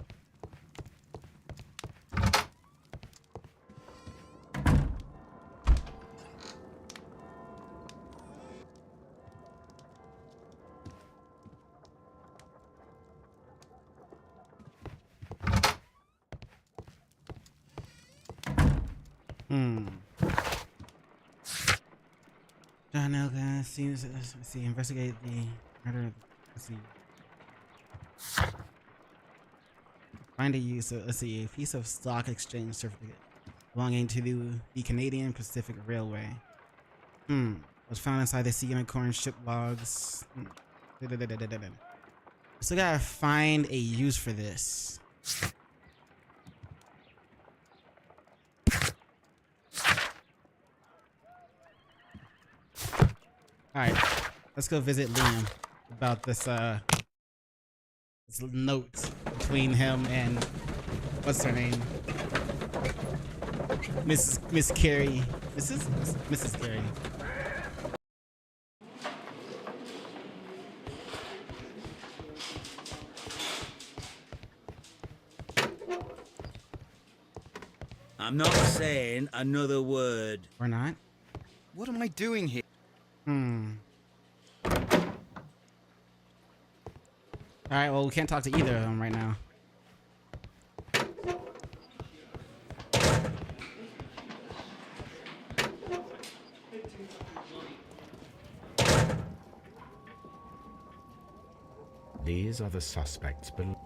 John Elga seems. Let's see. Investigate the murder. Let's see. Find a use. Let's see. A piece of stock exchange certificate belonging to the Canadian Pacific Railway. Was found inside the Sea Unicorn ship logs. So gotta find a use for this. Alright, let's go visit Liam, about this this note between him and what's her name? Miss Carey. Mrs. Carey.
I'm not saying another word.
Or not?
What am I doing here?
Alright, well, we can't talk to either of them right now.
These are the suspects below.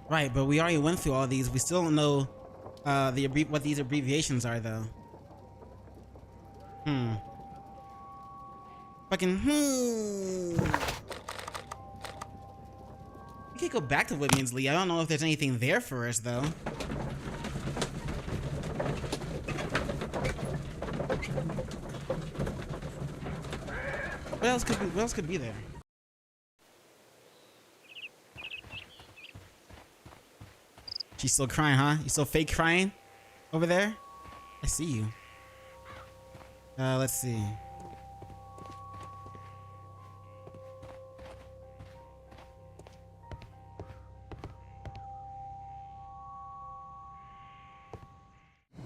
Right, but we already went through all these. We still don't know what these abbreviations are, though. Fucking We could go back to Whitman's Lee. I don't know if there's anything there for us, though. What else could be there? She's still crying, huh? You still fake crying over there? I see you. Let's see.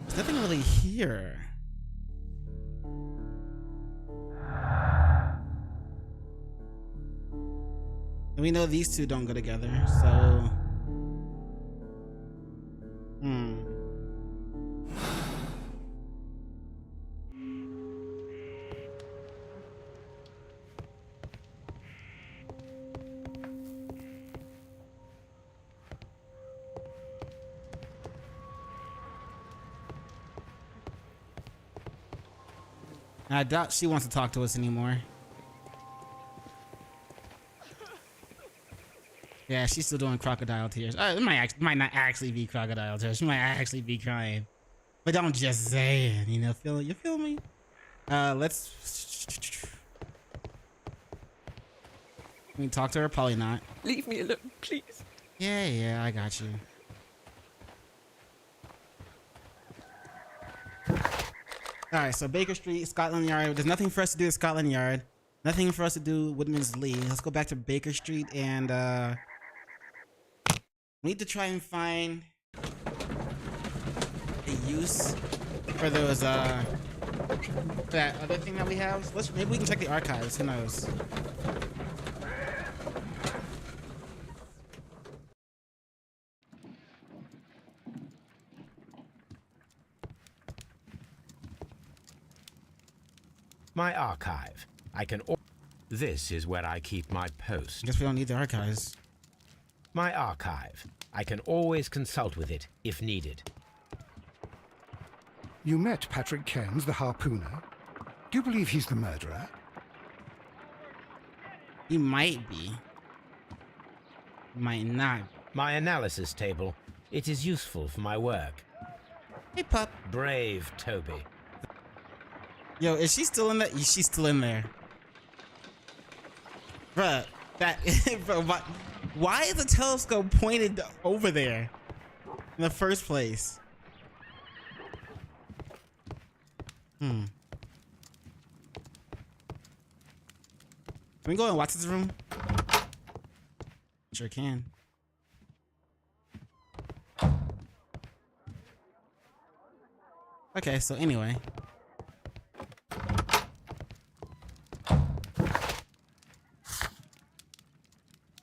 There's nothing really here. And we know these two don't go together, so... I doubt she wants to talk to us anymore. Yeah, she's still doing crocodile tears. It might not actually be crocodile tears. She might actually be crying. But don't just say it, you know, you feel me? Let's... Can we talk to her? Probably not.
Leave me alone, please.
Yeah, I got you. Alright, so Baker Street, Scotland Yard. There's nothing for us to do at Scotland Yard. Nothing for us to do with Woodman's Lee. Let's go back to Baker Street and we need to try and find a use for those for that other thing that we have. Maybe we can check the archives, who knows.
My archive. This is where I keep my post.
Guess we don't need the archives.
My archive. I can always consult with it if needed.
You met Patrick Cairns, the harpooner. Do you believe he's the murderer?
He might be. Might not.
My analysis table. It is useful for my work.
Hey, pup.
Brave Toby.
Yo, is she still in there? She's still in there. Bruh, bro, why is the telescope pointed over there in the first place? Can we go in Watson's room? Sure can. Okay, so anyway.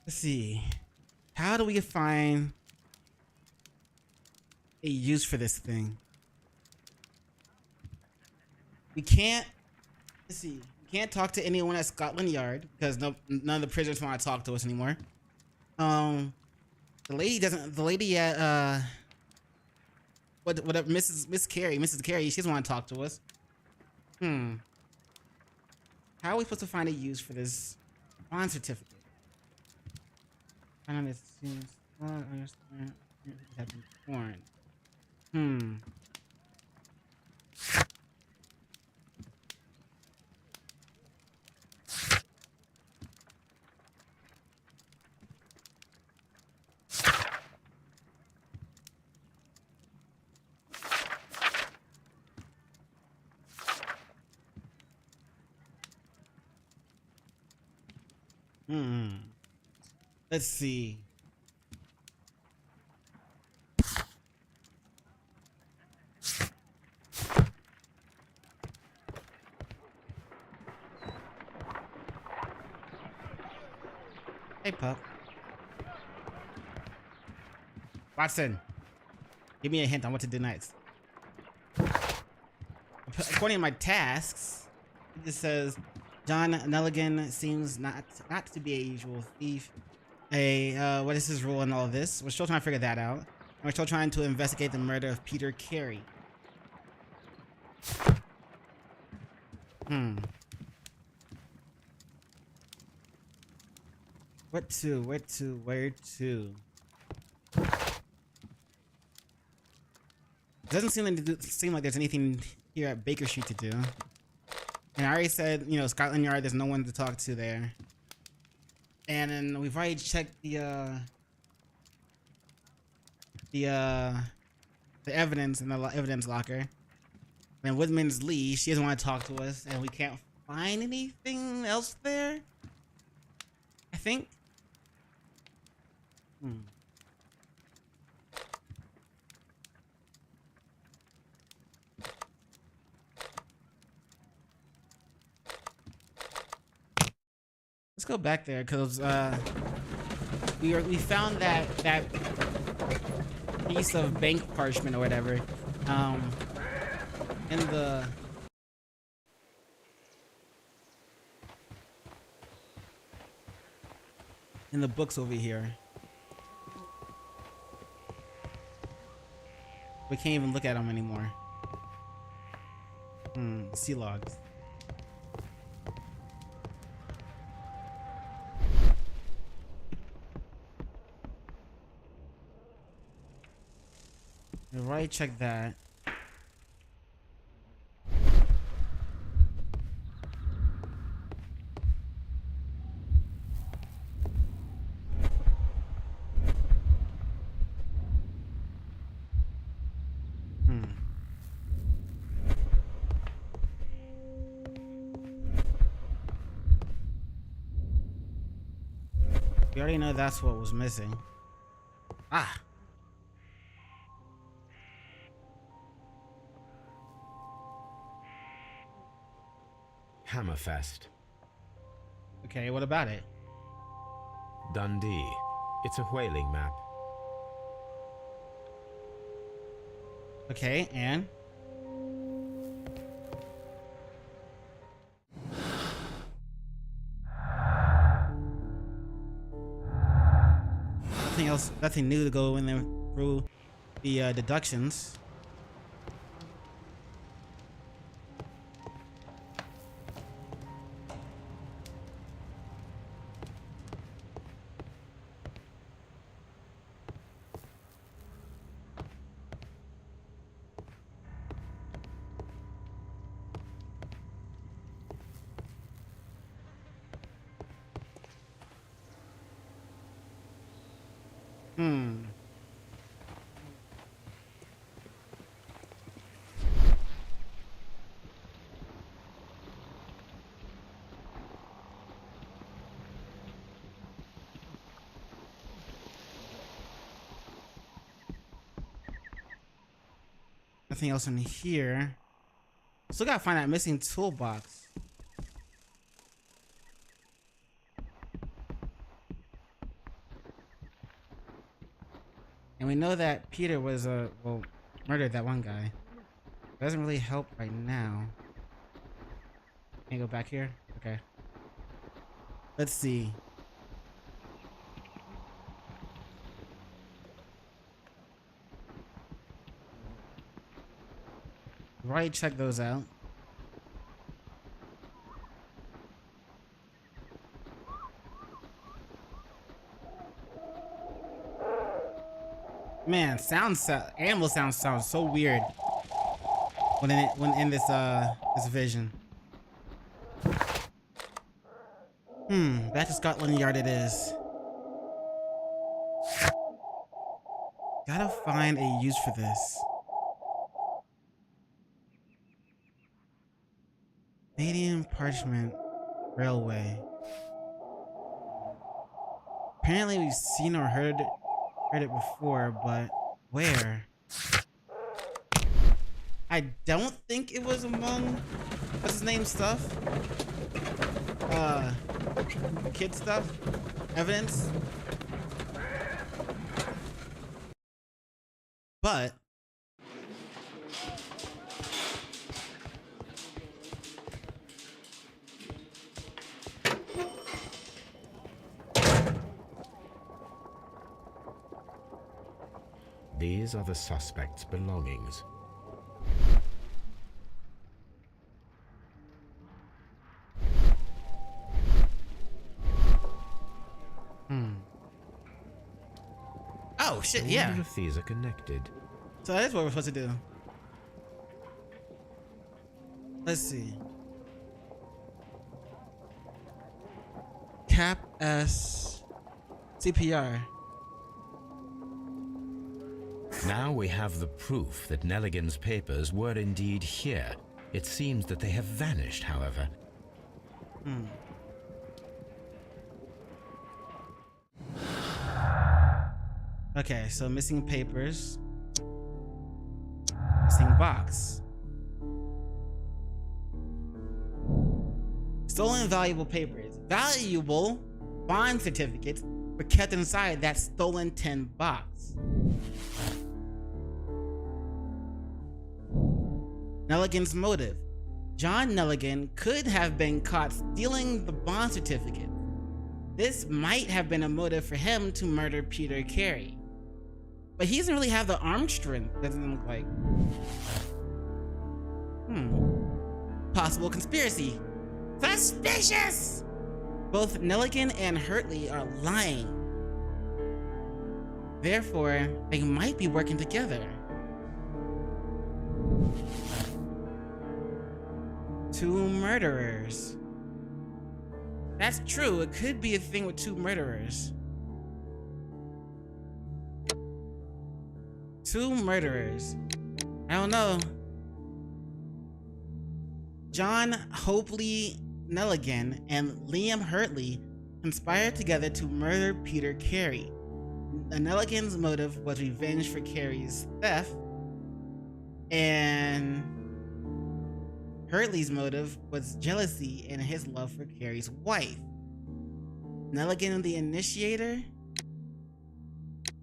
Let's see. How do we find a use for this thing? We can't. Let's see. We can't talk to anyone at Scotland Yard because none of the prisoners want to talk to us anymore. The lady doesn't. The lady at whatever Mrs. Carey, she doesn't want to talk to us. How are we supposed to find a use for this bond certificate? I don't understand. Have been torn. Let's see. Hey, pup. Watson, give me a hint on what to do next. According to my tasks, it just says John Nelligan seems not to be a usual thief. What is his role in all of this? We're still trying to figure that out. And we're still trying to investigate the murder of Peter Carey. Where to? Doesn't seem like there's anything here at Baker Street to do. And I already said, you know, Scotland Yard, there's no one to talk to there. And then we've already checked the evidence in the evidence locker. And Woodman's Lee, she doesn't want to talk to us, and we can't find anything else there, I think. Let's go back there, because we found that piece of bank parchment or whatever in the books over here. We can't even look at them anymore. Sea logs. Right, check that. We already know that's what was missing. Ah.
Hammerfest.
Okay, what about it?
Dundee. It's a whaling map.
Okay, and? Nothing else, nothing new to go in there through the deductions. Nothing else in here. Still gotta find that missing toolbox. And we know that Peter was well, murdered that one guy. Doesn't really help right now. Can you go back here? Okay. Let's see. Right, check those out. Man, animal sounds so weird when in this vision. Back to Scotland Yard it is. Gotta find a use for this. Canadian Parchment Railway. Apparently we've seen or heard it before, but where? I don't think it was among what's his name stuff. Kid stuff. Evidence. But
these are the suspect's belongings.
oh shit,
I
yeah.
wonder if these are connected.
So that is what we're supposed to do. Let's see. Cap S CPR.
Now we have the proof that Nelligan's papers were indeed here. It seems that they have vanished, however.
Okay, so missing papers. Missing box. Stolen valuable papers. Valuable bond certificates were kept inside that stolen tin box. Nelligan's motive. John Nelligan could have been caught stealing the bond certificate. This might have been a motive for him to murder Peter Carey. But he doesn't really have the arm strength, doesn't look like. Possible conspiracy. Suspicious! Both Nelligan and Hurtley are lying. Therefore, they might be working together. Two murderers. That's true. It could be a thing with two murderers. Two murderers. I don't know. John Hopley Nelligan and Liam Hurtley conspired together to murder Peter Carey. Nelligan's motive was revenge for Carey's theft, and Hurtley's motive was jealousy and his love for Carey's wife. Nelligan the initiator?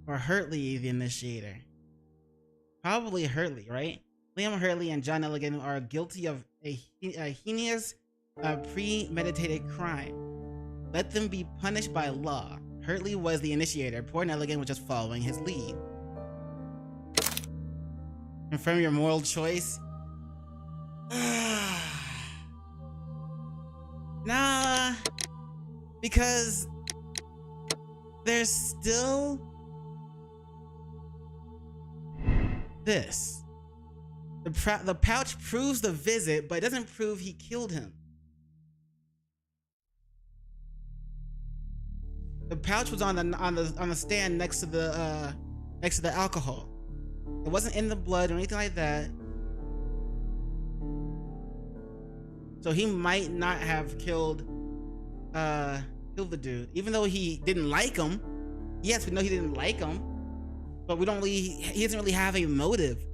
Or Hurtley the initiator? Probably Hurtley, right? Liam Hurtley and John Nelligan are guilty of a heinous, premeditated crime. Let them be punished by law. Hurtley was the initiator. Poor Nelligan was just following his lead. Confirm your moral choice? Nah, because there's still this. The pouch proves the visit, but it doesn't prove he killed him. The pouch was on the stand next to the alcohol. It wasn't in the blood or anything like that. So he might not have killed the dude, even though he didn't like him. Yes, we know he didn't like him, but he doesn't really have a motive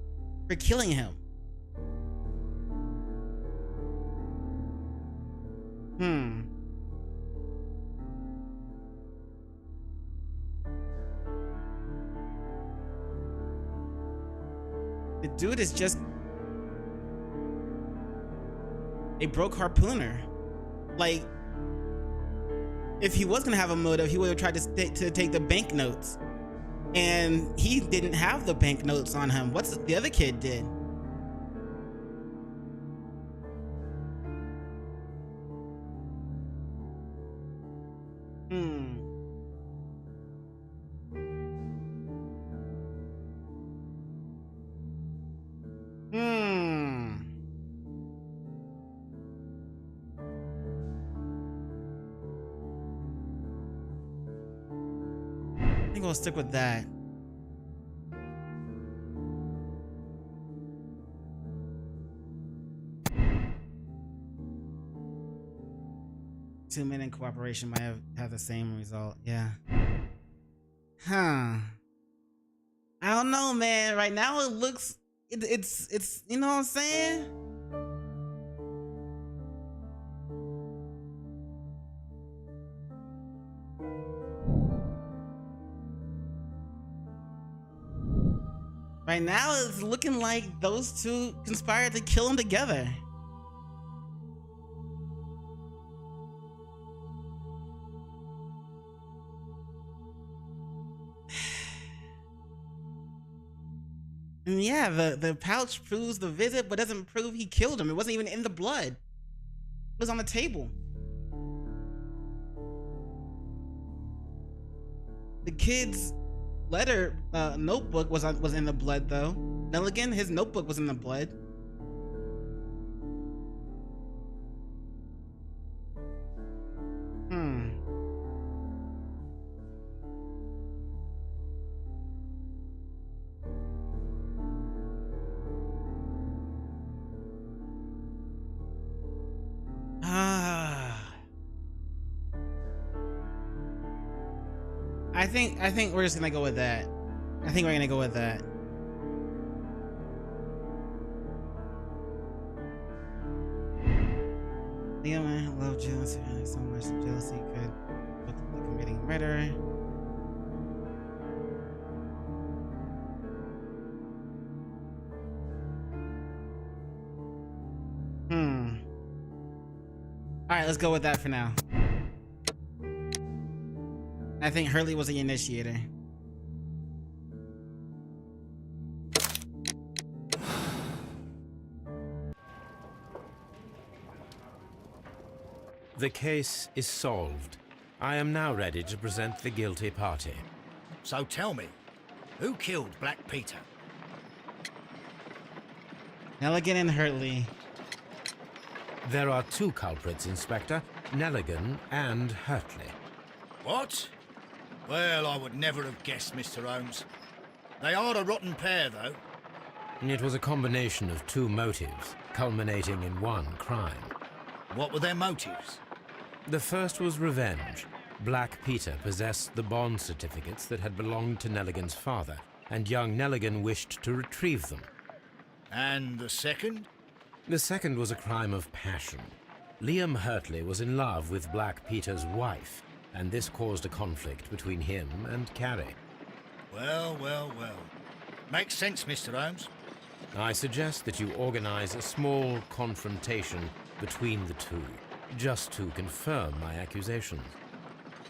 for killing him. The dude is just a broke harpooner. Like, if he was gonna have a motive, he would have tried to take the banknotes, and he didn't have the banknotes on him. What's the other kid did? I think we'll stick with that. Two men in cooperation might have the same result. Yeah. Huh. I don't know, man. Right now it looks it's you know what I'm saying? Right now it's looking like those two conspired to kill him together. And yeah, the pouch proves the visit, but doesn't prove he killed him. It wasn't even in the blood. It was on the table. The kid's letter notebook was in the blood though. Nelligan, his notebook was in the blood. I think we're just gonna go with that. I think we're gonna go with that. Liam loved jealousy so much that jealousy could ultimately committing murder. Alright, let's go with that for now. I think Hurley was the initiator.
The case is solved. I am now ready to present the guilty party.
So tell me, who killed Black Peter?
Nelligan and Hurley.
There are two culprits, Inspector, Nelligan and Hurtley.
What? Well, I would never have guessed, Mr. Holmes. They are a rotten pair, though.
It was a combination of two motives, culminating in one crime.
What were their motives?
The first was revenge. Black Peter possessed the bond certificates that had belonged to Nelligan's father, and young Nelligan wished to retrieve them.
And the second?
The second was a crime of passion. Liam Hurtley was in love with Black Peter's wife, and this caused a conflict between him and Carrie.
Well, well, well. Makes sense, Mr. Holmes.
I suggest that you organize a small confrontation between the two, just to confirm my accusations.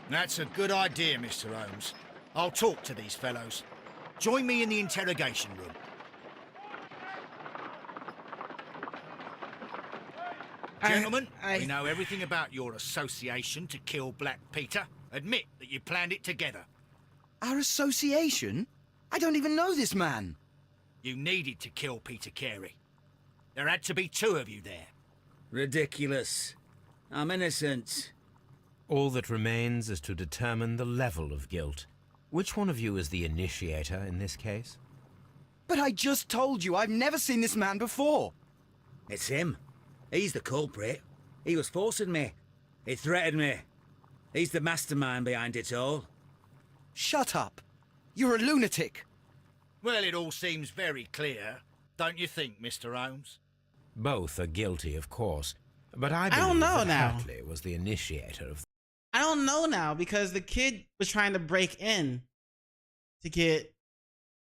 That's a good idea, Mr. Holmes. I'll talk to these fellows. Join me in the interrogation room. Gentlemen, we know everything about your association to kill Black Peter. Admit that you planned it together.
Our association? I don't even know this man.
You needed to kill Peter Carey. There had to be two of you there.
Ridiculous. I'm innocent.
All that remains is to determine the level of guilt. Which one of you is the initiator in this case?
But I just told you I've never seen this man before.
It's him. He's the culprit. He was forcing me. He threatened me. He's the mastermind behind it all.
Shut up. You're a lunatic.
Well, it all seems very clear, don't you think, Mr. Holmes?
Both are guilty, of course, but I believe
don't know
that
now.
Hartley was the initiator of.
I don't know now because the kid was trying to break in to get.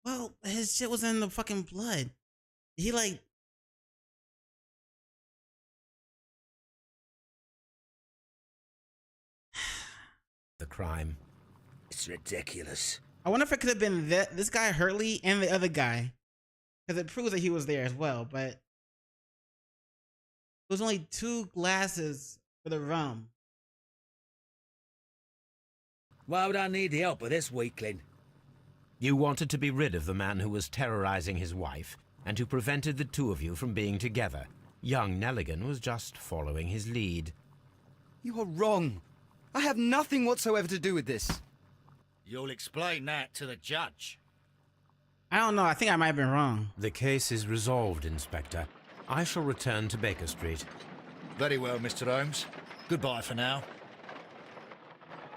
Well, his shit was in the fucking blood. He like.
The crime.
It's ridiculous.
I wonder if it could have been this guy Hurley and the other guy, because it proves that he was there as well. But it was only 2 glasses for the rum.
Why would I need the help of this weakling?
You wanted to be rid of the man who was terrorizing his wife, and who prevented the two of you from being together. Young Nelligan was just following his lead.
You are wrong. I have nothing whatsoever to do with this.
You'll explain that to the judge.
I don't know. I think I might have been wrong.
The case is resolved, Inspector. I shall return to Baker Street.
Very well, Mr. Holmes. Goodbye for now.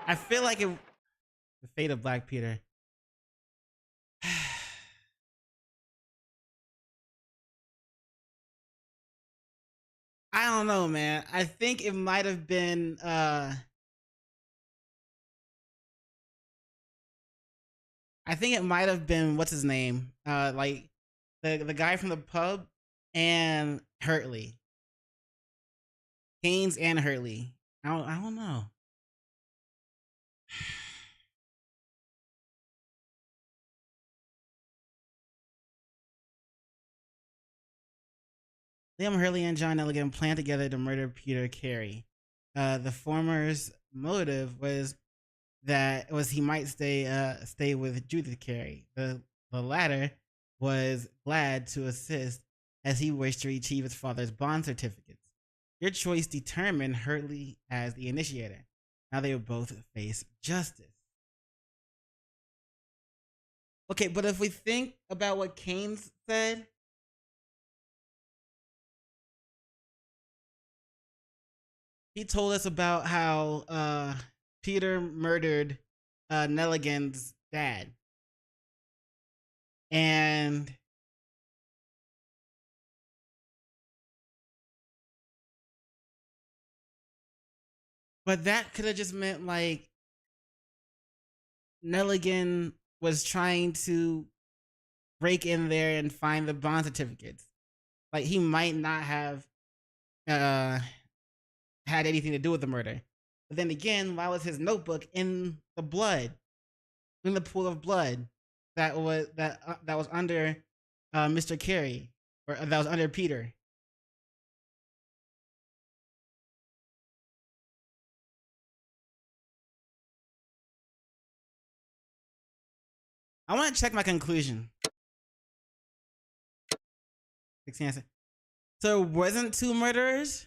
I feel like the fate of Black Peter don't know, man. I think it might have been what's his name? Like the guy from the pub and Hurtley. Haynes and Hurtley. I don't know. Liam Hurley and John Nelligan planned together to murder Peter Carey. The former's motive was he might stay with Judith Carey. The latter was glad to assist as he wished to retrieve his father's bond certificates. Your choice determined Hurley as the initiator. Now they will both face justice. Okay, but if we think about what Keynes said, he told us about how Peter murdered Nelligan's dad. And but that could have just meant like Nelligan was trying to break in there and find the bond certificates. Like he might not have had anything to do with the murder. But then again, why was his notebook in the blood, in the pool of blood that was under Mr. Carey, or that was under Peter? I want to check my conclusion. 16 answer. So it wasn't two murderers?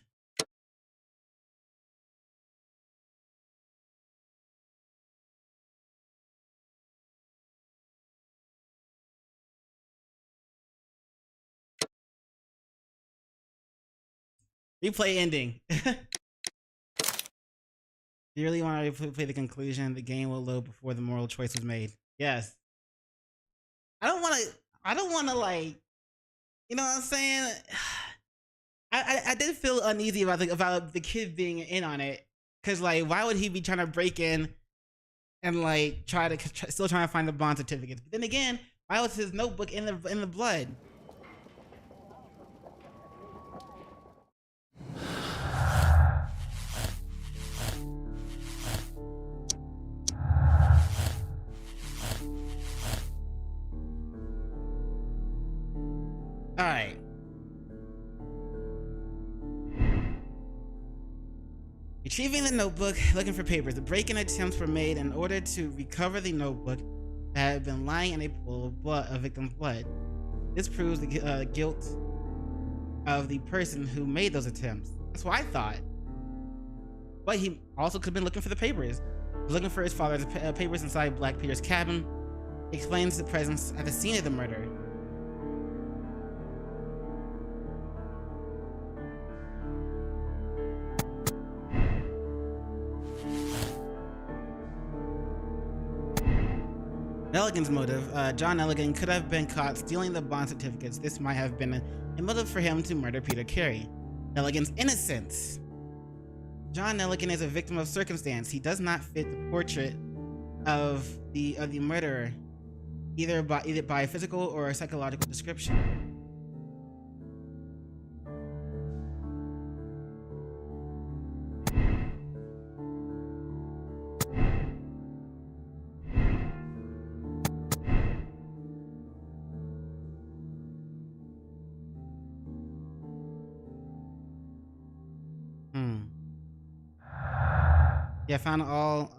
Replay ending. Do you really want to replay the conclusion? The game will load before the moral choice was made. Yes. I don't want to like, you know what I'm saying? I did feel uneasy about the kid being in on it, cause like why would he be trying to break in and like still trying to find the bond certificates? But then again, why was his notebook in the blood? All right. Retrieving the notebook, looking for papers. The break-in attempts were made in order to recover the notebook that had been lying in a pool of blood, a victim's blood. This proves the guilt of the person who made those attempts. That's what I thought. But he also could have been looking for the papers. Looking for his father's papers inside Black Peter's cabin. Explains the presence at the scene of the murder. Nelligan's motive. John Nelligan could have been caught stealing the bond certificates. This might have been a motive for him to murder Peter Carey. Nelligan's innocence. John Nelligan is a victim of circumstance. He does not fit the portrait of the murderer, either by a physical or a psychological description. Yeah, found all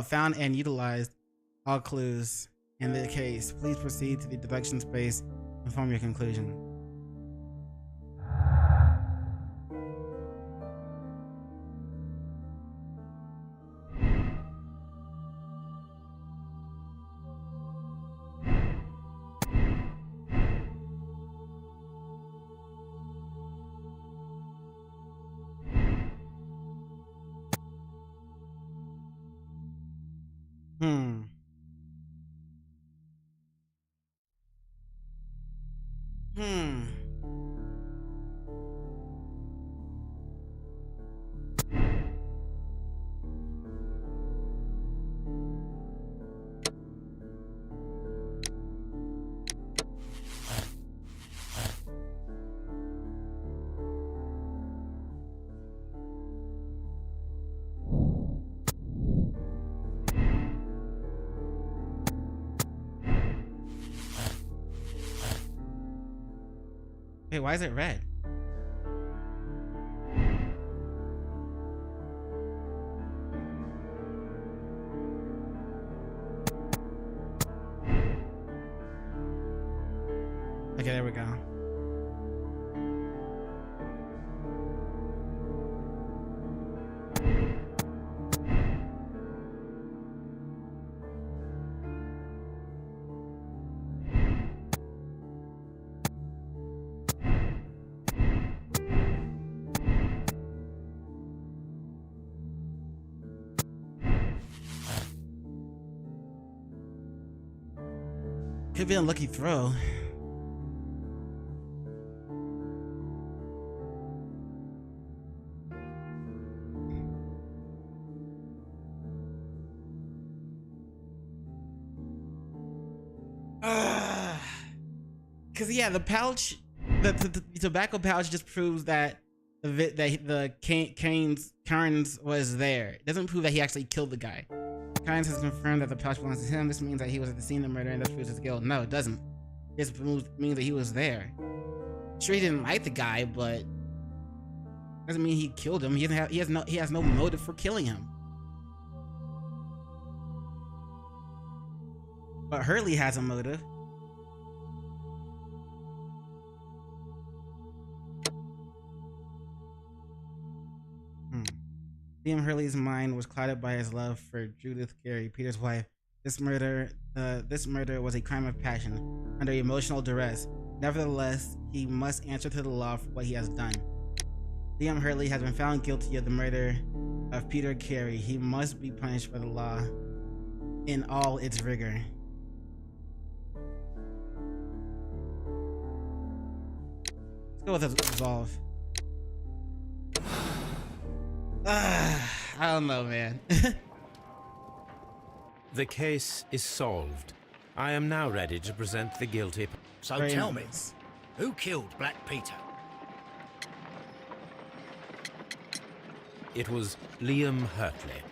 found and utilized all clues in the case. Please proceed to the deduction space and form your conclusion. Wait, why is it red? Okay, there we go. Could be a lucky throw. Cause yeah, the pouch, the tobacco pouch just proves that Carnes was there. It doesn't prove that he actually killed the guy. Carnes has confirmed that the pouch belongs to him. This means that he was at the scene of the murder and thus proves his guilt. No, it doesn't. It just means that he was there. Sure, he didn't like the guy, but doesn't mean he killed him. He has no motive for killing him. But Hurley has a motive. Liam Hurley's mind was clouded by his love for Judith Carey, Peter's wife. This murder was a crime of passion, under emotional duress. Nevertheless, he must answer to the law for what he has done. Liam Hurley has been found guilty of the murder of Peter Carey. He must be punished by the law in all its rigor. Let's go with a resolve. I don't know, man.
The case is solved. I am now ready to present the guilty.
So tell me, who killed Black Peter?
It was Liam Hurley.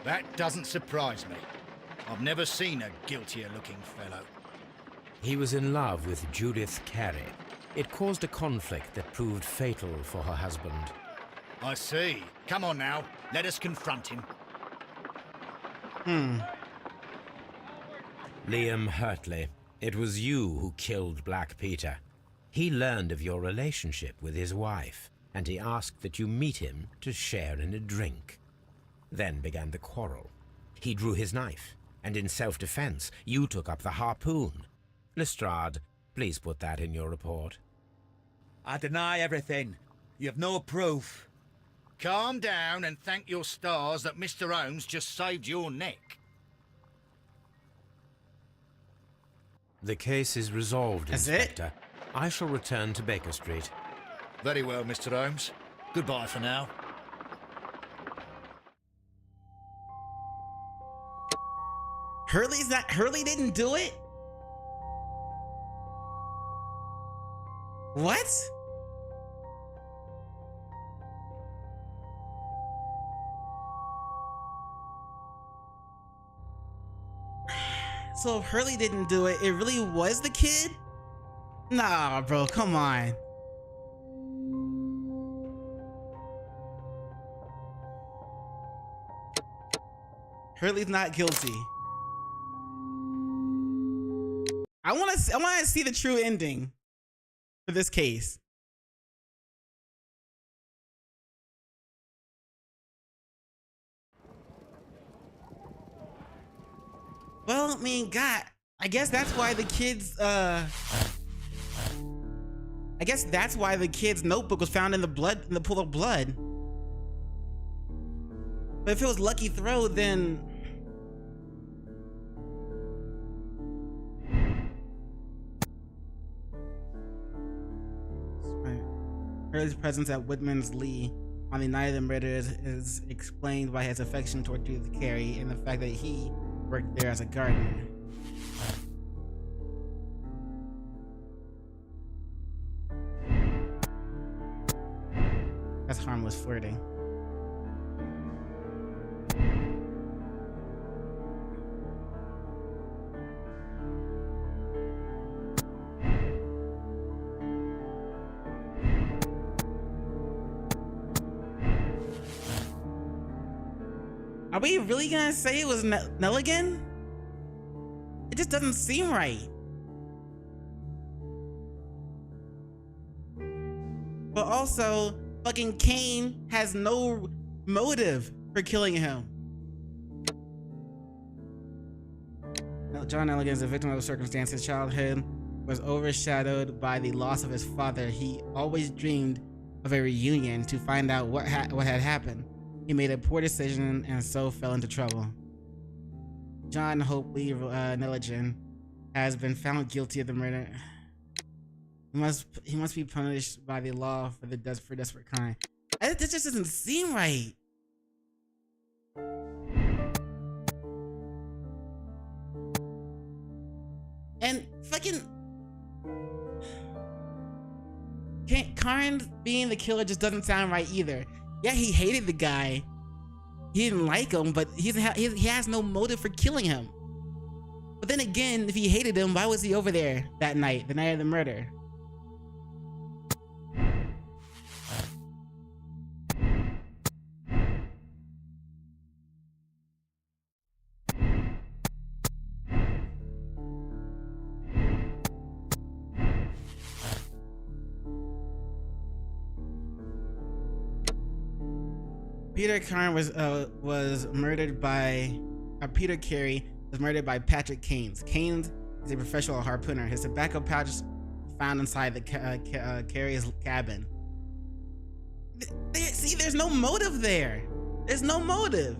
That doesn't surprise me. I've never seen a guiltier-looking fellow.
He was in love with Judith Carey. It caused a conflict that proved fatal for her husband.
I see. Come on now, let us confront him.
Liam Hurley, it was you who killed Black Peter. He learned of your relationship with his wife, and he asked that you meet him to share in a drink. Then began the quarrel. He drew his knife, and in self-defense, you took up the harpoon. Lestrade, please put that in your report.
I deny everything. You have no proof.
Calm down and thank your stars that Mr. Holmes just saved your neck.
The case is resolved,
That's
Inspector.
it?
I shall return to Baker Street.
Very well, Mr. Holmes. Goodbye for now.
Hurley didn't do it? What? So if Hurley didn't do it, it really was the kid? Nah, bro, come on. Hurley's not guilty. I want to see the true ending for this case. Well, I mean, God, I guess that's why the kids, I guess that's why the kid's notebook was found in the pool of blood. But if it was lucky throw, then Hurley's presence at Woodman's Lee on the night of the murder is explained by his affection toward Judith Carey and the fact that he worked there as a gardener. That's harmless flirting. Are we really gonna say it was Nelligan? It just doesn't seem right. But also, fucking Kane has no motive for killing him. John Nelligan is a victim of circumstance. His childhood was overshadowed by the loss of his father. He always dreamed of a reunion to find out what had happened. He made a poor decision and so fell into trouble. John Hopley Nelligan has been found guilty of the murder. He must be punished by the law for desperate crime. This just doesn't seem right. And fucking Karn being the killer just doesn't sound right either. Yeah, he hated the guy. He didn't like him, but he has no motive for killing him. But then again, if he hated him, why was he over there that night, the night of the murder? Peter Carey was murdered by Patrick Keynes. Keynes is a professional harpooner. His tobacco pouch found inside the Carey's cabin. See, there's no motive there. There's no motive.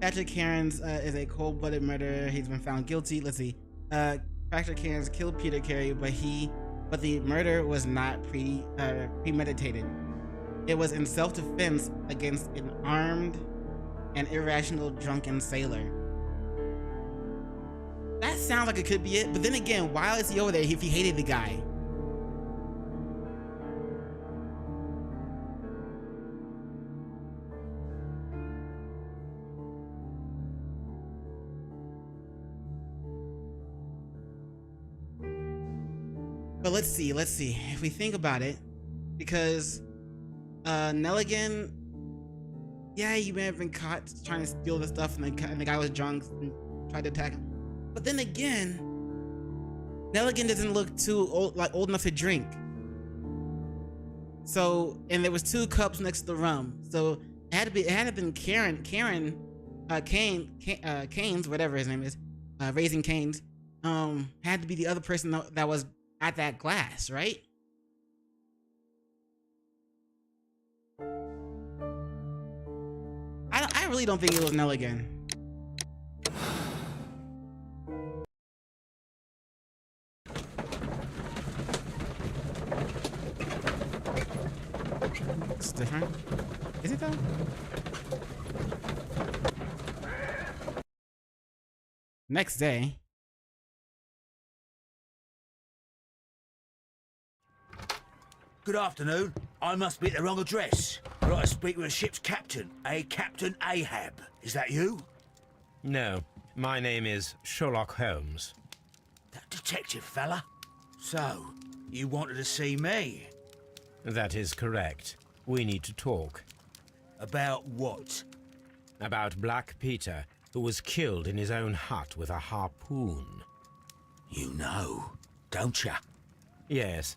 Patrick Cairns is a cold-blooded murderer. He's been found guilty. Let's see. Patrick Cairns killed Peter Carey, but the murder was not premeditated. It was in self-defense against an armed and irrational drunken sailor. That sounds like it could be it, but then again, why is he over there if he hated the guy? But let's see. If we think about it, because Nelligan, yeah, he may have been caught trying to steal the stuff, and the guy was drunk and tried to attack him. But then again, Nelligan doesn't look too old enough to drink. So, and there was 2 cups next to the rum, so it had to have been Canes, whatever his name is, Raising Canes, had to be the other person that was at that glass, right? I really don't think it was Nelligan. It's different. Is it though? Next day.
Good afternoon. I must be at the wrong address. I'd like to speak with a ship's captain, Captain Ahab. Is that you?
No, my name is Sherlock Holmes.
That detective fella? So, you wanted to see me?
That is correct. We need to talk.
About what?
About Black Peter, who was killed in his own hut with a harpoon.
You know, don't ya?
Yes.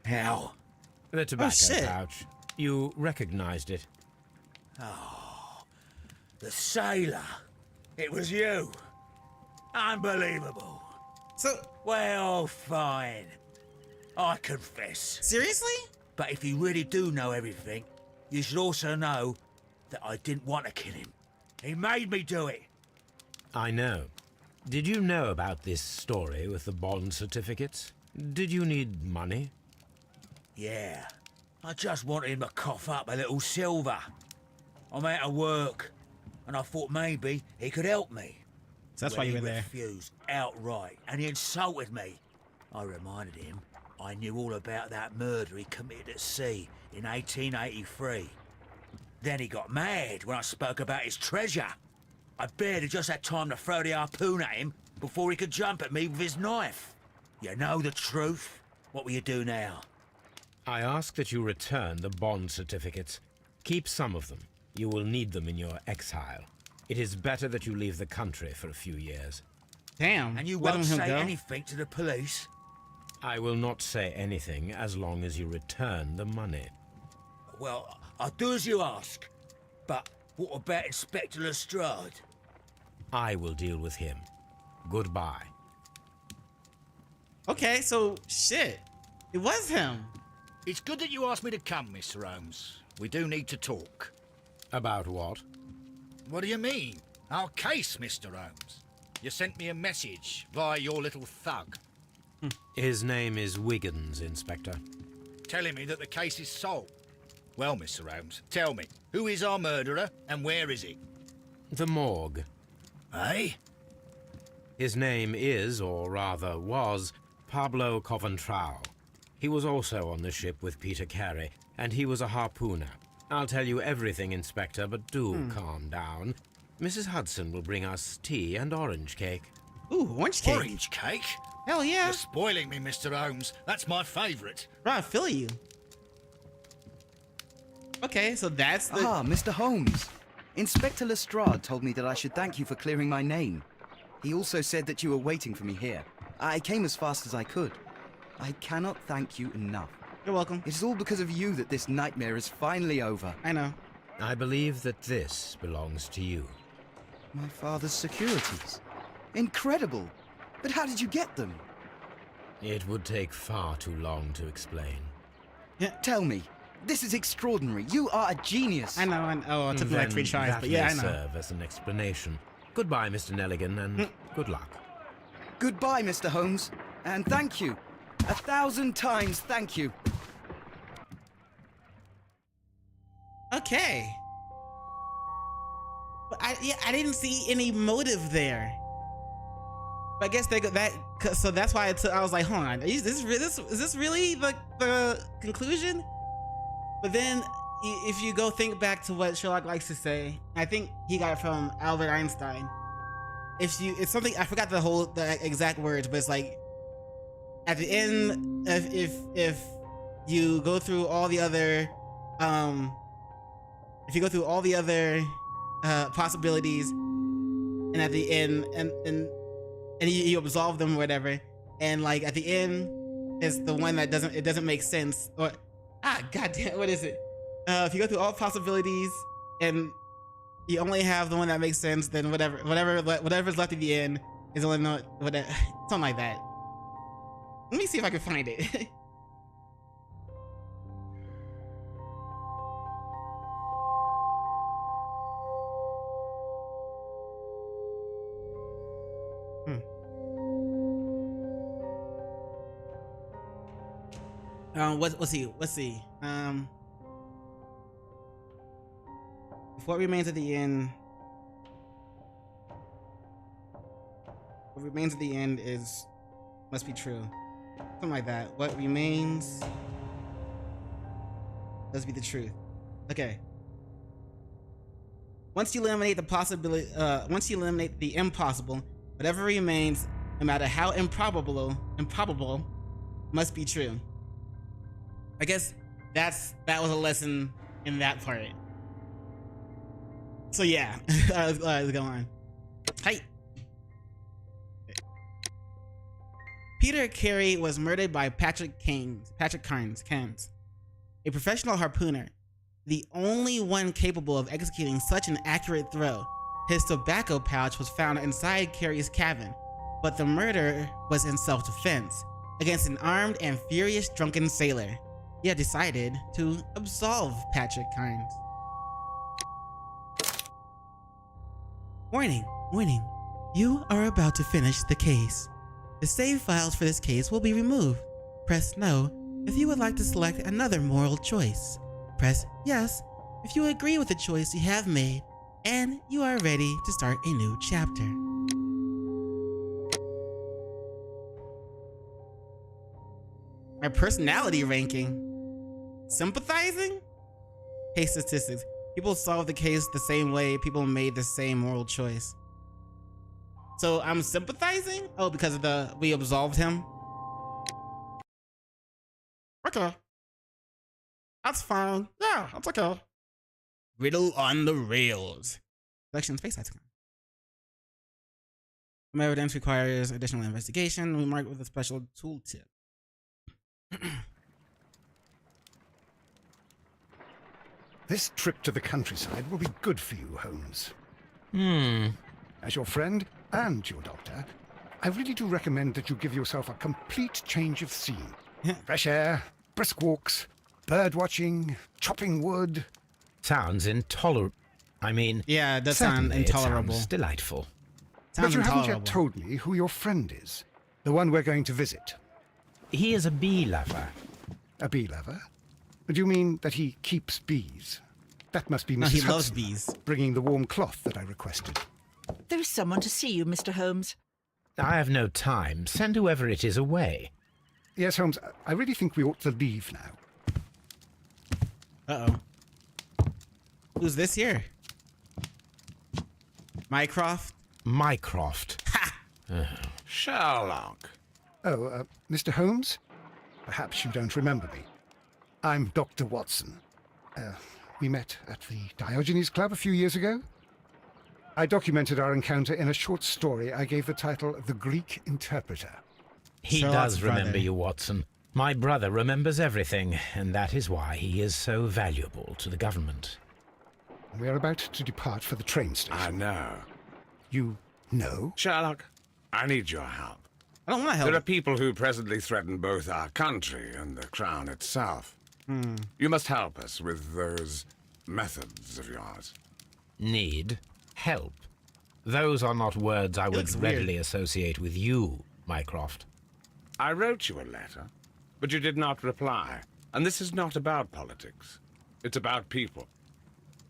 How?
The tobacco pouch. You recognized it.
Oh, the sailor. It was you. Unbelievable.
So,
well, fine. I confess.
Seriously?
But if you really do know everything, you should also know that I didn't want to kill him. He made me do it.
I know. Did you know about this story with the bond certificates? Did you need money?
Yeah. I just wanted him to cough up a little silver. I'm out of work, and I thought maybe he could help me.
So that's why you were there.
He refused outright, and he insulted me. I reminded him I knew all about that murder he committed at sea in 1883. Then he got mad when I spoke about his treasure. I barely just had time to throw the harpoon at him before he could jump at me with his knife. You know the truth. What will you do now?
I ask that you return the bond certificates. Keep some of them. You will need them in your exile. It is better that you leave the country for a few years.
Damn.
And you
letting
won't
him
say
go?
anything to the police?
I will not say anything as long as you return the money.
Well, I'll do as you ask. But what about Inspector Lestrade?
I will deal with him. Goodbye.
Okay, so shit. It was him.
It's good that you asked me to come, Mr. Holmes. We do need to talk.
About what?
What do you mean? Our case, Mr. Holmes. You sent me a message via your little thug,
His name is Wiggins, Inspector.
telling me that the case is solved. Well, Mr. Holmes, tell me, who is our murderer and where is he?
The morgue.
Eh?
His name is, or rather was, Pablo Coventrao. He was also on the ship with Peter Carey, and he was a harpooner. I'll tell you everything, Inspector, but do calm down. Mrs. Hudson will bring us tea and orange cake.
Ooh, orange cake.
Orange cake?
Hell yeah.
You're spoiling me, Mr. Holmes. That's my favourite.
Bro, I feel you. Okay, so that's the...
Ah, Mr. Holmes. Inspector Lestrade told me that I should thank you for clearing my name. He also said that you were waiting for me here. I came as fast as I could. I cannot thank you enough.
You're welcome.
It is all because of you that this nightmare is finally over.
I know.
I believe that this belongs to you.
My father's securities. Incredible. But how did you get them?
It would take far too long to explain.
Tell me. This is extraordinary. You are a genius.
I know. Oh, it took me like 3 tries,
that
but yeah,
may
I know.
serve as an explanation. Goodbye, Mr. Nelligan, and good luck.
Goodbye, Mr. Holmes. And thank you. 1,000 times thank you.
Okay. But I didn't see any motive there. But I guess they got that. So that's why I was like, hold on, is this really the conclusion? But then, if you go think back to what Sherlock likes to say, I think he got it from Albert Einstein. It's something, I forgot the exact words, but it's like, at the end, if you go through all the other, possibilities, and at the end, and you absolve them or whatever, and like at the end, it's the one that doesn't make sense, or goddamn, what is it? If you go through all possibilities and you only have the one that makes sense, then whatever's left at the end is only whatever, something like that. Let me see if I can find it. Let's see. If what remains at the end, must be true. Something like that. What remains must be the truth. Okay. Once you eliminate the impossible, whatever remains, no matter how improbable, must be true. I guess that was a lesson in that part. So yeah, let's go on. Hi. Peter Carey was murdered by Patrick Carnes, a professional harpooner, the only one capable of executing such an accurate throw. His tobacco pouch was found inside Carey's cabin, but the murder was in self-defense against an armed and furious drunken sailor. He had decided to absolve Patrick Carnes. Warning. You are about to finish the case. The save files for this case will be removed. Press no if you would like to select another moral choice. Press yes if you agree with the choice you have made and you are ready to start a new chapter. My personality ranking. Sympathizing? Case statistics. People solved the case the same way. People made the same moral choice. So I'm sympathizing? Oh, because we absolved him? Okay. That's fine. Yeah, that's okay. Riddle on the rails. Selection space icon. Some evidence requires additional investigation. We mark with a special tooltip.
This trip to the countryside will be good for you, Holmes. As your friend and your doctor, I really do recommend that you give yourself a complete change of scene. Fresh air, brisk walks, bird watching, chopping wood.
Sounds intolerable. I mean,
Yeah, that sounds
certainly
intolerable.
It sounds delightful.
But you haven't
intolerable.
yet told me who your friend is. The one we're going to visit.
He is a bee lover.
A bee lover? Do you mean that he keeps bees? That must be Mrs.
No, he loves
Hudson,
bees.
bringing the warm cloth that I requested.
There is someone to see you, Mr. Holmes.
I have no time. Send whoever it is away.
Yes, Holmes, I really think we ought to leave now.
Uh-oh. Who's this here? Mycroft?
Mycroft.
Sherlock.
Oh, Mr. Holmes? Perhaps you don't remember me. I'm Dr. Watson. We met at the Diogenes Club a few years ago. I documented our encounter in a short story I gave the title The Greek Interpreter.
He
Sherlock's
does remember
brother.
you, Watson. My brother remembers everything, and that is why he is so valuable to the government.
We are about to depart for the train
I
station.
know.
You know?
Sherlock, I need your help.
I don't want to help.
There are people who presently threaten both our country and the crown itself. You must help us with those methods of yours.
Need help. Those are not words I would
looks weird.
readily associate with you, Mycroft.
I wrote you a letter, but you did not reply. And this is not about politics. It's about people.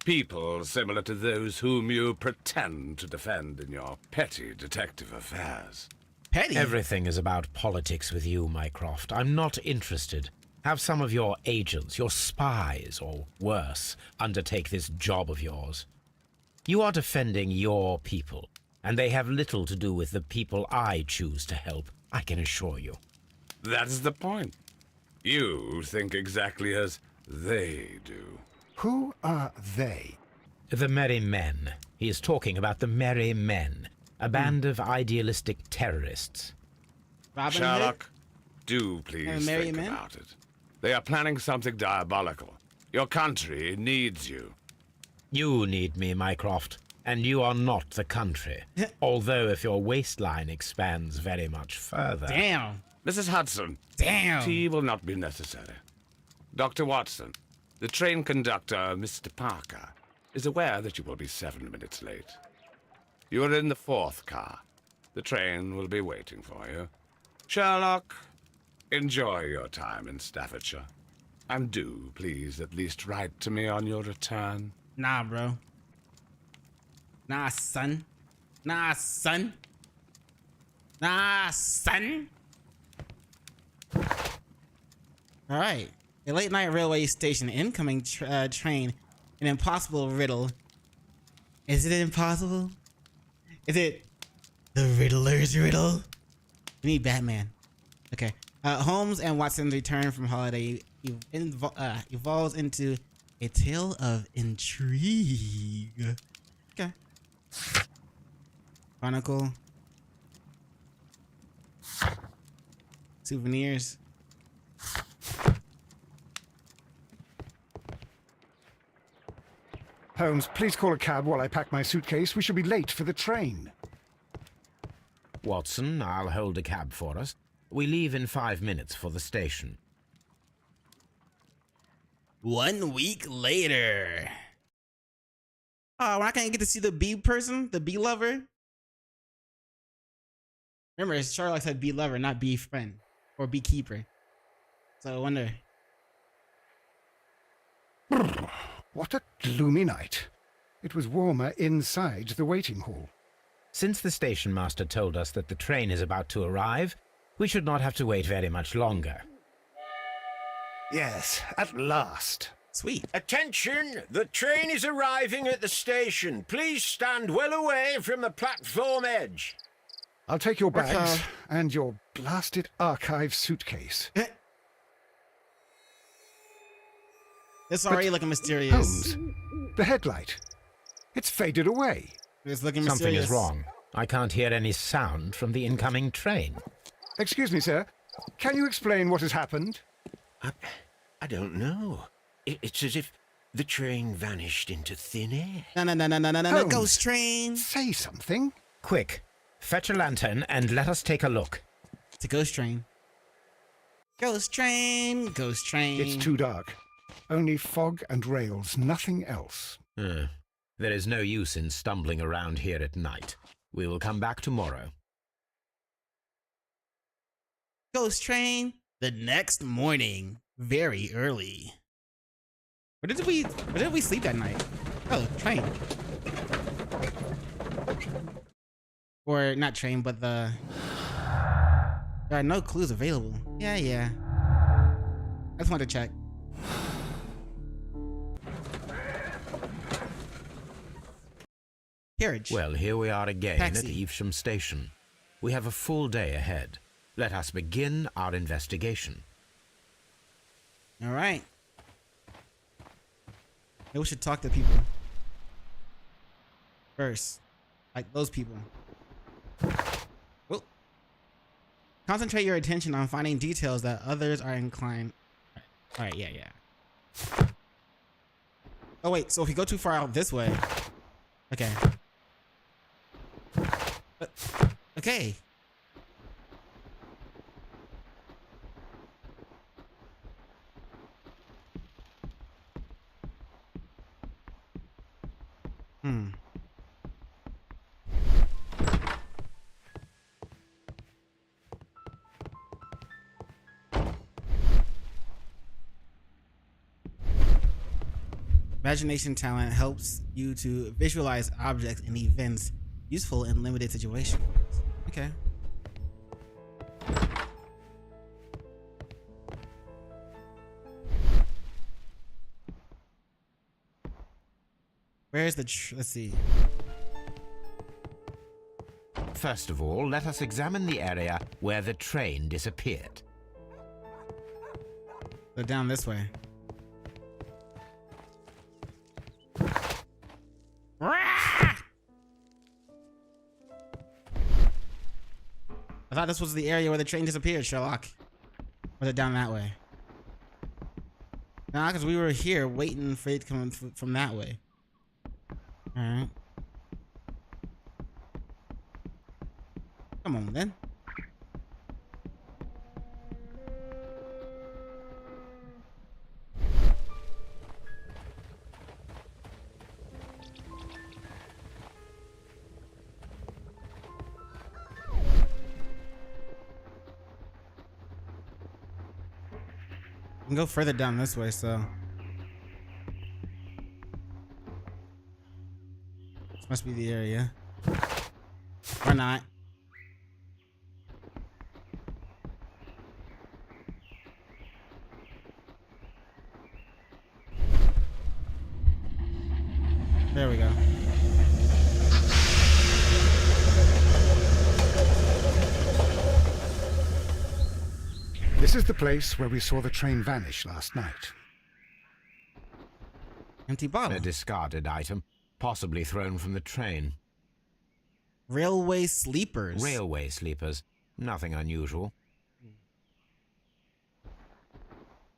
People similar to those whom you pretend to defend in your petty detective affairs.
Petty.
Everything is about politics with you, Mycroft. I'm not interested. Have some of your agents, your spies, or worse, undertake this job of yours. You are defending your people, and they have little to do with the people I choose to help, I can assure you.
That's the point. You think exactly as they do.
Who are they?
The Merry Men. He is talking about the Merry Men, a band of idealistic terrorists.
Robin Hood?
Sherlock, do please
Merry
think
Men?
about it. They are planning something diabolical. Your country needs you.
You need me, Mycroft, and you are not the country. Although if your waistline expands very much further...
Damn.
Mrs. Hudson,
Damn.
tea will not be necessary. Dr. Watson, the train conductor, Mr. Parker, is aware that you will be 7 minutes late. You are in the 4th car. The train will be waiting for you. Sherlock, enjoy your time in Staffordshire. And do, please, at least write to me on your return.
Nah, bro. Nah, son. Nah, son. Nah, son. All right. A late night railway station incoming train. An impossible riddle. Is it impossible? Is it the Riddler's riddle? We need Batman. Okay. Holmes and Watson's return from holiday evolves into a tale of intrigue. Okay. Chronicle. Souvenirs.
Holmes, please call a cab while I pack my suitcase. We shall be late for the train.
Watson, I'll hold a cab for us. We leave in 5 minutes for the station.
1 week later. Oh, we're not gonna get to see the bee person, the bee lover. Remember, Sherlock said bee lover, not bee friend or beekeeper. So I wonder.
What a gloomy night. It was warmer inside the waiting hall.
Since the station master told us that the train is about to arrive, we should not have to wait very much longer.
Yes, at last.
Sweet.
Attention! The train is arriving at the station. Please stand well away from the platform edge.
I'll take your
What's,
bags and your blasted archive suitcase.
It's already looking mysterious.
Holmes, The headlight. It's faded away.
It's looking
Something
mysterious.
is wrong. I can't hear any sound from the incoming train.
Excuse me, sir. Can you explain what has happened?
I don't know. It's as if the train vanished into thin air.
No,
Holmes,
ghost train.
Say something.
Quick, fetch a lantern and let us take a look.
It's a ghost train. Ghost train, ghost train.
It's too dark. Only fog and rails, nothing else.
There is no use in stumbling around here at night. We will come back tomorrow.
Ghost train. The next morning, very early. Where did we sleep that night? Oh, train. Or not train, but there are no clues available. Yeah. I just wanted to check. Carriage.
Well, here we are again
Taxi.
at Evesham Station. We have a full day ahead. Let us begin our investigation.
All right. Maybe we should talk to people first, like those people. Well, concentrate your attention on finding details that others are inclined. All right, yeah. Oh wait, so if we go too far out this way, okay. Okay. Imagination talent helps you to visualize objects and events useful in limited situations. Okay. Where's the let's see.
First of all, let us examine the area where the train disappeared.
Go down this way. I thought this was the area where the train disappeared, Sherlock. Was it down that way? Nah, because we were here waiting for it to come from that way. Alright. Come on, then. We can go further down this way, so. This must be the area. Or not. There we go.
This is the place where we saw the train vanish last night.
Empty bottle.
A discarded item, possibly thrown from the train.
Railway sleepers.
Railway sleepers. Nothing unusual.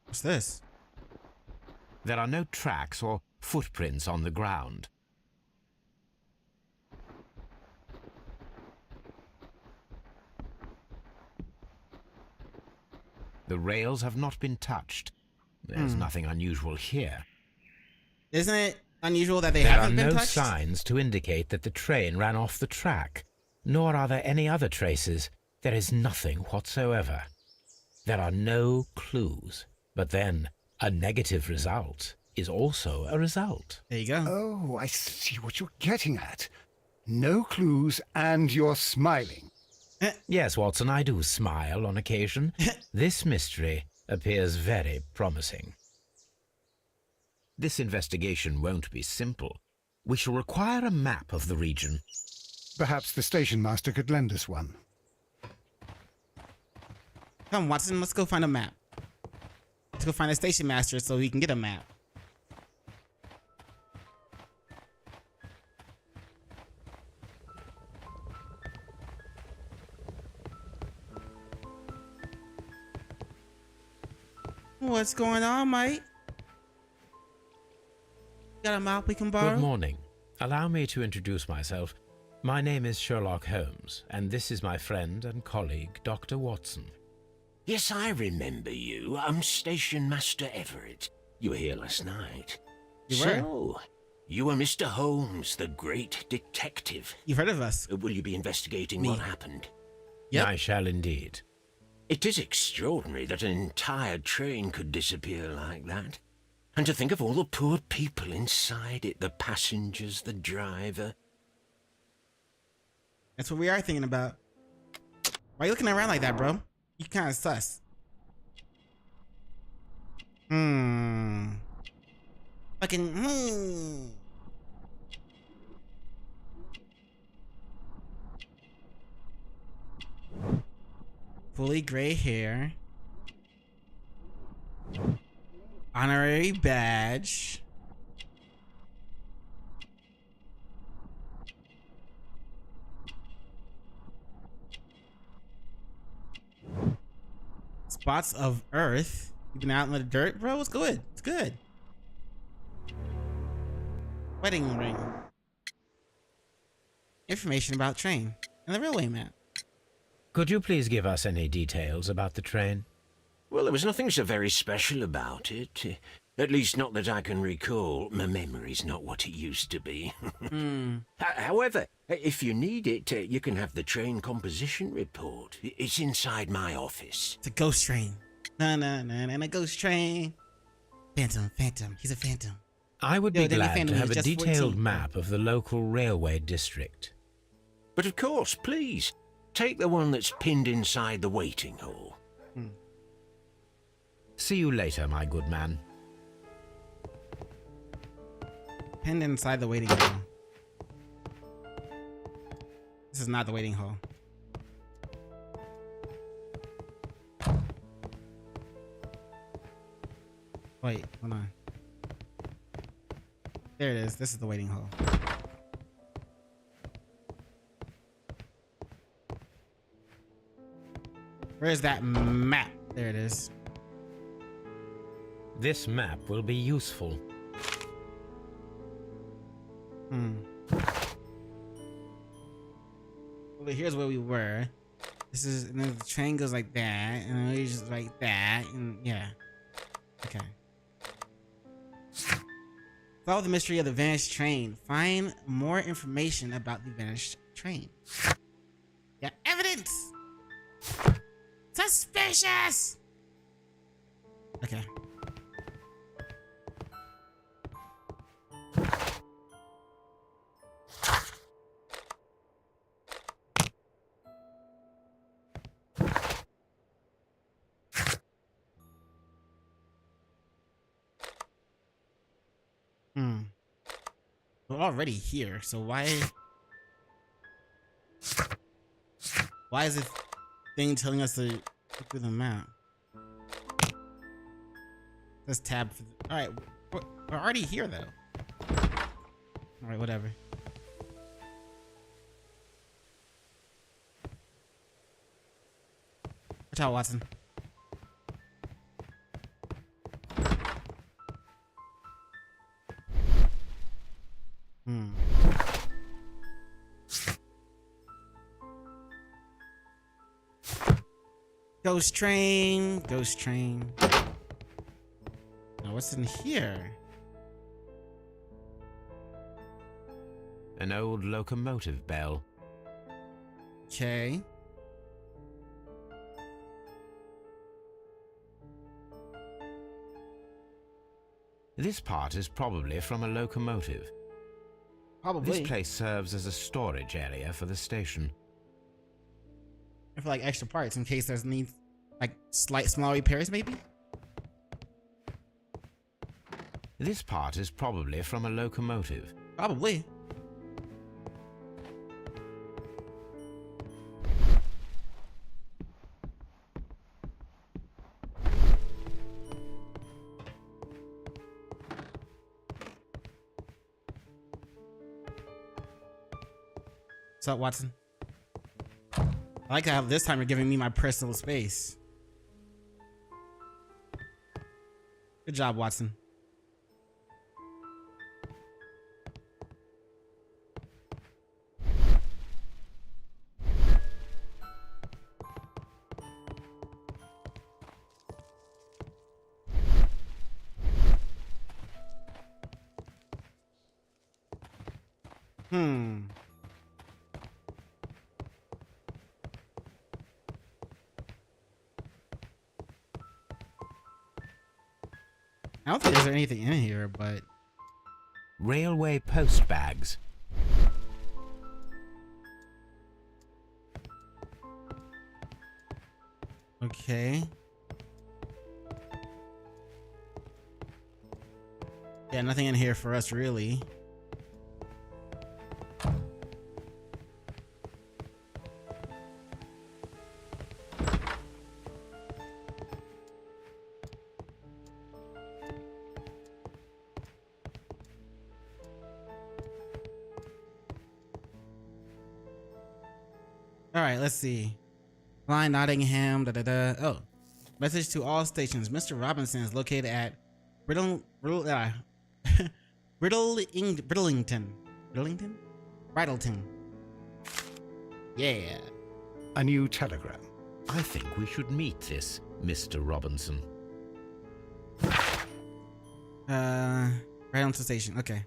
What's this?
There are no tracks or footprints on the ground. The rails have not been touched. There's nothing unusual here.
Isn't it unusual that they
There are
haven't been
no
touched?
signs to indicate that the train ran off the track, nor are there any other traces. There is nothing whatsoever. There are no clues. But then, a negative result is also a result.
There you go.
Oh, I see what you're getting at. No clues and you're smiling.
Yes, Watson, I do smile on occasion. This mystery appears very promising. This investigation won't be simple. We shall require a map of the region.
Perhaps the station master could lend us one.
Come, Watson, let's go find a map. Let's go find a station master so we can get a map. What's going on, mate? Got a mop we can borrow?
Good morning. Allow me to introduce myself. My name is Sherlock Holmes, and this is my friend and colleague, Dr. Watson.
Yes, I remember you. I'm Station Master Everett. You were here last night.
You were?
So, you were Mr. Holmes, the great detective.
You've heard of us.
Will you be investigating what happened?
Yep.
I shall indeed.
It is extraordinary that an entire train could disappear like that. And to think of all the poor people inside it, the passengers, the driver.
That's what we are thinking about. Why are you looking around like that, bro? You kind of sus. Fucking Fully gray hair. Honorary badge. Spots of earth. You've been out in the dirt, bro? It's good. It's good. Wedding ring. Information about train and the railway map.
Could you please give us any details about the train?
Well, there was nothing so very special about it. At least not that I can recall. My memory's not what it used to be. However, if you need it, you can have the train composition report. It's inside my office.
It's a ghost train. And a ghost train. Phantom. He's a phantom.
I would be glad
Phantom
to have
was
a
just
detailed
14.
map of the local railway district.
But of course, please, take the one that's pinned inside the waiting hall.
See you later, my good man.
Pinned inside the waiting hall. This is not the waiting hall. Wait, hold on. There it is. This is the waiting hall. Where's that map? There it is.
This map will be useful.
Well, here's where we were. This is, and then the train goes like that, and then we just like that, and yeah. Okay. Solve the mystery of the vanished train. Find more information about the vanished train. Yeah, evidence! Suspicious! Okay. We're already here, so why is this thing telling us to look through the map? Let's tab for the, all right, we're already here though. All right, whatever. Watch out, Watson. Ghost train, ghost train. Now what's in here?
An old locomotive bell.
Okay.
This part is probably from a locomotive.
Probably.
This place serves as a storage area for the station.
And for like extra parts in case there's need like small repairs maybe?
This part is probably from a locomotive.
Probably. What's up, Watson? I like how this time you're giving me my personal space. Good job, Watson. I don't think there's anything in here, but...
Railway post bags.
Okay. Yeah, nothing in here for us, really. All right, let's see. Line Nottingham, Oh, message to all stations. Mr. Robinson is located at Bridlington. Yeah.
A new telegram.
I think we should meet this Mr. Robinson.
Right on to the station. Okay.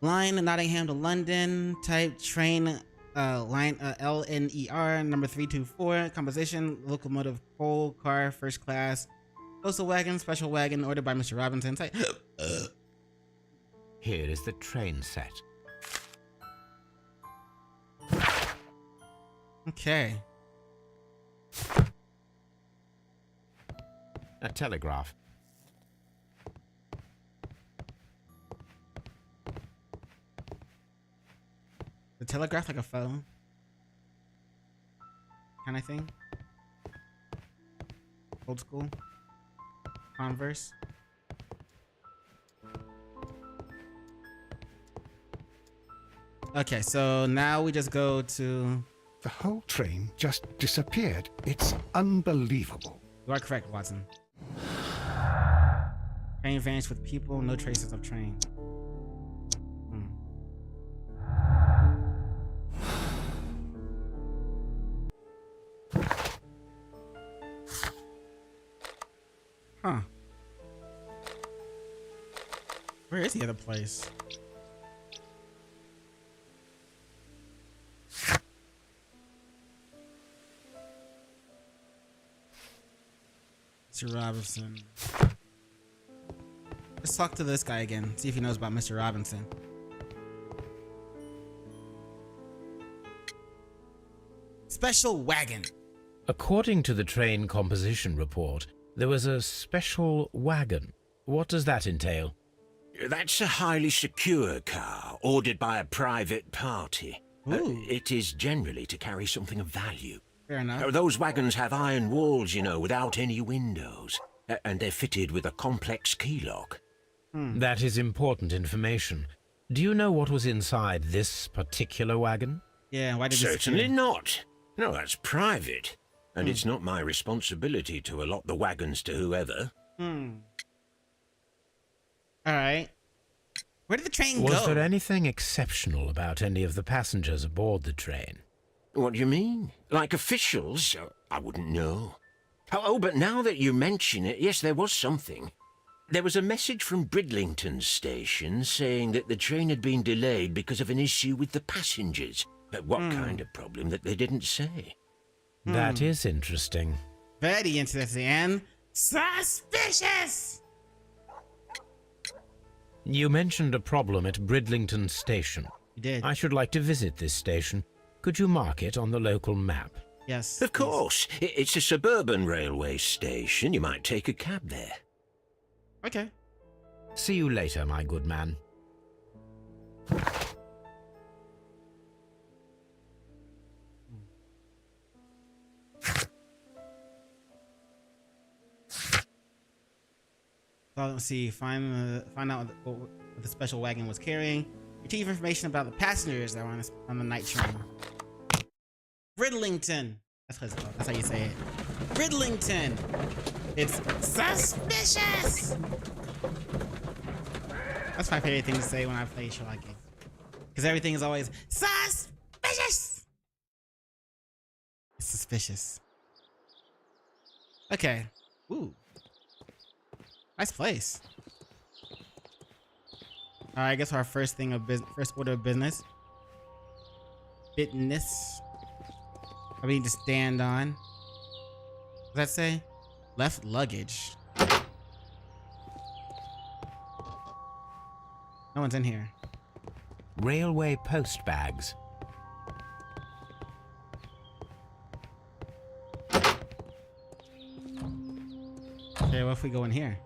Line Nottingham to London. Type train. Line LNER number 324. Composition locomotive coal car first class. Postal wagon special wagon ordered by Mr. Robinson. Type.
Here is the train set.
Okay.
A telegraph.
The telegraph like a phone kind of thing. Old school. Converse. Okay, so now we just go to...
The whole train just disappeared. It's unbelievable.
You are correct, Watson. Train vanished with people, no traces of train. Huh. Where is the other place? Mr. Robinson. Let's talk to this guy again. See if he knows about Mr. Robinson. Special wagon.
According to the train composition report, there was a special wagon. What does that entail?
That's a highly secure car, ordered by a private party. It is generally to carry something of value.
Fair enough.
Those wagons have iron walls, you know, without any windows. And they're fitted with a complex key lock.
That is important information. Do you know what was inside this particular wagon?
Yeah, why did
Certainly not. No, that's private. And it's not my responsibility to allot the wagons to whoever.
Alright. Where did the train go?
Was there anything exceptional about any of the passengers aboard the train?
What do you mean? Like officials? I wouldn't know. Oh, but now that you mention it, yes, there was something. There was a message from Bridlington station saying that the train had been delayed because of an issue with the passengers. But what kind of problem that they didn't say?
That is interesting.
Very interesting and suspicious!
You mentioned a problem at Bridlington station.
You did.
I should like to visit this station. Could you mark it on the local map?
Yes.
Of course. It's a suburban railway station. You might take a cab there.
Okay.
See you later, my good man.
So let's see. Find out what the special wagon was carrying. Retrieve information about the passengers that were on the night train. Bridlington. That's what it's called. That's how you say it. Bridlington. It's suspicious. That's my favorite thing to say when I play Sherlock games, because everything is always suspicious. It's suspicious. Okay. Ooh. Nice place. All right, I guess our first thing of business, first order of business. Fitness. I need to stand on. What does that say? Left luggage. No one's in here.
Railway post bags.
Okay, what if we go in here?